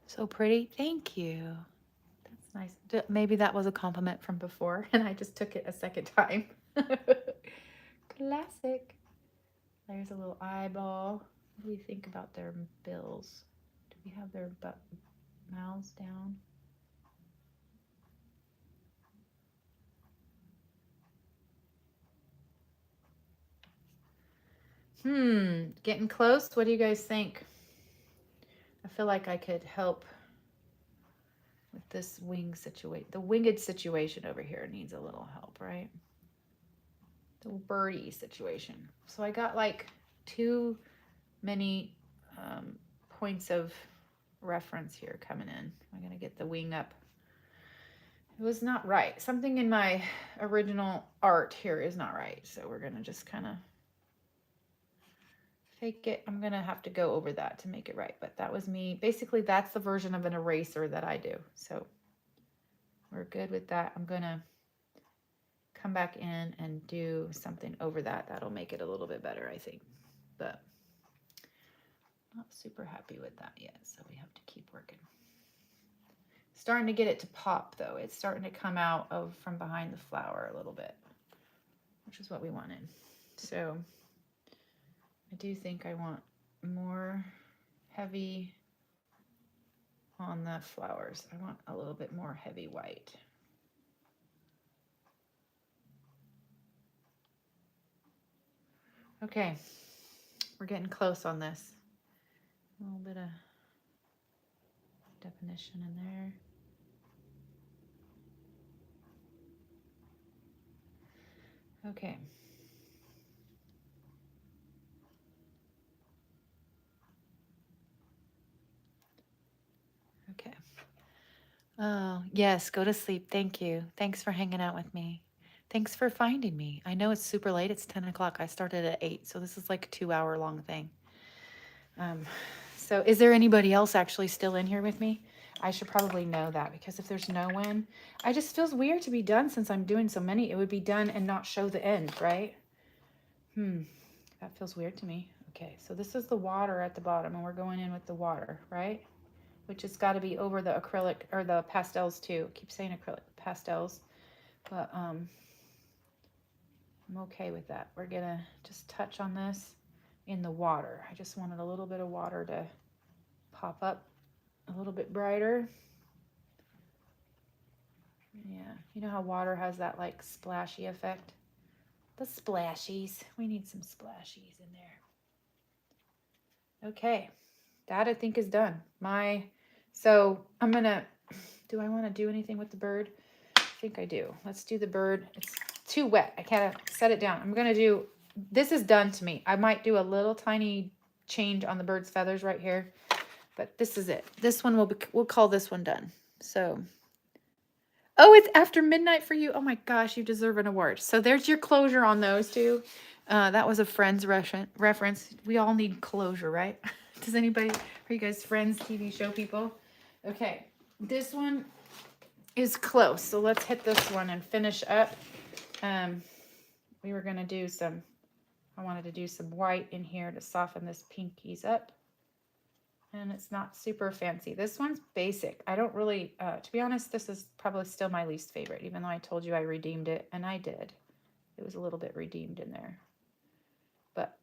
so pretty. Thank you. That's nice. Maybe that was a compliment from before and I just took it a second time. Classic. There's a little eyeball. What do we think about their bills? Do we have their mouths down? Getting close. What do you guys think? I feel like I could help with this wing situation. The winged situation over here needs a little help, right? The birdie situation. So I got like too many points of reference here coming in. I'm going to get the wing up. It was not right. Something in my original art here is not right. So we're going to just kind of fake it. I'm going to have to go over that to make it right. But that was me. Basically, that's the version of an eraser that I do. So we're good with that. I'm going to come back in and do something over that. That'll make it a little bit better, I think. But not super happy with that yet. So we have to keep working. Starting to get it to pop though. It's starting to come out from behind the flower a little bit, which is what we wanted. So I do think I want more heavy on the flowers. I want a little bit more heavy white. Okay, we're getting close on this. A little bit of definition in there. Okay. Okay. Oh, yes, go to sleep. Thank you. Thanks for hanging out with me. Thanks for finding me. I know it's super late. It's 10 o'clock. I started at 8, so this is like a 2-hour long thing. So is there anybody else actually still in here with me? I should probably know that because if there's no one, I just feels weird to be done since I'm doing so many. It would be done and not show the end, right? That feels weird to me. Okay, so this is the water at the bottom and we're going in with the water, right? Which has got to be over the acrylic or the pastels too. I keep saying acrylic, pastels, but I'm okay with that. We're gonna just touch on this in the water. I just wanted a little bit of water to pop up a little bit brighter. Yeah, you know how water has that like splashy effect? The splashies. We need some splashies in there. Okay, that I think is done. So I'm gonna, do I want to do anything with the bird? I think I do. Let's do the bird. It's too wet. I can't set it down. I'm gonna do this is done to me. I might do a little tiny change on the bird's feathers right here, but this is it. This one we'll call this one done. So, oh, it's after midnight for you. Oh my gosh, you deserve an award. So there's your closure on those two. That was a Friends reference. We all need closure, right? Does anybody, are you guys Friends TV show people? Okay, this one is close. So let's hit this one and finish up. We were going to do some, I wanted to do some white in here to soften this pinkies up. And it's not super fancy. This one's basic. I don't really, to be honest, this is probably still my least favorite, even though I told you I redeemed it, and I did. It was a little bit redeemed in there. But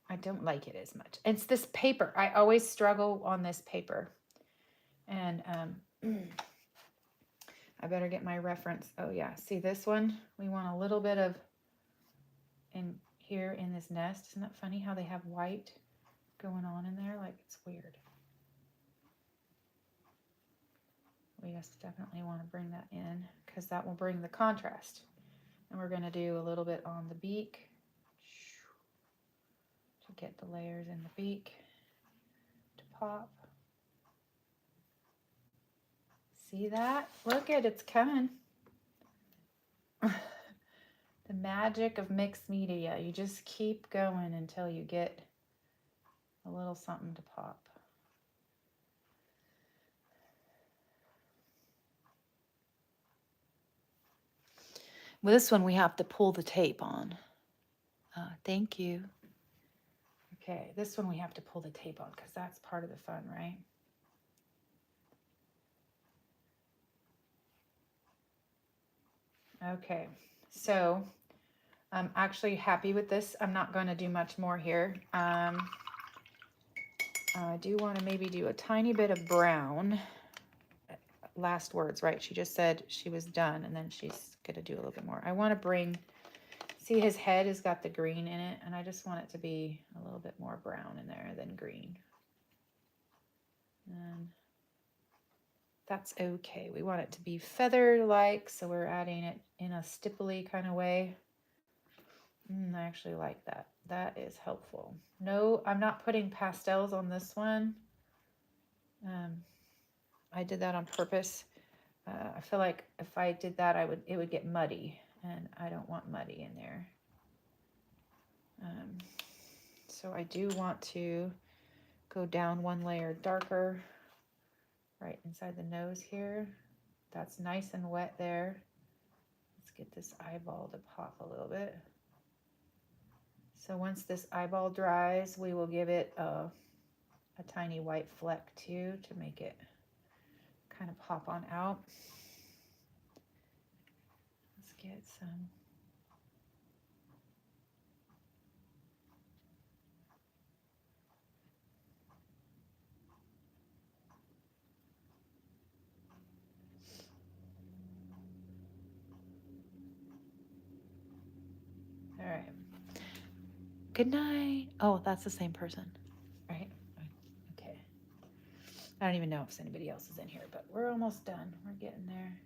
I don't like it as much. It's this paper. I always struggle on this paper. And I better get my reference. Oh yeah, see this one? We want a little bit of in here in this nest. Isn't that funny how they have white going on in there? Like, it's weird. We just definitely want to bring that in because that will bring the contrast. And we're going to do a little bit on the beak to get the layers in the beak to pop. See that? Look at it's coming. The magic of mixed media. You just keep going until you get a little something to pop. Well, this one we have to pull the tape on. Thank you. Okay, this one we have to pull the tape on because that's part of the fun, right? Okay, so I'm actually happy with this. I'm not going to do much more here. I do want to maybe do a tiny bit of brown. Last words, right? She just said she was done, and then she's going to do a little bit more. I want to bring, see his head has got the green in it, and I just want it to be a little bit more brown in there than green. And that's okay. We want it to be feather-like, so we're adding it in a stipply kind of way. I actually like that. That is helpful. No, I'm not putting pastels on this one. I did that on purpose. I feel like if I did that, it would get muddy, and I don't want muddy in there. So I do want to go down one layer darker right inside the nose here. That's nice and wet there. Let's get this eyeball to pop a little bit. So once this eyeball dries, we will give it a tiny white fleck too to make it kind of pop on out. Let's get some. All right. Good night. Oh, that's the same person, right? Okay. I don't even know if anybody else is in here, but we're almost done. We're getting there.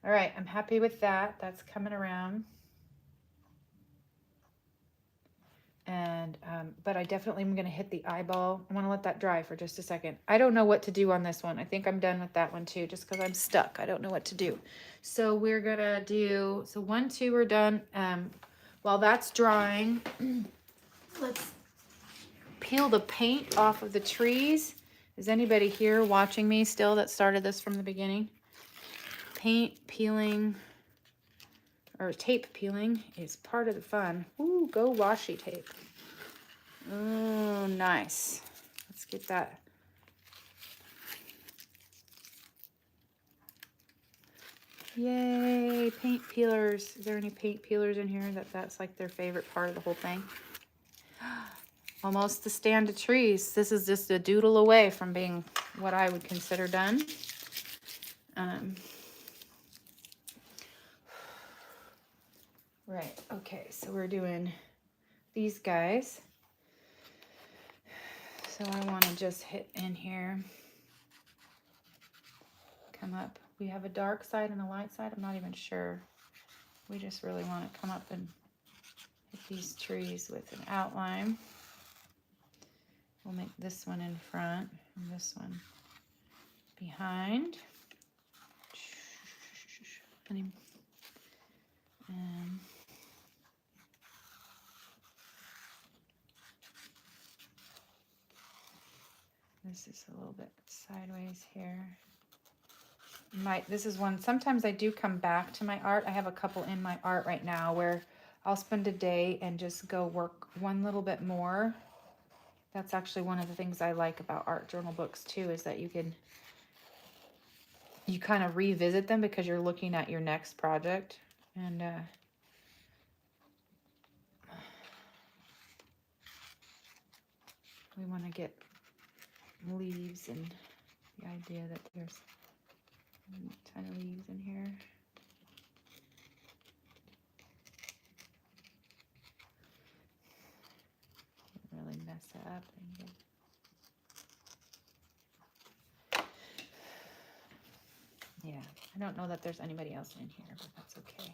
All right, I'm happy with that. That's coming around. And, but I definitely am going to hit the eyeball. I want to let that dry for just a second. I don't know what to do on this one. I think I'm done with that one too, just because I'm stuck. I don't know what to do. So we're going to do, so 1, 2 are done. While that's drying, let's peel the paint off of the trees. Is anybody here watching me still that started this from the beginning? Paint peeling or tape peeling is part of the fun. Ooh, go washi tape. Oh, nice. Let's get that. Yay, paint peelers. Is there any paint peelers in here that's like their favorite part of the whole thing? Almost the stand of trees. This is just a doodle away from being what I would consider done. Right, okay, so we're doing these guys. So I want to just hit in here, come up. We have a dark side and a light side. I'm not even sure. We just really want to come up and hit these trees with an outline. We'll make this one in front and this one behind. And this is a little bit sideways here. This is one, sometimes I do come back to my art. I have a couple in my art right now where I'll spend a day and just go work one little bit more. That's actually one of the things I like about art journal books too, is that you kind of revisit them because you're looking at your next project. And we want to get leaves and the idea that there's a ton of leaves in here. Really mess it up. Yeah, I don't know that there's anybody else in here, but that's okay.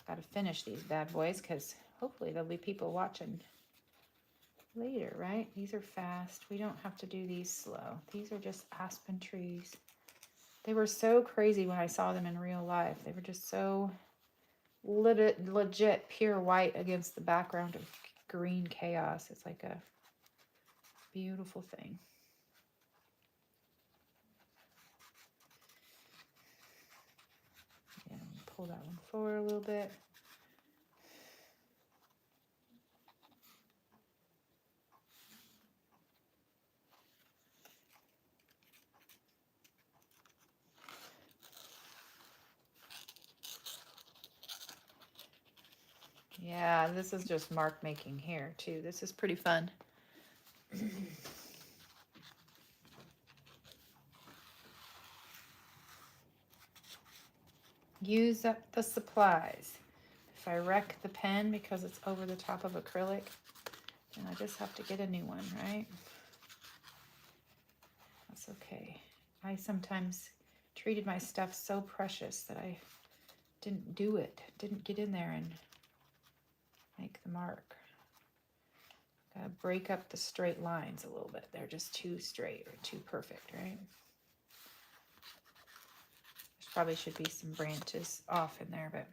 Got to finish these bad boys because hopefully there'll be people watching later, right? These are fast. We don't have to do these slow. These are just aspen trees. They were so crazy when I saw them in real life. They were just so legit pure white against the background of green chaos. It's like a beautiful thing. Yeah, pull that one forward a little bit. Yeah, this is just mark making here too. This is pretty fun. Use up the supplies. If I wreck the pen because it's over the top of acrylic, then I just have to get a new one, right? That's okay. I sometimes treated my stuff so precious that I didn't get in there and make the mark. Gotta break up the straight lines a little bit. They're just too straight or too perfect, right? There probably should be some branches off in there, but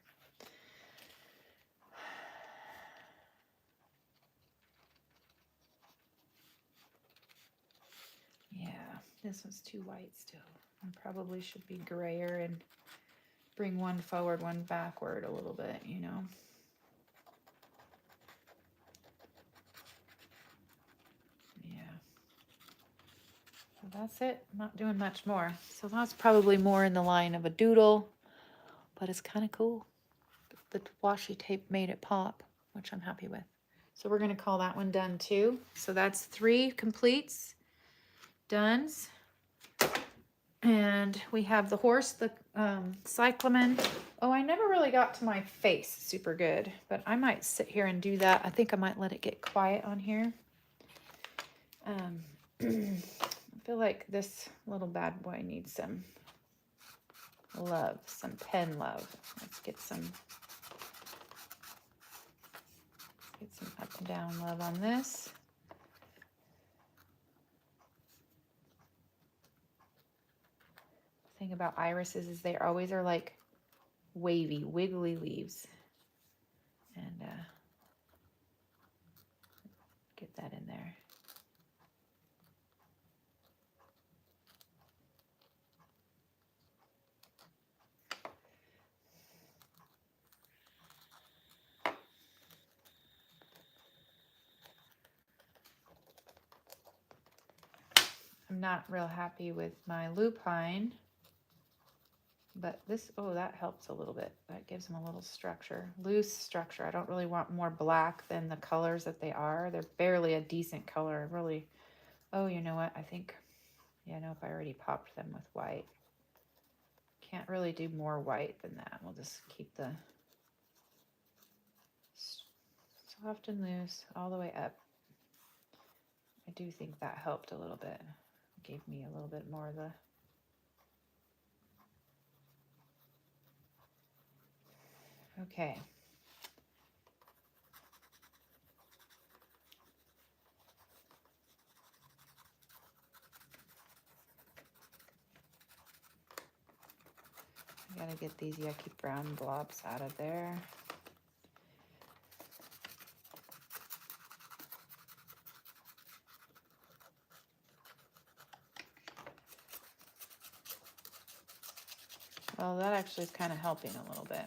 yeah, this one's too white still. I probably should be grayer and bring one forward, one backward a little bit, you know. Yeah. So that's it. I'm not doing much more. So that's probably more in the line of a doodle, but it's kind of cool. The washi tape made it pop, which I'm happy with. So we're going to call that one done too. So that's 3 completes, dones. And we have the horse, the cyclamen. Oh, I never really got to my face super good, but I might sit here and do that. I think I might let it get quiet on here. I feel like this little bad boy needs some love, some pen love. Let's get some up and down love on this. The thing about irises is they always are like wavy, wiggly leaves. And get that in there. I'm not real happy with my lupine, but this, oh, that helps a little bit. That gives them a little structure, loose structure. I don't really want more black than the colors that they are. They're barely a decent color, really. Oh, you know what? I think, yeah, nope, I already popped them with white. Can't really do more white than that. We'll just keep the soft and loose all the way up. I do think that helped a little bit. Gave me a little bit more of the... Okay. I gotta get these yucky brown blobs out of there. Well, that actually is kind of helping a little bit.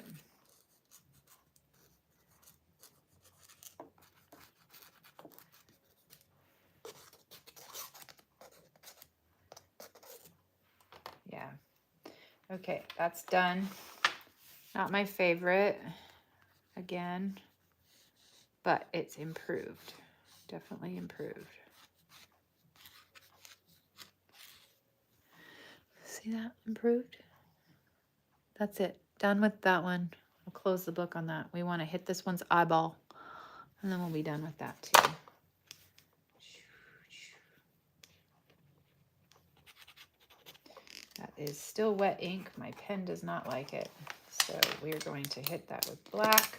Yeah. Okay, that's done. Not my favorite, again, but it's improved. Definitely improved. See that? Improved? That's it. Done with that one. We'll close the book on that. We want to hit this one's eyeball, and then we'll be done with that too. That is still wet ink. My pen does not like it. So we're going to hit that with black.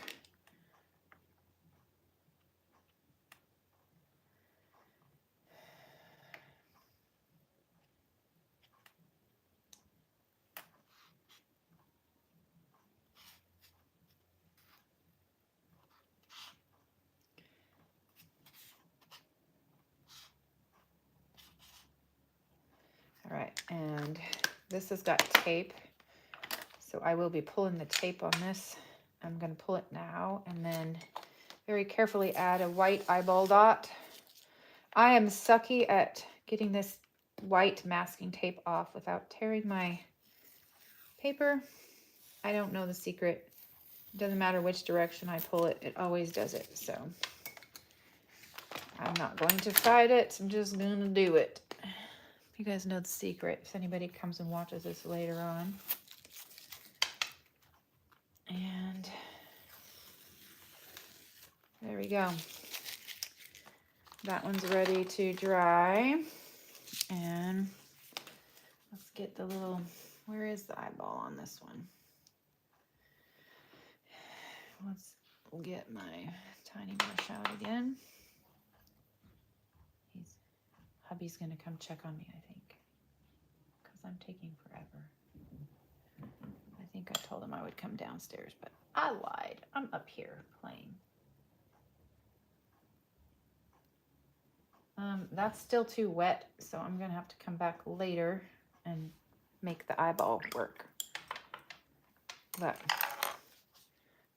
All right, and this has got tape, so I will be pulling the tape on this. I'm going to pull it now and then very carefully add a white eyeball dot. I am sucky at getting this white masking tape off without tearing my paper. I don't know the secret. It doesn't matter which direction I pull it, it always does it. So I'm not going to fight it. I'm just going to do it. You guys know the secret if anybody comes and watches this later on. And there we go. That one's ready to dry. And let's get the little, where is the eyeball on this one? Let's get my tiny brush out again. Hubby's gonna come check on me, I think, because I'm taking forever. I think I told him I would come downstairs, but I lied. I'm up here playing. That's still too wet, so I'm gonna have to come back later and make the eyeball work. But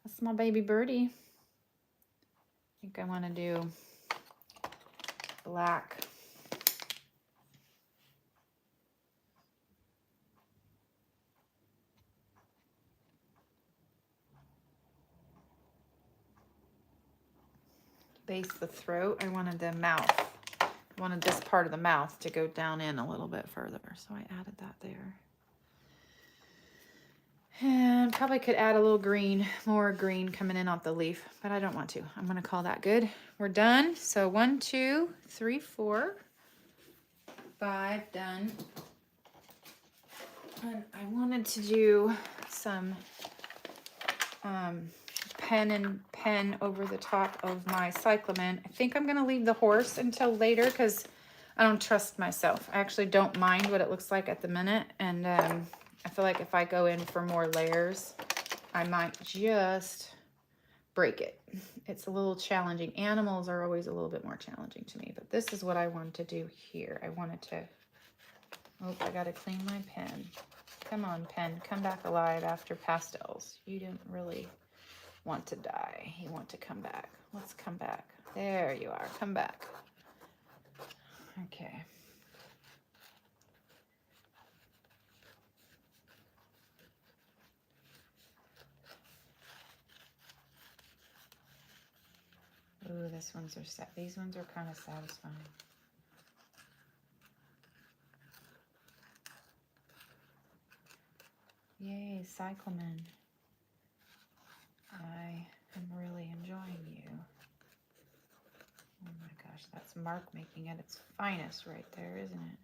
that's my baby birdie. I think I want to do black. Base the throat. I wanted the mouth. I wanted this part of the mouth to go down in a little bit further, so I added that there. And probably could add a little green, more green coming in off the leaf, but I don't want to. I'm gonna call that good. We're done. So 1, 2, 3, 4, 5 done. And I wanted to do some pen over the top of my cyclamen. I think I'm gonna leave the horse until later because I don't trust myself. I actually don't mind what it looks like at the minute, and I feel like if I go in for more layers, I might just break it. It's a little challenging. Animals are always a little bit more challenging to me, but this is what I wanted to do here. I wanted to, oh, I gotta clean my pen. Come on, pen, come back alive after pastels. You didn't really want to die. You want to come back. Let's come back. There you are, come back. Okay. Ooh, these ones are kind of satisfying. Yay, cyclamen. I am really enjoying you. Oh my gosh, gosh, that's mark making at its finest right there, isn't it?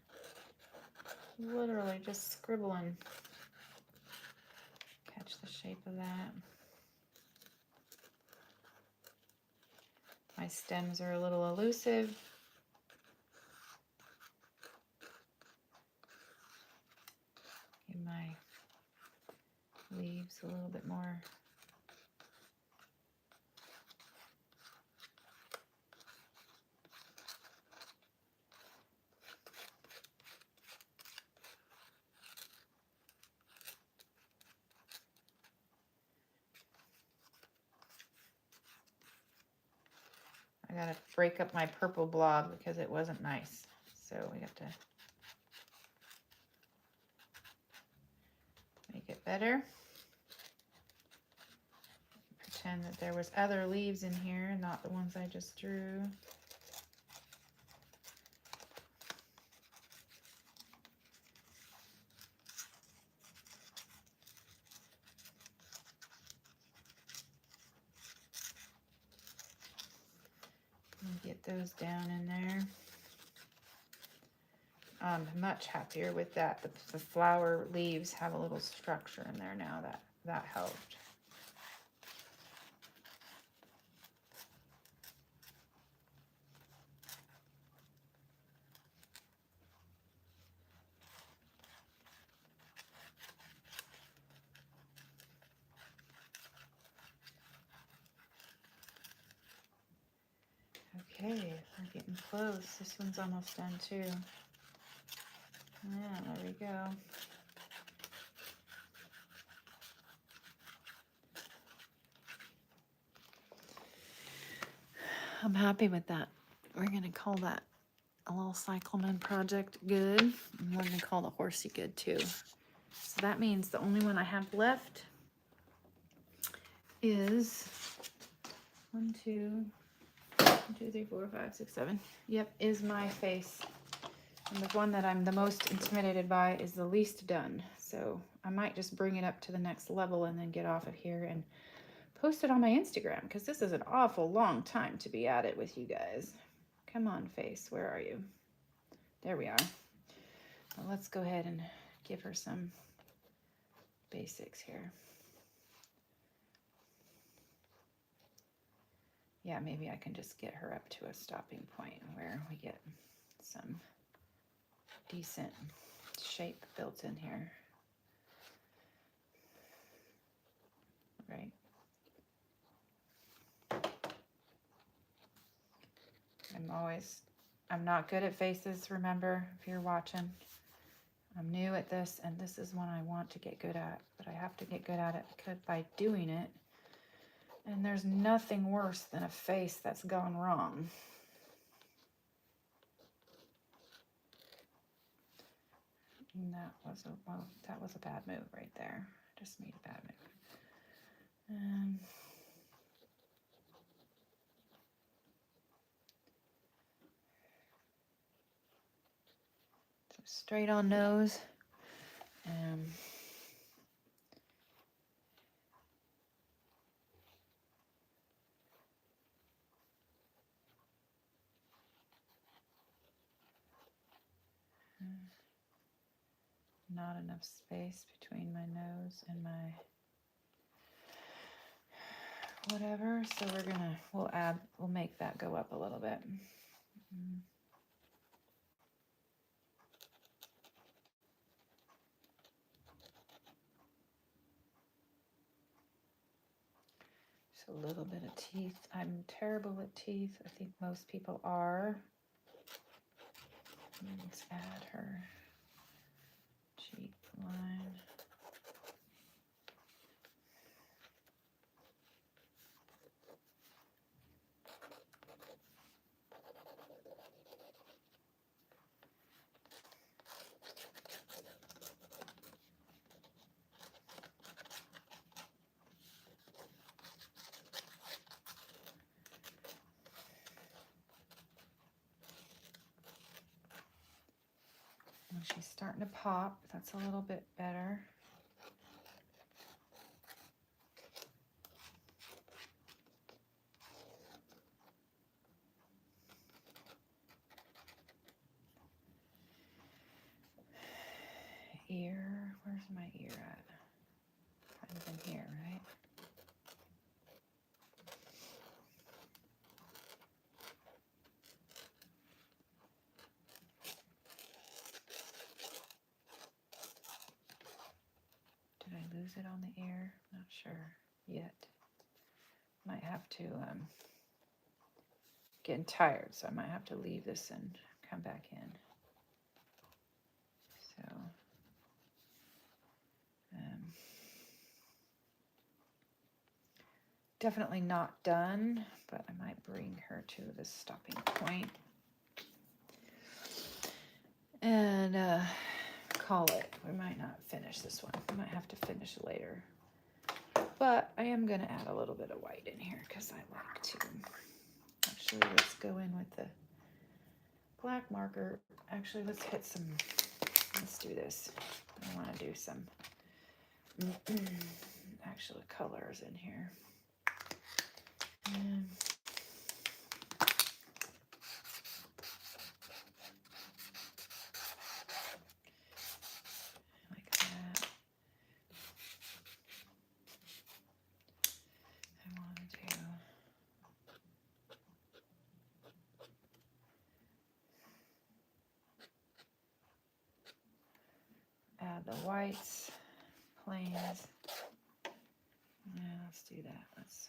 Literally just scribbling. Catch the shape of that. My stems are a little elusive. Give my leaves a little bit more. I gotta break up my purple blob because it wasn't nice. So we have to make it better. Pretend that there was other leaves in here, not the ones I just drew. And get those down in there. I'm much happier with that. The flower leaves have a little structure in there now. That helped. Okay, we're getting close. This one's almost done too. Yeah, there we go. I'm happy with that. We're gonna call that a little cyclamen project good. And we're gonna call the horsey good too. So that means the only one I have left is 1, 2, 3, 4, 5, 6, 7. Yep, is my face. And the one that I'm the most intimidated by is the least done. So I might just bring it up to the next level and then get off of here and post it on my Instagram, because this is an awful long time to be at it with you guys. Come on, face, where are you? There we are. Well, let's go ahead and give her some basics here. Yeah, maybe I can just get her up to a stopping point where we get some decent shape built in here. Right. I'm not good at faces, remember, if you're watching. I'm new at this, and this is one I want to get good at, but I have to get good at it by doing it. And there's nothing worse than a face that's gone wrong. And that was a bad move right there. I just made a bad move. So straight on nose. Not enough space between my nose and my whatever, so we'll make that go up a little bit. Just a little bit of teeth. I'm terrible at teeth. I think most people are. Let's add her cheek line. When she's starting to pop, that's a little bit better. ear. Where's my ear at? Kind of in here, right? Did I lose it on the ear? Not sure yet. Might have to, getting tired, so I might have to leave this and come back in. So, definitely not done, but I might bring her to the stopping point and call it. We might not finish this one. I might have to finish it later. But I am going to add a little bit of white in here because I like to. Actually, let's go in with the black marker. Actually, let's do this. I want to do some actual colors in here. Like that. I want to do add the whites, plains. Yeah, let's do that. Let's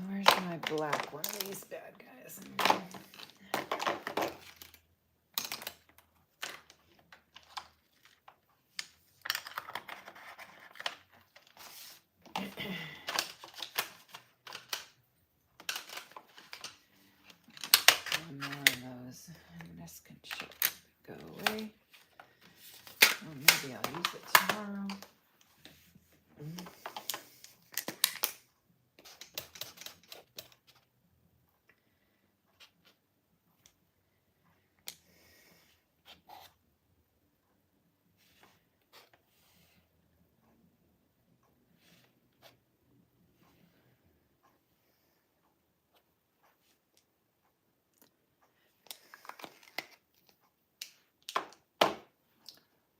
where's my black one of these bad guys? One more of those, and this can go away. Or maybe I'll use it tomorrow.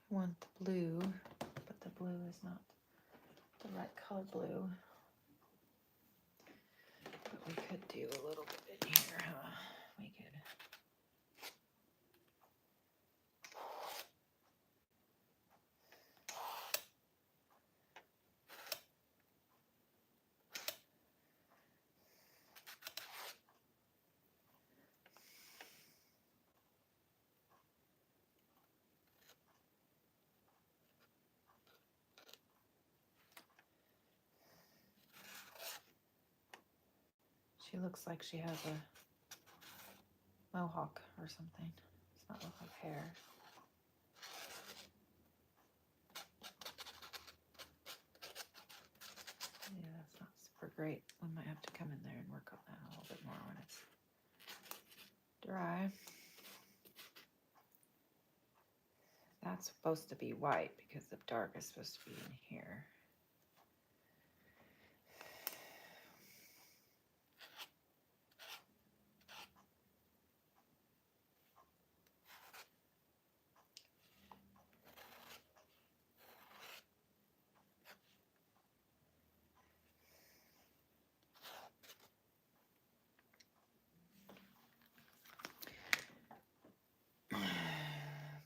I want the blue, but the blue is not the right color blue. But we could do a little bit in here, huh? We could. She looks like she has a mohawk or something. It's not look like hair. Yeah, that's not super great. We might have to come in there and work on that a little bit more when it's dry. That's supposed to be white because the dark is supposed to be in here.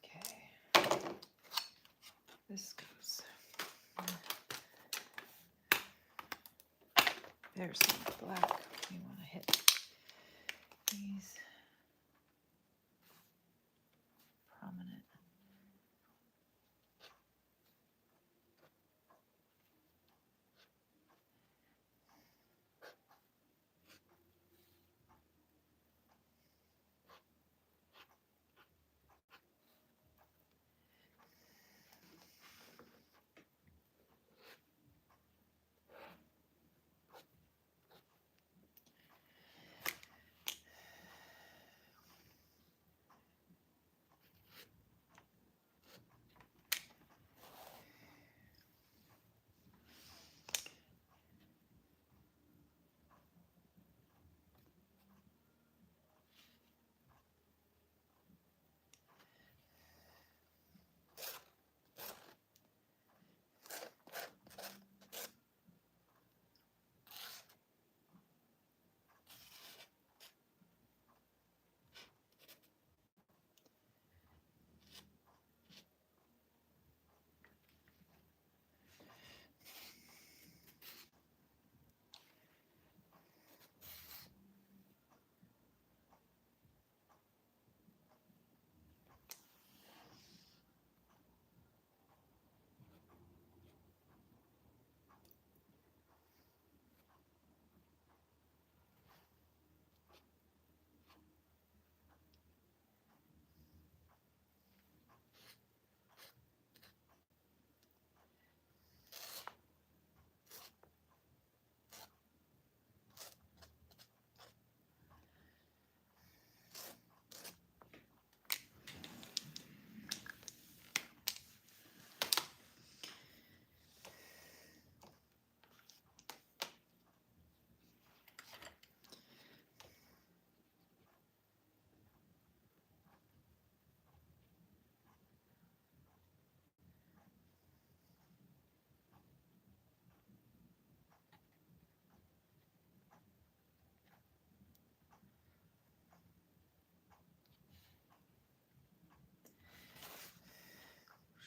Okay. This goes. There's some black. We want to hit these prominent.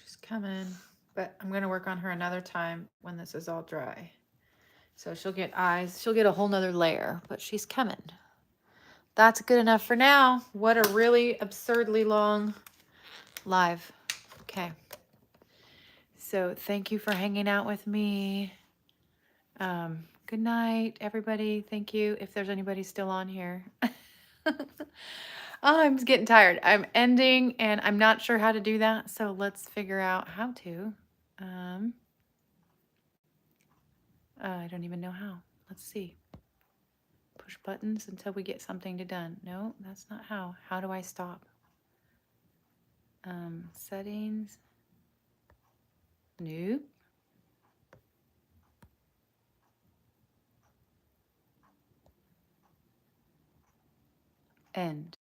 She's coming, but I'm going to work on her another time when this is all dry. So she'll get eyes. She'll get a whole nother layer, but she's coming. That's good enough for now. What a really absurdly long live. Okay. So thank you for hanging out with me. Good night, everybody. Thank you. If there's anybody still on here. I'm just getting tired. I'm ending and I'm not sure how to do that. So let's figure out how to. I don't even know how. Let's see. Push buttons until we get something to done. No, that's not how. How do I stop? Settings. Nope. End.